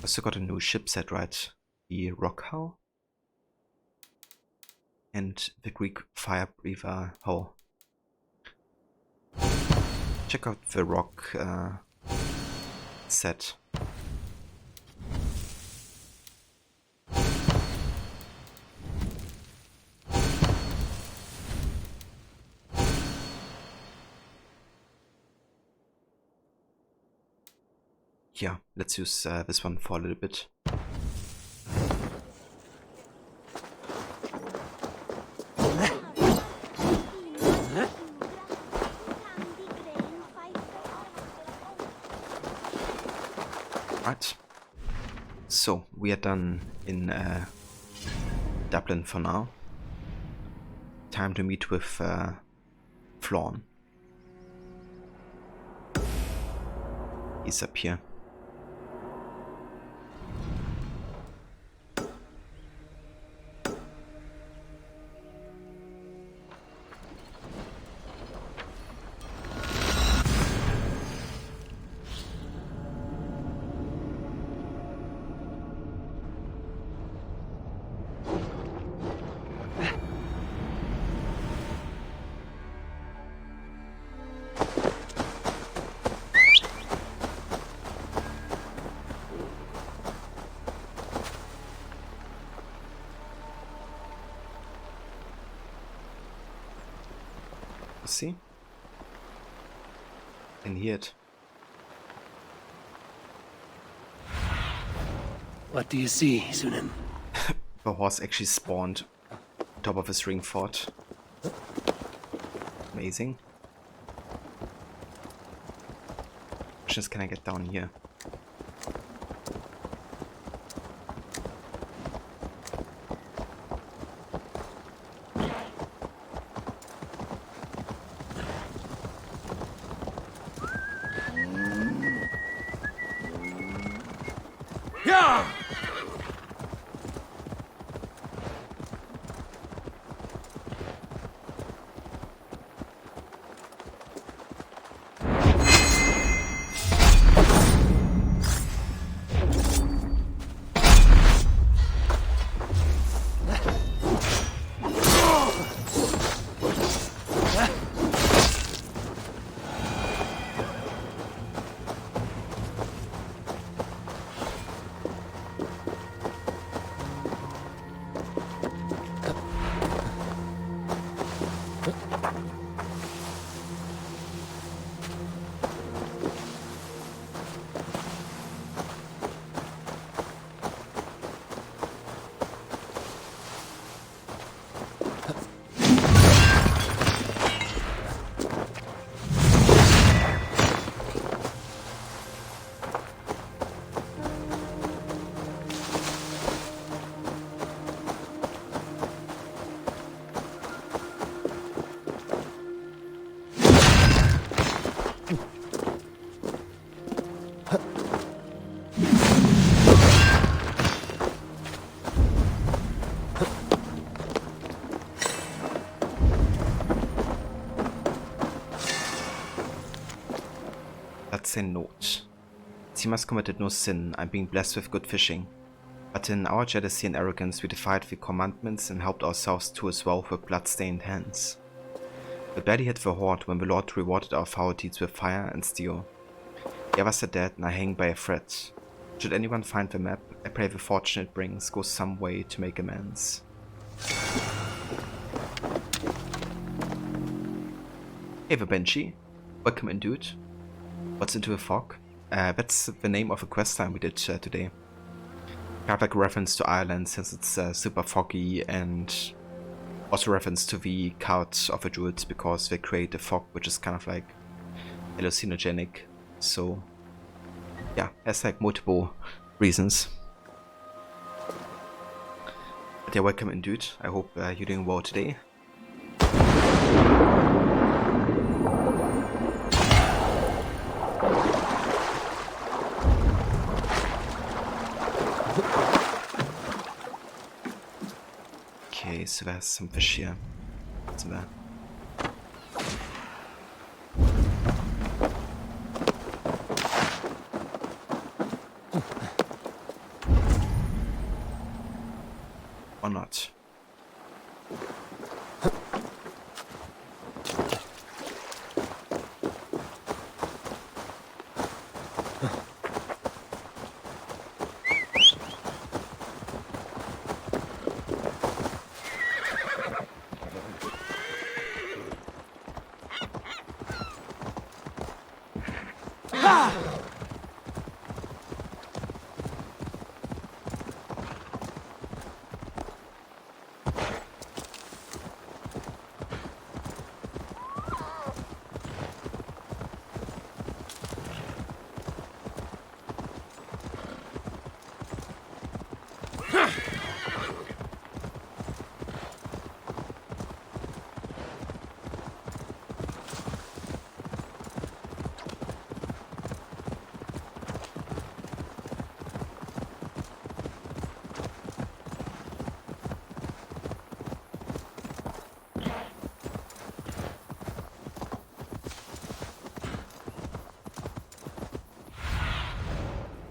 Also got a new ship set, right? The Rock Hull and the Greek Fire Breather Hull. Check out the Rock set. Yeah, let's use this one for a little bit. Right, so we are done in Dublin for now. Time to meet with Flawn. He's up here. See? Can hear it. What do you see, Sunan? The horse actually spawned on top of his ring fort. Amazing. Just can I get down here? Yeah! That's a note. Timas committed no sin, I'm being blessed with good fishing. But in our jealousy and arrogance we defied the commandments and helped ourselves to as well with blood-stained hands. We barely hit the horde when the Lord rewarded our foul deeds with fire and steel. The others are dead and I hang by a thread. Should anyone find the map, I pray the fortune it brings goes some way to make amends. Hey the Banshee, welcome in dude. What's into a fog? That's the name of a quest line we did today. I have like a reference to Ireland since it's super foggy, and also reference to the cult of the Druids because they create a fog which is kind of like hallucinogenic. So yeah, has like multiple reasons. But yeah, welcome in dude. I hope you're doing well today. Okay, so there's some fish here. What's in there? Or not.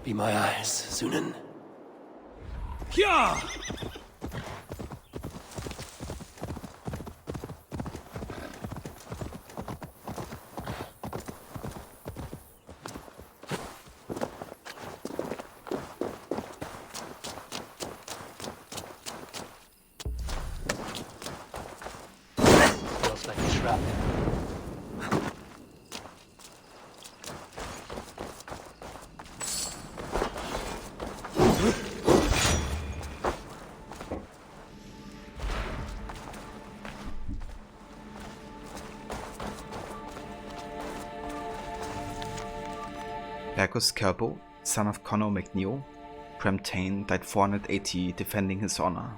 Be my eyes, Sunan. Yeah! Feels like a trap. Marcus Kerbo, son of Conor MacNeil, Premtain, died 480 defending his honor.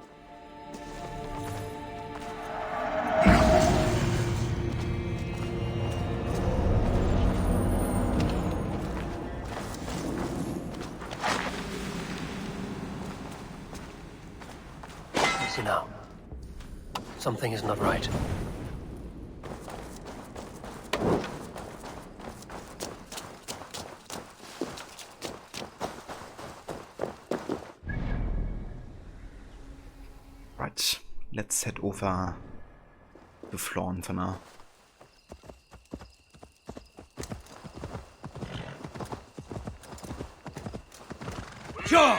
Easy now. Something is not right. Right, let's head over to Flawn for now. Sure!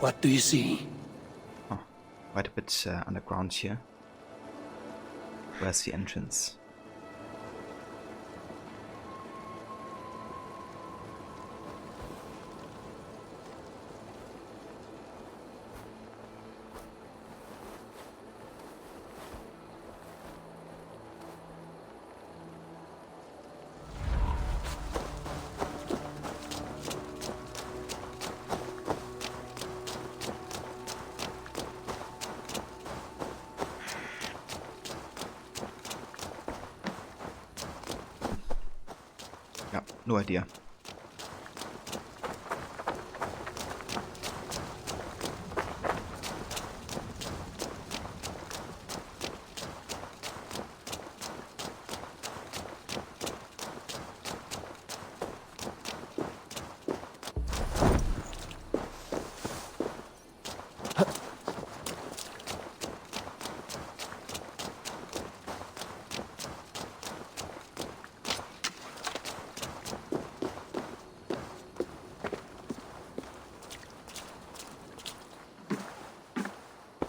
What do you see? Oh, quite a bit underground here. Where's the entrance? Yeah, no idea.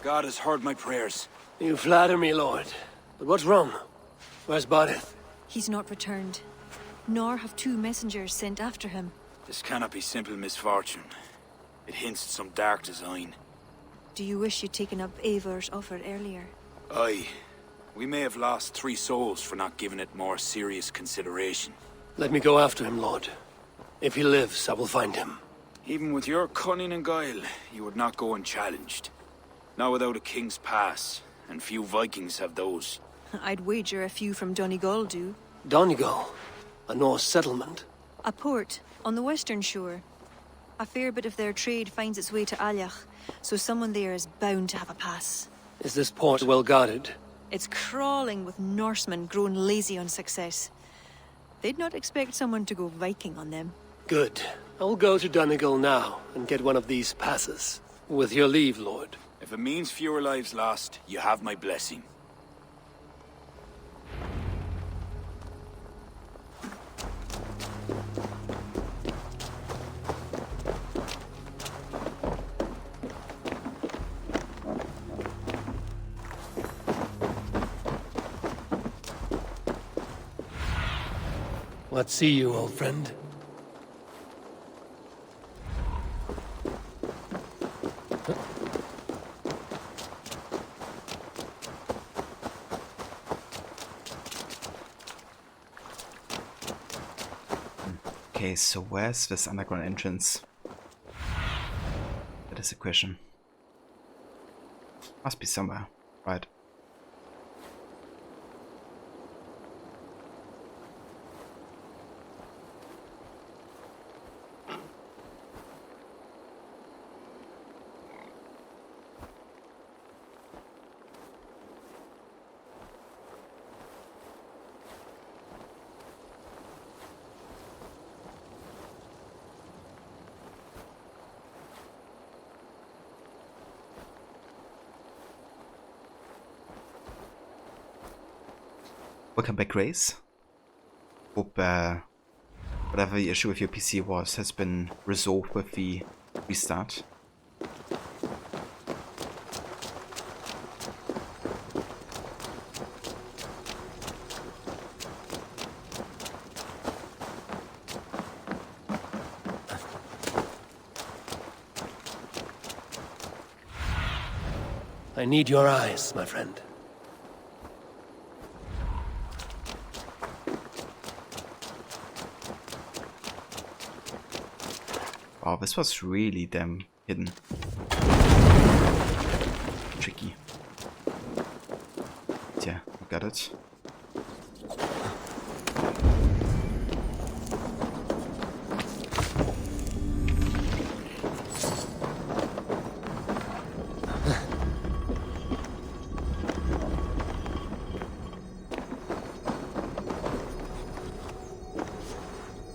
God has heard my prayers. You flatter me, Lord. But what's wrong? Where's Barith? He's not returned, nor have 2 messengers sent after him. This cannot be simple misfortune. It hints at some dark design. Do you wish you'd taken up Eivor's offer earlier? Aye. We may have lost 3 souls for not giving it more serious consideration. Let me go after him, Lord. If he lives, I will find him. Even with your cunning and guile, you would not go unchallenged. Not without a king's pass, and few Vikings have those. I'd wager a few from Donegal do. Donegal? A Norse settlement? A port on the western shore. A fair bit of their trade finds its way to Aljach, so someone there is bound to have a pass. Is this port well guarded? It's crawling with Norsemen grown lazy on success. They'd not expect someone to go Viking on them. Good. I'll go to Donegal now and get one of these passes. With your leave, Lord. If it means fewer lives lost, you have my blessing. What see you, old friend? Okay, so where's this underground entrance? That is a question. Must be somewhere, right? Welcome back, Grace. Hope whatever the issue with your PC was has been resolved with the restart. I need your eyes, my friend. Wow, this was really damn hidden. Tricky. Yeah, we got it.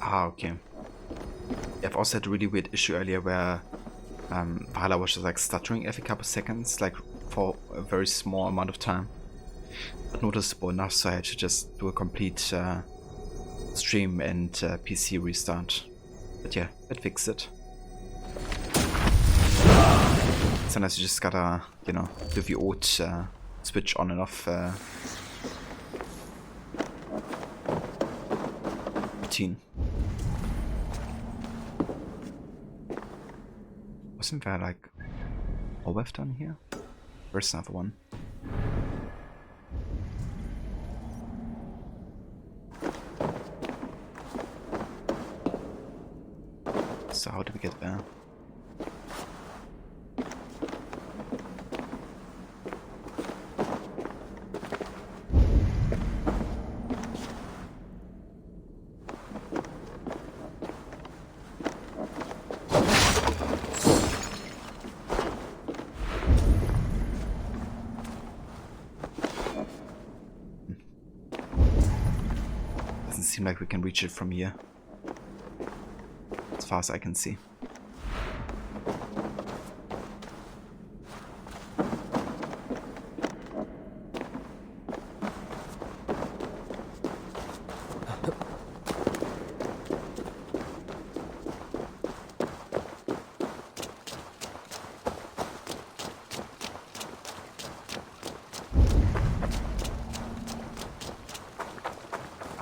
Ah, okay. I've also had a really weird issue earlier where Valhalla was just like stuttering every couple seconds, like for a very small amount of time. But noticeable enough, so I had to just do a complete stream and PC restart. But yeah, it fixed it. Sometimes you just gotta, you know, do the old switch on and off routine. Wasn't there like a weft on here? Where's another one? So how do we get there? Seem like we can reach it from here, as far as I can see.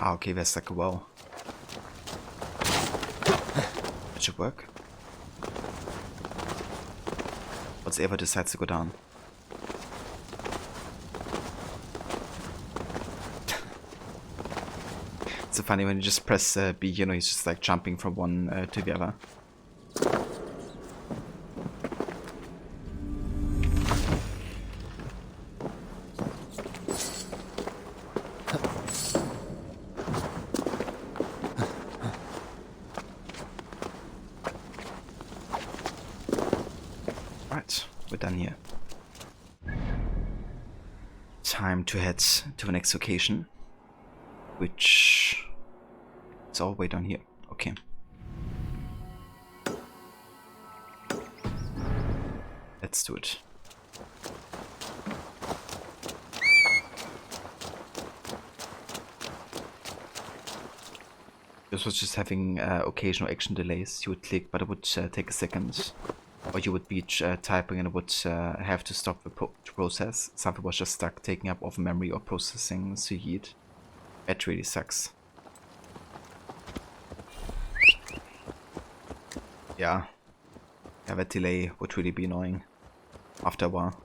Ah, okay, there's like a well. It should work. Whatever decides to go down. It's so funny when you just press B, you know, he's just like jumping from one to the other. Time to head to the next location, which is all the way down here. Okay. Let's do it. This was just having occasional action delays. You would click, but it would take a second. Or you would be typing and it would have to stop the process. Something was just stuck, taking up of memory or processing Suhid. It really sucks. Yeah. Yeah, that delay would really be annoying after a while.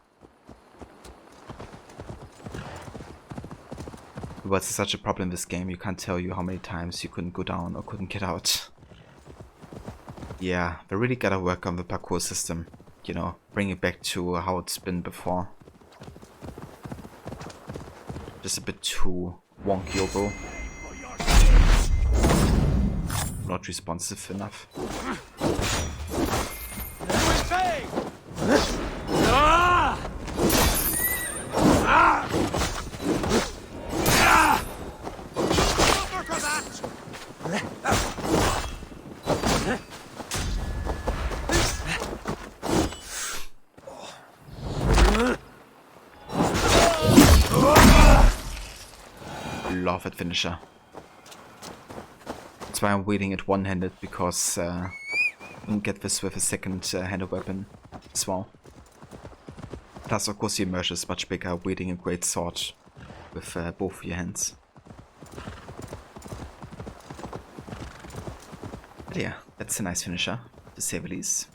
But it's such a problem in this game, you can't tell you how many times you couldn't go down or couldn't get out. Yeah, they really gotta work on the parkour system. You know, bring it back to how it's been before. Just a bit too wonky, although not responsive enough. Love that finisher. That's why I'm wielding it one-handed, because I can get this with a second-handed weapon as well. Plus, of course, the immersion is much bigger wielding a great sword with both your hands. But yeah, that's a nice finisher, to say the least.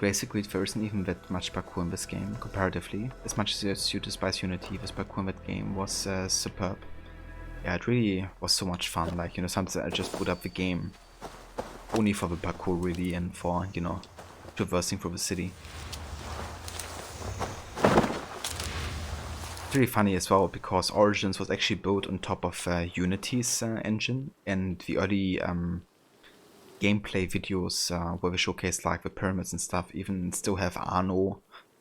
Basically, there isn't even that much parkour in this game, comparatively. As much as you despise Unity, this parkour in that game was superb. Yeah, it really was so much fun. Like, you know, sometimes I just put up the game only for the parkour, really, and for, you know, traversing through the city. It's really funny as well, because Origins was actually built on top of Unity's engine, and the early gameplay videos where we showcase like the pyramids and stuff even still have Arno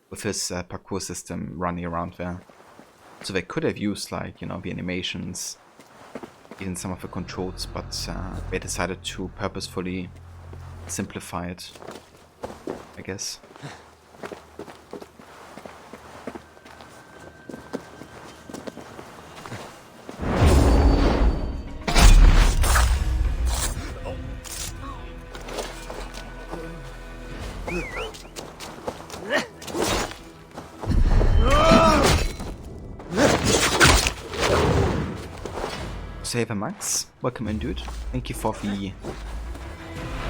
with his parkour system running around there. So they could have used, like, you know, the animations, even some of the controls, but they decided to purposefully simplify it, I guess. Saver Max, welcome in, dude. Thank you for the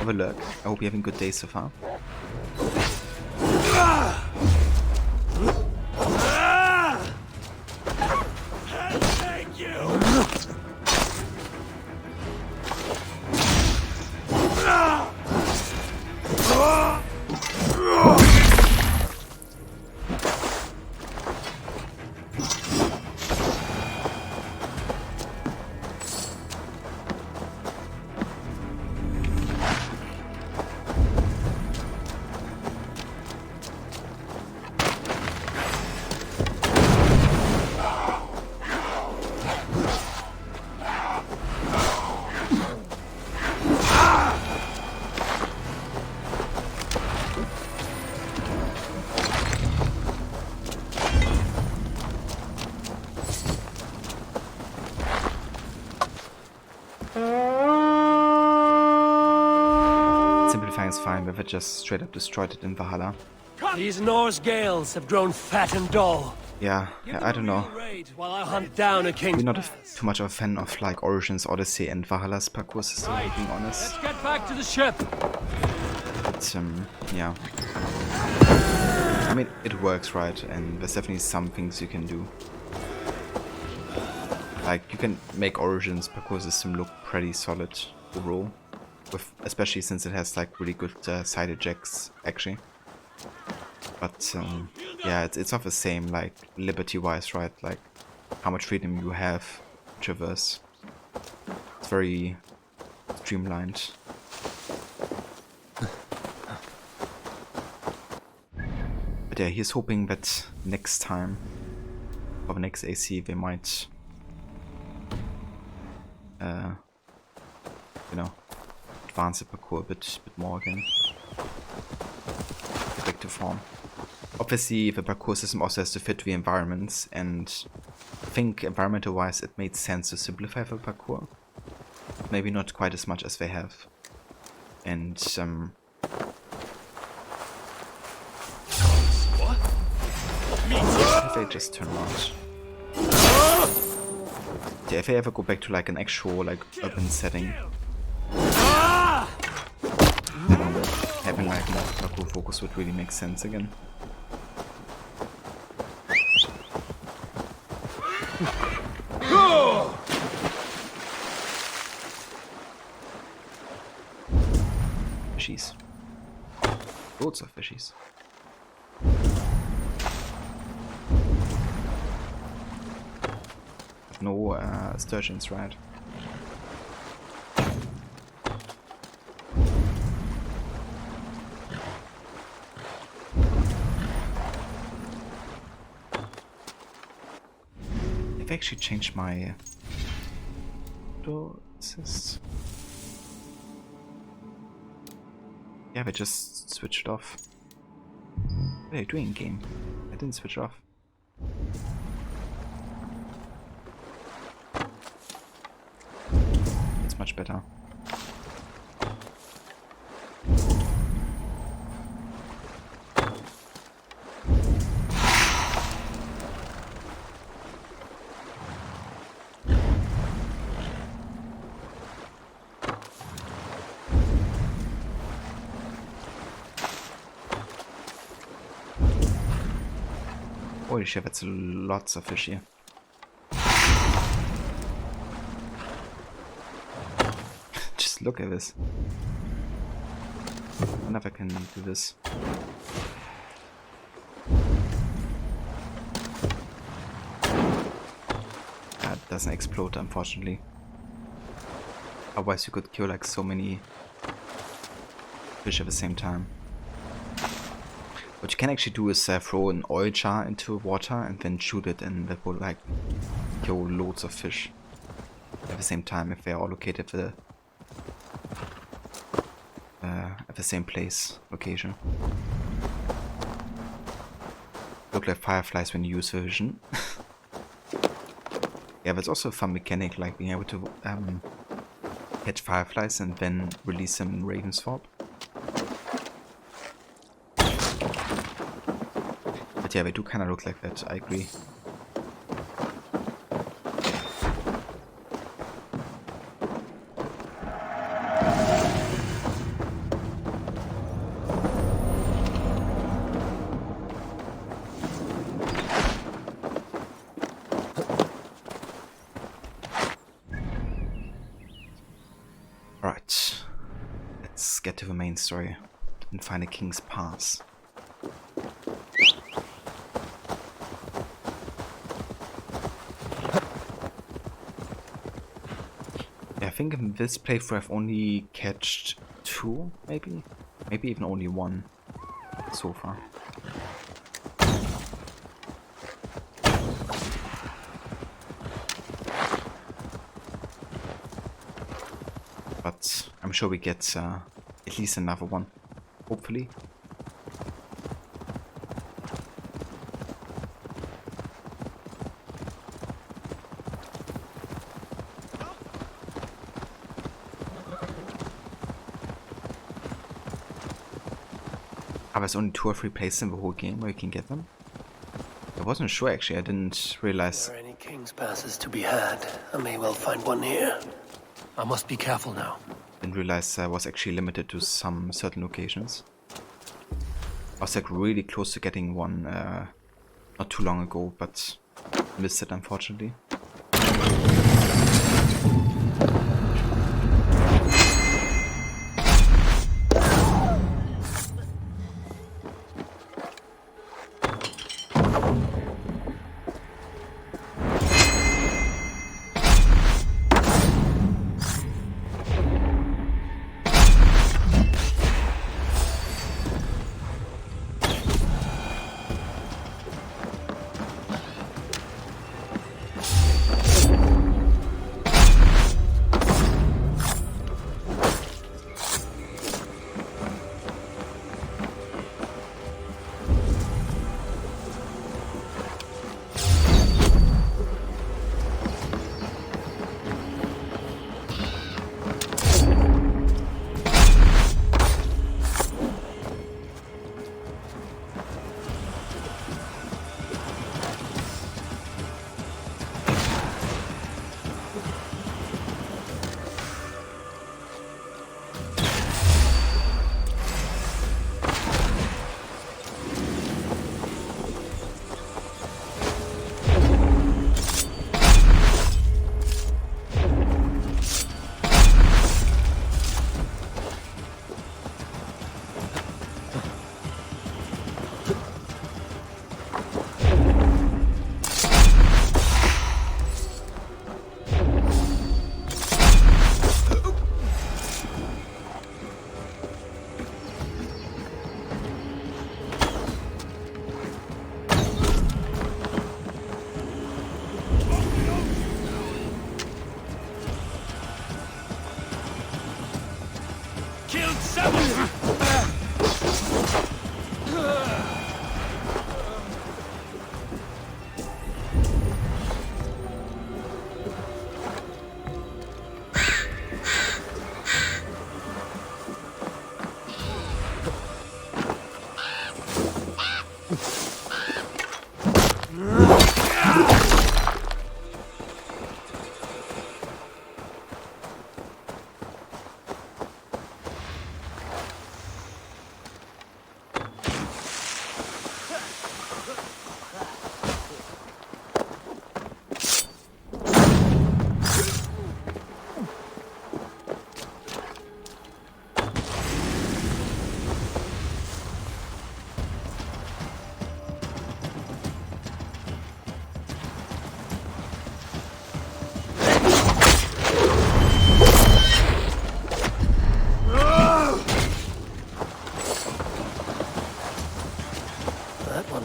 lurk. I hope you're having a good day so far. Thank you. Fine, but they just straight up destroyed it in Valhalla. These Norse Gales have grown fat and dull. Yeah, I don't know. While I hunt down a king. I'm not too much of a fan of like Origins, Odyssey, and Valhalla's parkour system, being honest. Let's get back to the ship. But yeah. I mean, it works, right? And there's definitely some things you can do. Like, you can make Origins parkour system look pretty solid overall. Especially since it has like really good side ejects, actually. But yeah, it's not the same, like, liberty-wise, right? Like, how much freedom you have to traverse. It's very streamlined. But yeah, he's hoping that next time, for the next AC, they might, you know, advance the parkour a bit more again. Back to form. Obviously, the parkour system also has to fit the environments, and I think environmental-wise it made sense to simplify the parkour. Maybe not quite as much as they have. And, if they just turn around. Yeah, if I ever go back to like an actual like urban setting, then having like more parkour focus would really make sense again. Fishies. Loads of fishies. No sturgeons, right? I've actually changed my door assist. Yeah, they just switched off. What are you doing, game? I didn't switch off. It's much better. Holy shit, that's lots of fish here. Just look at this. I wonder if I can do this. That doesn't explode, unfortunately. Otherwise you could kill like so many fish at the same time. What you can actually do is throw an oil jar into water and then shoot it, and that will like kill loads of fish at the same time if they are all located at the same place, location. Look like fireflies when you use vision. Yeah, that's also a fun mechanic, like being able to catch fireflies and then release them in Ravensthorpe. But yeah, they do kind of look like that, I agree. Alright, let's get to the main story and find a King's Pass. I think in this playthrough I've only catched 2, maybe even only 1 so far. But I'm sure we get at least another one, hopefully. There's only 2 or 3 places in the whole game where you can get them. I wasn't sure actually, I didn't realize. If there are any King's Passes to be had, I may well find one here. I must be careful now. Didn't realize I was actually limited to some certain locations. I was like really close to getting one not too long ago, but missed it unfortunately. killed several!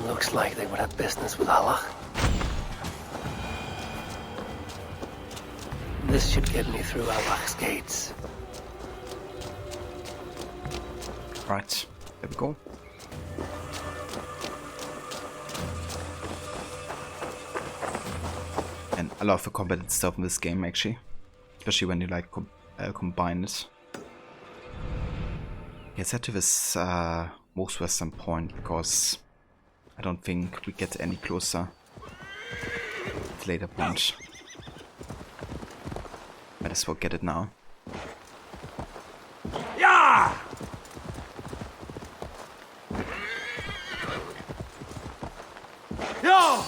Looks like they would have business with Allah. This should get me through Allah's gates. Right, there we go. And I love the combat stuff in this game, actually. Especially when you like combine it. Let's head to this most western point, because I don't think we get any closer at later point. Might as well get it now. Yeah! Yo!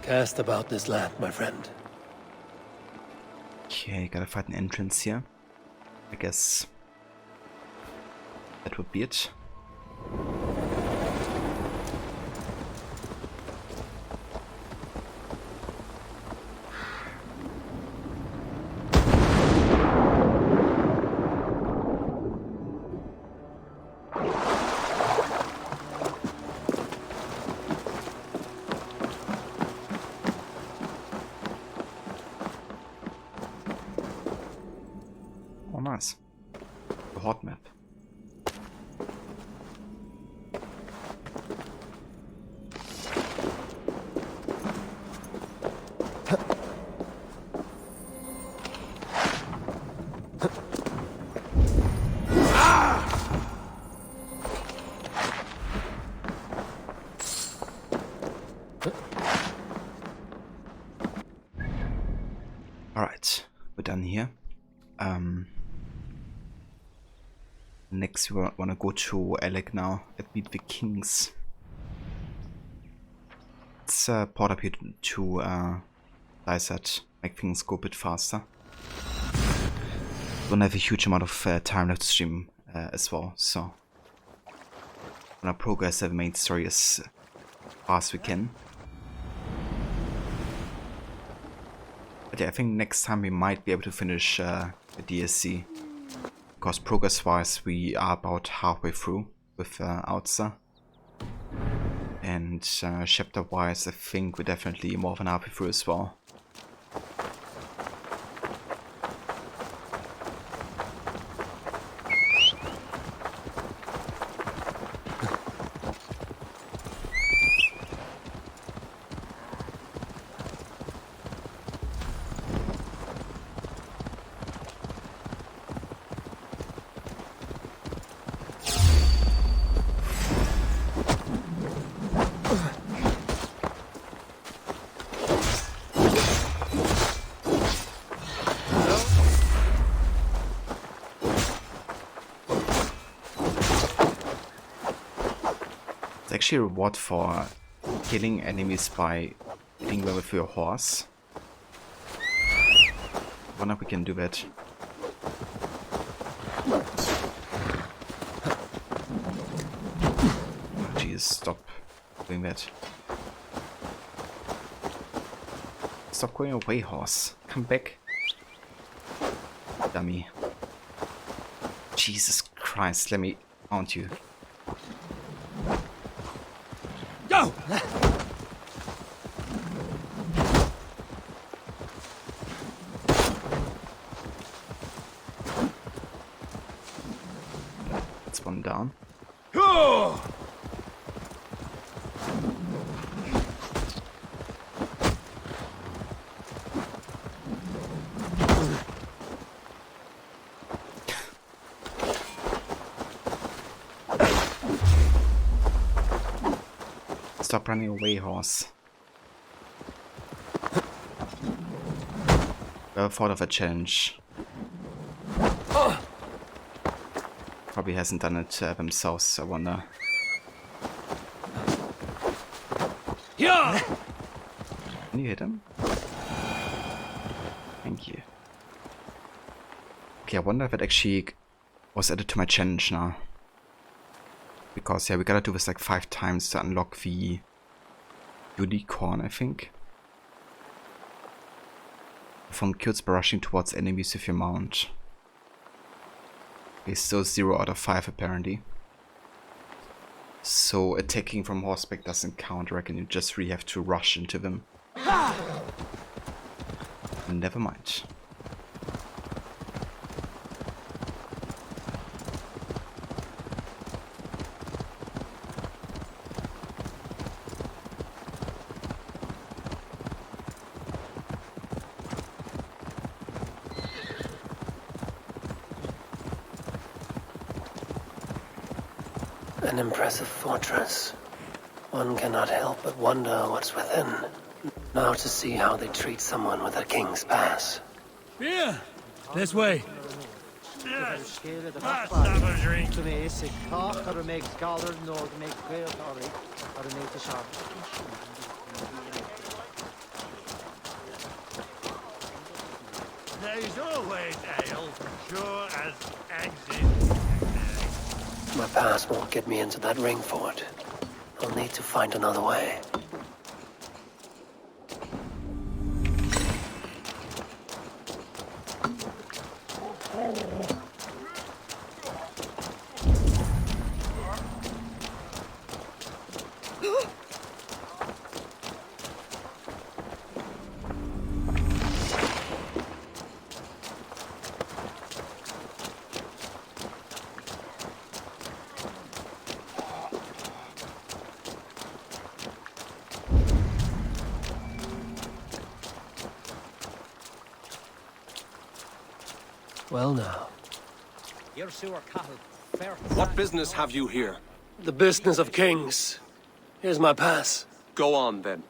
Cast about this land, my friend. Okay, gotta find an entrance here. I guess that would be it. Nice. A hot map. Alright, we're done here. Next we want to go to Alec now and meet the kings. Let's port up here to Dysat, make things go a bit faster. Don't have a huge amount of time left to stream as well, so I'm gonna progress the main story as fast as we can. But yeah, I think next time we might be able to finish the DSC. Because progress-wise, we are about halfway through with Outsa. And chapter-wise, I think we're definitely more than halfway through as well. Actually a reward for killing enemies by hitting them with your horse. I wonder if we can do that. Oh, jeez, stop doing that. Stop going away, horse. Come back. Dummy. Jesus Christ, let me mount you. Go! That's one down. Stop running away, horse. Well thought of a challenge. Probably hasn't done it themselves, I wonder. Yeah! Can you hit him? Thank you. Okay, I wonder if it actually was added to my challenge now. Because, yeah, we gotta do this like 5 times to unlock the unicorn, I think. From kills by rushing towards enemies with your mount. Okay, still 0 out of 5 apparently. So attacking from horseback doesn't count, I reckon you just really have to rush into them. Never mind. An impressive fortress. One cannot help but wonder what's within. Now to see how they treat someone with a king's pass. Yeah, this way. Yes. Let's have a drink. There's always ale, sure as eggs in. My pass won't get me into that ring fort. I'll need to find another way. Well now. What business have you here? The business of kings. Here's my pass. Go on, then.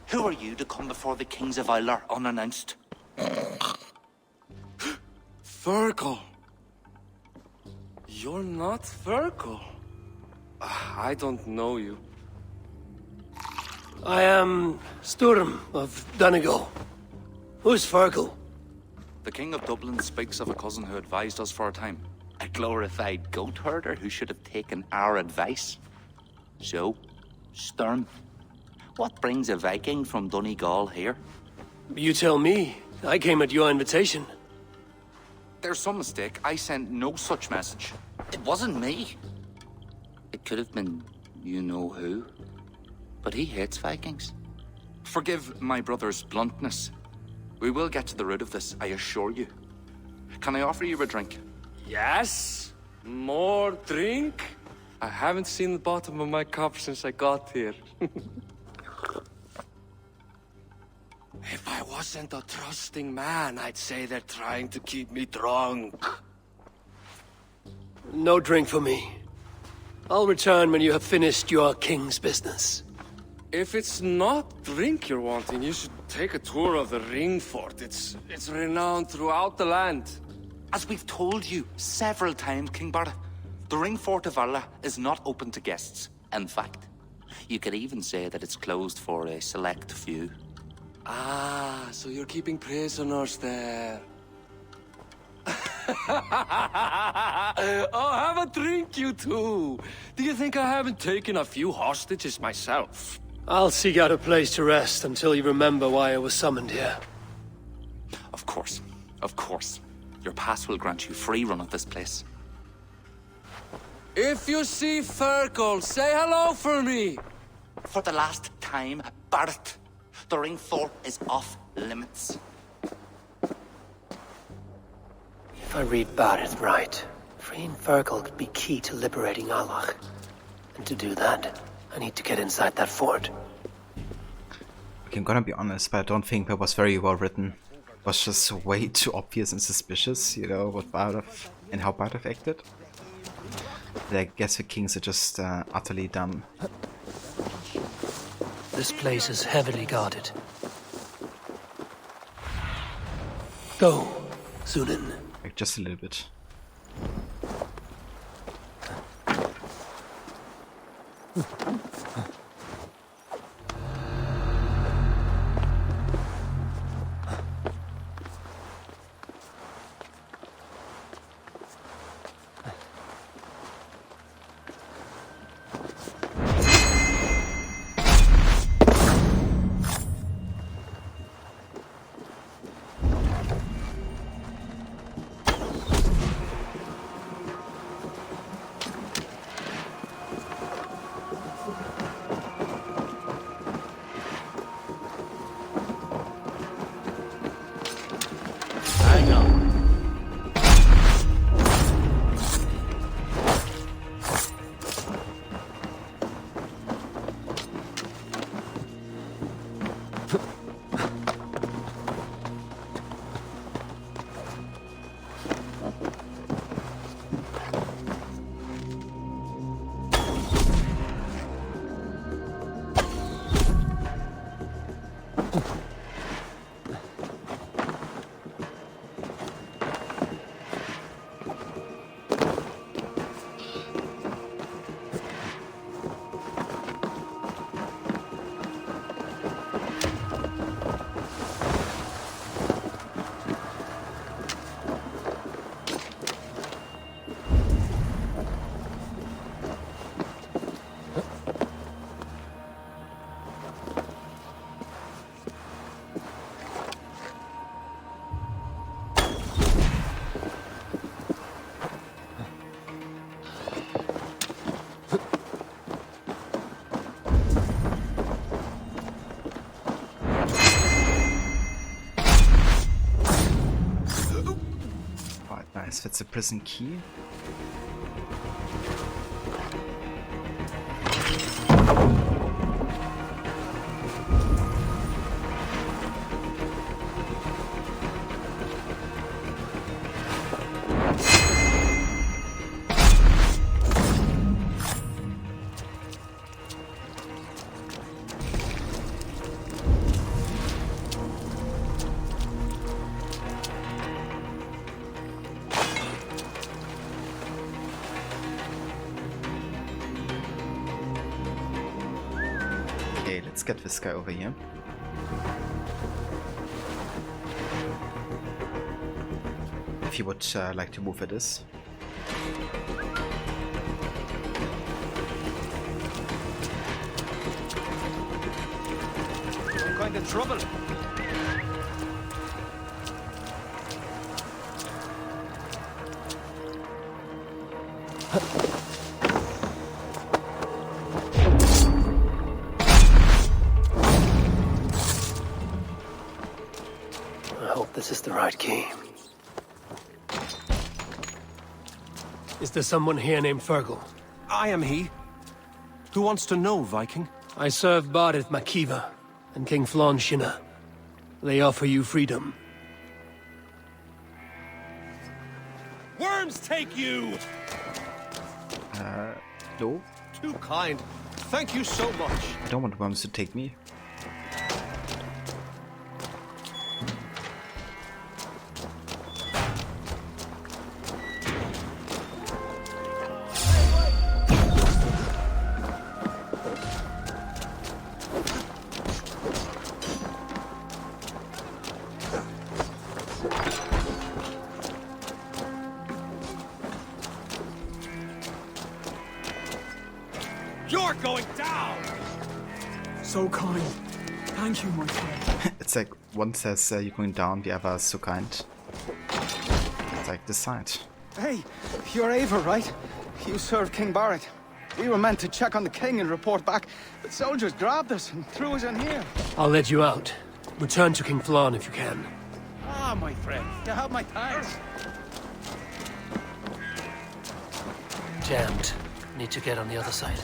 Who are you to come before the kings of Ilar unannounced? Fergal. You're not Fergal. I don't know you. I am Sturm of Donegal. Who's Fergal? The King of Dublin speaks of a cousin who advised us for a time. A glorified goat herder who should have taken our advice. So, Sturm, what brings a Viking from Donegal here? You tell me. I came at your invitation. There's some mistake. I sent no such message. It wasn't me. It could have been you know who. But he hates Vikings. Forgive my brother's bluntness. We will get to the root of this, I assure you. Can I offer you a drink? Yes? More drink? I haven't seen the bottom of my cup since I got here. If I wasn't a trusting man, I'd say they're trying to keep me drunk. No drink for me. I'll return when you have finished your king's business. If it's not drink you're wanting, you should take a tour of the ring fort. It's renowned throughout the land. As we've told you several times, King Barda, the ring fort of Valhalla is not open to guests. In fact, you could even say that it's closed for a select few. Ah, so you're keeping prisoners there. Oh, have a drink, you two. Do you think I haven't taken a few hostages myself? I'll seek out a place to rest until you remember why I was summoned here. Of course. Of course. Your pass will grant you free run of this place. If you see Fergal, say hello for me. For the last time, Bart, the ring fort is off limits. If I read Barrett right, freeing Fergal could be key to liberating Allah. And to do that, I need to get inside that fort. Okay, I'm gonna be honest, but I don't think that was very well written. It was just way too obvious and suspicious, you know, what Bardev and how Bardev acted. I guess the kings are just utterly dumb. This place is heavily guarded. Go, Zunin. Like, just a little bit. Nice, that's a prison key. Let's get this guy over here. If you would like to move at this. I'm going to trouble. I hope this is the right key. Is there someone here named Fergal? I am he. Who wants to know, Viking? I serve Barith Makiva and King Flann Shinna. They offer you freedom. Worms take you! No. Too kind. Thank you so much. I don't want worms to take me. You're going down! So kind. Thank you, my friend. It's like one says you're going down, the other is so kind. It's like decide. Hey, you're Ava, right? You served King Barrett. We were meant to check on the king and report back, but soldiers grabbed us and threw us in here. I'll let you out. Return to King Flann if you can. Ah, my friend, you have my thanks. Jammed. Need to get on the other side.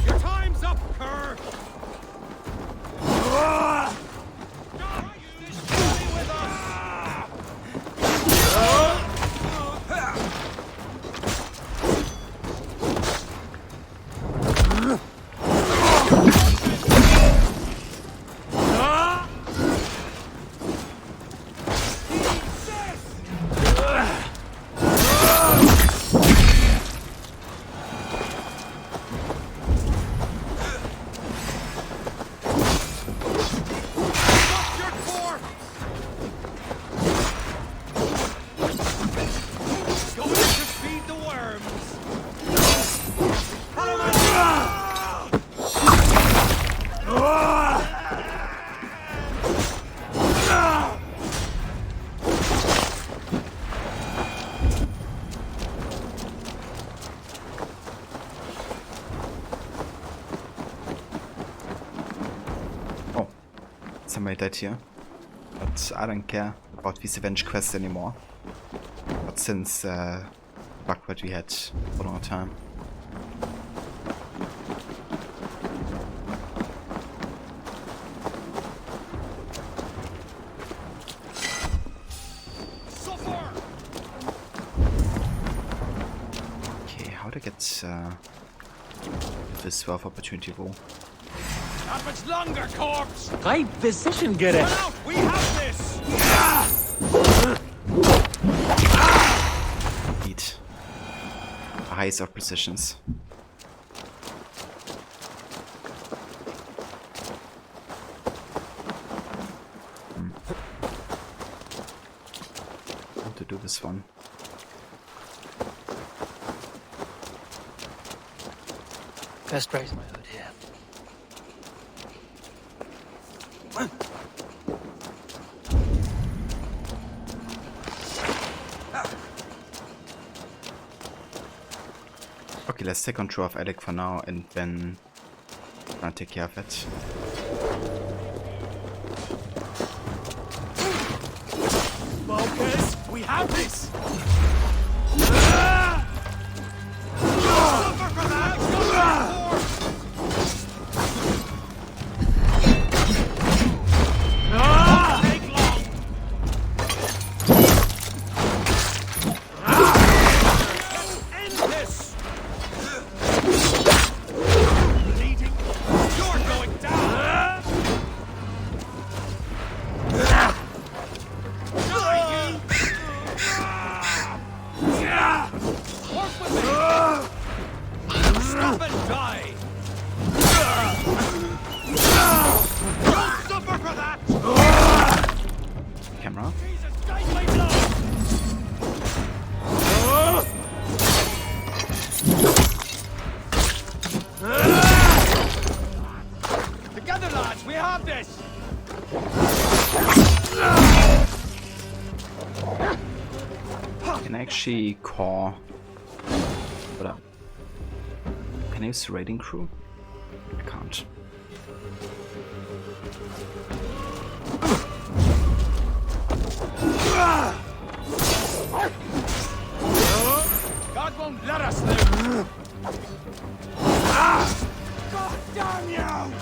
Your time's up, Kerr! Somebody died here. But I don't care about these revenge quests anymore. But since backward we had for a long time. Okay, how to get this wealth opportunity roll? Not much longer, corpse! Right position, get it! Run out! We have this! Need the highest of precisions. How to do this one? Best raise my hood here. Okay, let's take control of Alec for now and then I'll take care of it. Focus! We have this! Can I actually call... Hold up. Can I use the raiding crew? I can't. God won't let us live! God damn you!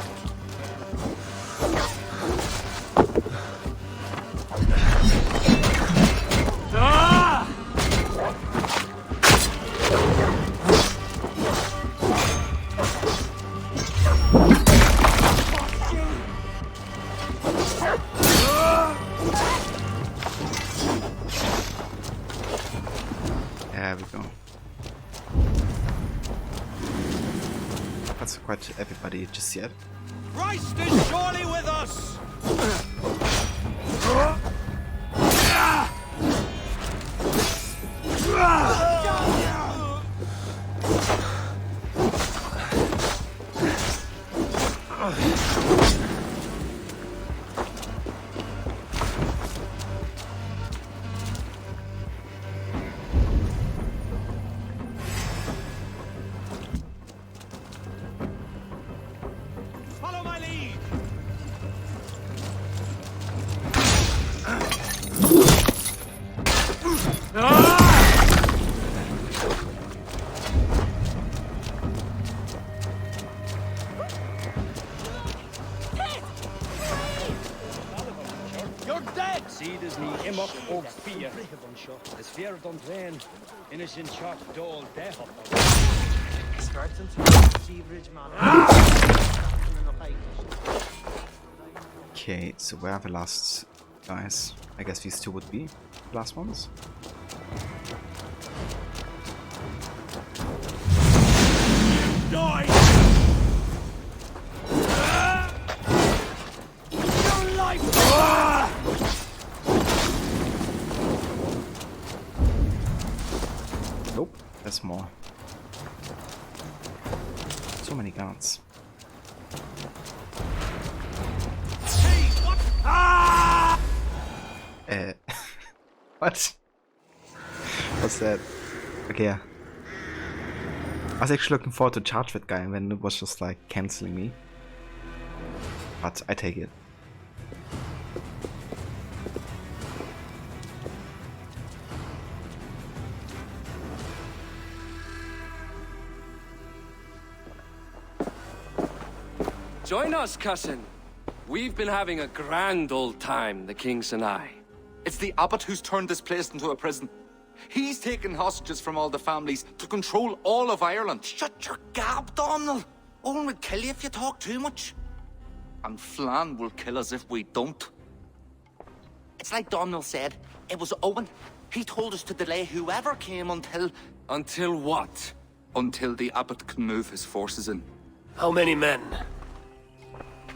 There we go. That's quite everybody just yet. Christ is surely with us! Follow my lead! You're dead! Seed is ni imok og fear. As fear don't rain, innocent shot dole death. Starting to seaweed man. Okay, so where are the last guys? I guess these two would be the last ones. Die! Your life! Nope, there's more. So many guards. What? What's that? Okay, yeah. I was actually looking forward to charge that guy, and then it was just like cancelling me. But I take it. Join us, cousin. We've been having a grand old time, the kings and I. It's the abbot who's turned this place into a prison. He's taken hostages from all the families to control all of Ireland. Shut your gab, Domhnall. Owen will kill you if you talk too much. And Flan will kill us if we don't. It's like Domhnall said. It was Owen. He told us to delay whoever came until... Until what? Until the abbot can move his forces in. How many men?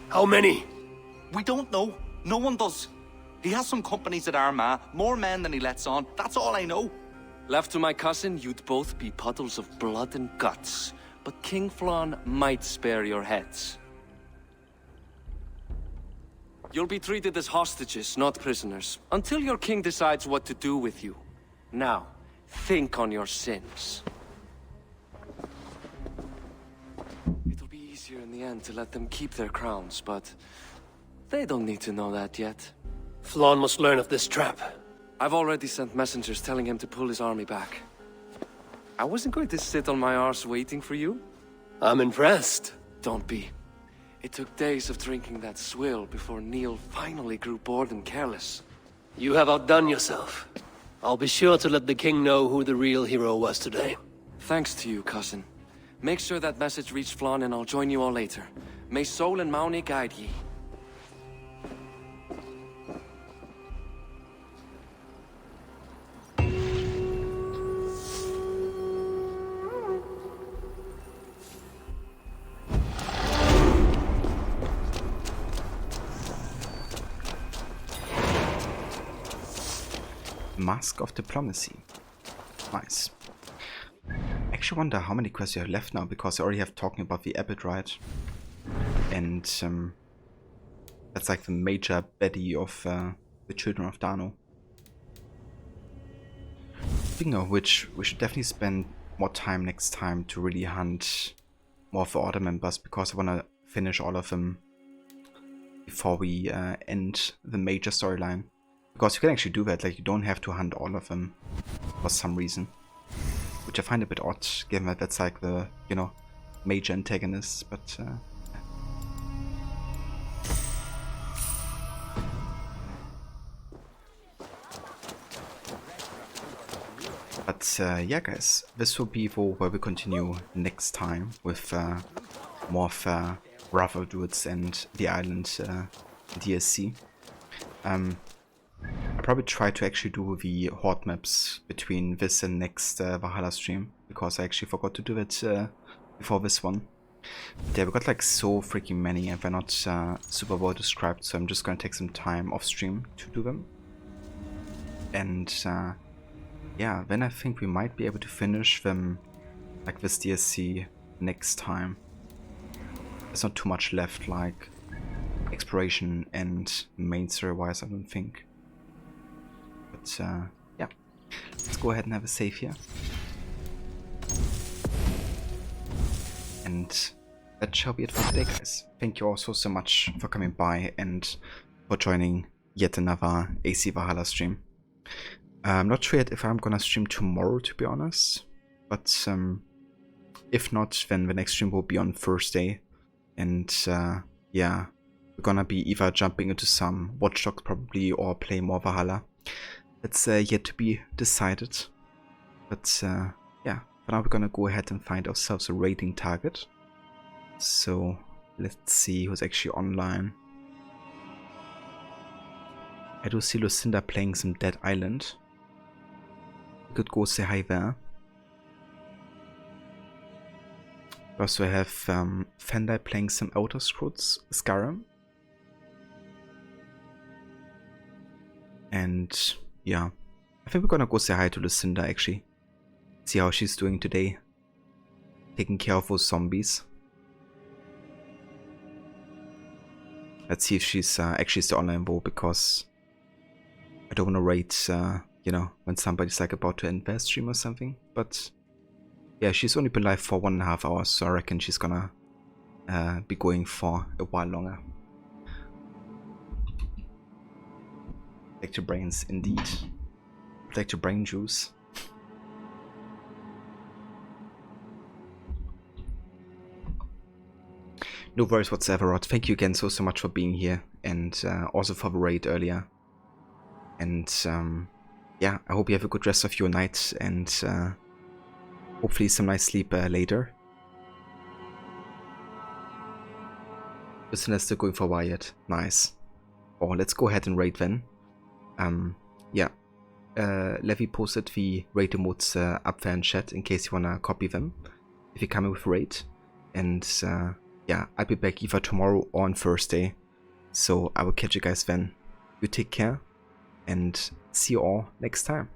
How many? We don't know. No one does. He has some companies at Armagh, more men than he lets on. That's all I know. Left to my cousin, you'd both be puddles of blood and guts. But King Flan might spare your heads. You'll be treated as hostages, not prisoners, until your king decides what to do with you. Now, think on your sins. It'll be easier in the end to let them keep their crowns, but they don't need to know that yet. Flan must learn of this trap. I've already sent messengers telling him to pull his army back. I wasn't going to sit on my arse waiting for you. I'm impressed. Don't be. It took days of drinking that swill before Neil finally grew bored and careless. You have outdone yourself. I'll be sure to let the king know who the real hero was today. Thanks to you, cousin. Make sure that message reached Flan and I'll join you all later. May Sol and Mauni guide ye. Mask of Diplomacy. Nice. I actually wonder how many quests you have left now, because you already have talking about the abbot, right? And that's like the major baddie of the Children of Dano. Speaking of which, we should definitely spend more time next time to really hunt more of the Order members, because I want to finish all of them before we end the major storyline. Because you can actually do that, like you don't have to hunt all of them for some reason. Which I find a bit odd, given that that's like the, you know, major antagonists, but yeah guys, this will be where we continue next time with more of Brother Druids and the island DSC. I'll probably try to actually do the horde maps between this and next Valhalla stream, because I actually forgot to do that before this one. But yeah, we got like so freaking many and they're not super well described, so I'm just gonna take some time off stream to do them. And yeah, then I think we might be able to finish them, like this DSC, next time. There's not too much left, like exploration and main story wise, I don't think. But yeah, let's go ahead and have a save here. And that shall be it for today, guys. Thank you all so much for coming by and for joining yet another AC Valhalla stream. I'm not sure yet if I'm gonna stream tomorrow, to be honest, but if not, then the next stream will be on Thursday, and yeah, we're gonna be either jumping into some Watch Dogs probably, or play more Valhalla. That's yet to be decided, but yeah, for now we're gonna go ahead and find ourselves a raiding target. So let's see who's actually online. I do see Lucinda playing some Dead Island. We could go say hi there. We also have Fendai playing some Outer Scrolls Skyrim. And yeah, I think we're gonna go say hi to Lucinda actually. See how she's doing today. Taking care of those zombies. Let's see if she's actually still online though, because I don't want to raid, you know, when somebody's like about to end their stream or something. But yeah, she's only been live for 1.5 hours, so I reckon she's gonna be going for a while longer. Back to brains, indeed. Back to brain juice. No worries whatsoever, Rod. Thank you again so much for being here, and also for the raid earlier. And yeah, I hope you have a good rest of your night, and hopefully some nice sleep later. Listeners still going for Wyatt. Nice. Oh, let's go ahead and raid then. Yeah. Levi posted the raid emotes up there in chat in case you wanna copy them if you're coming with raid. And yeah, I'll be back either tomorrow or on Thursday. So I will catch you guys then. You take care, and see you all next time.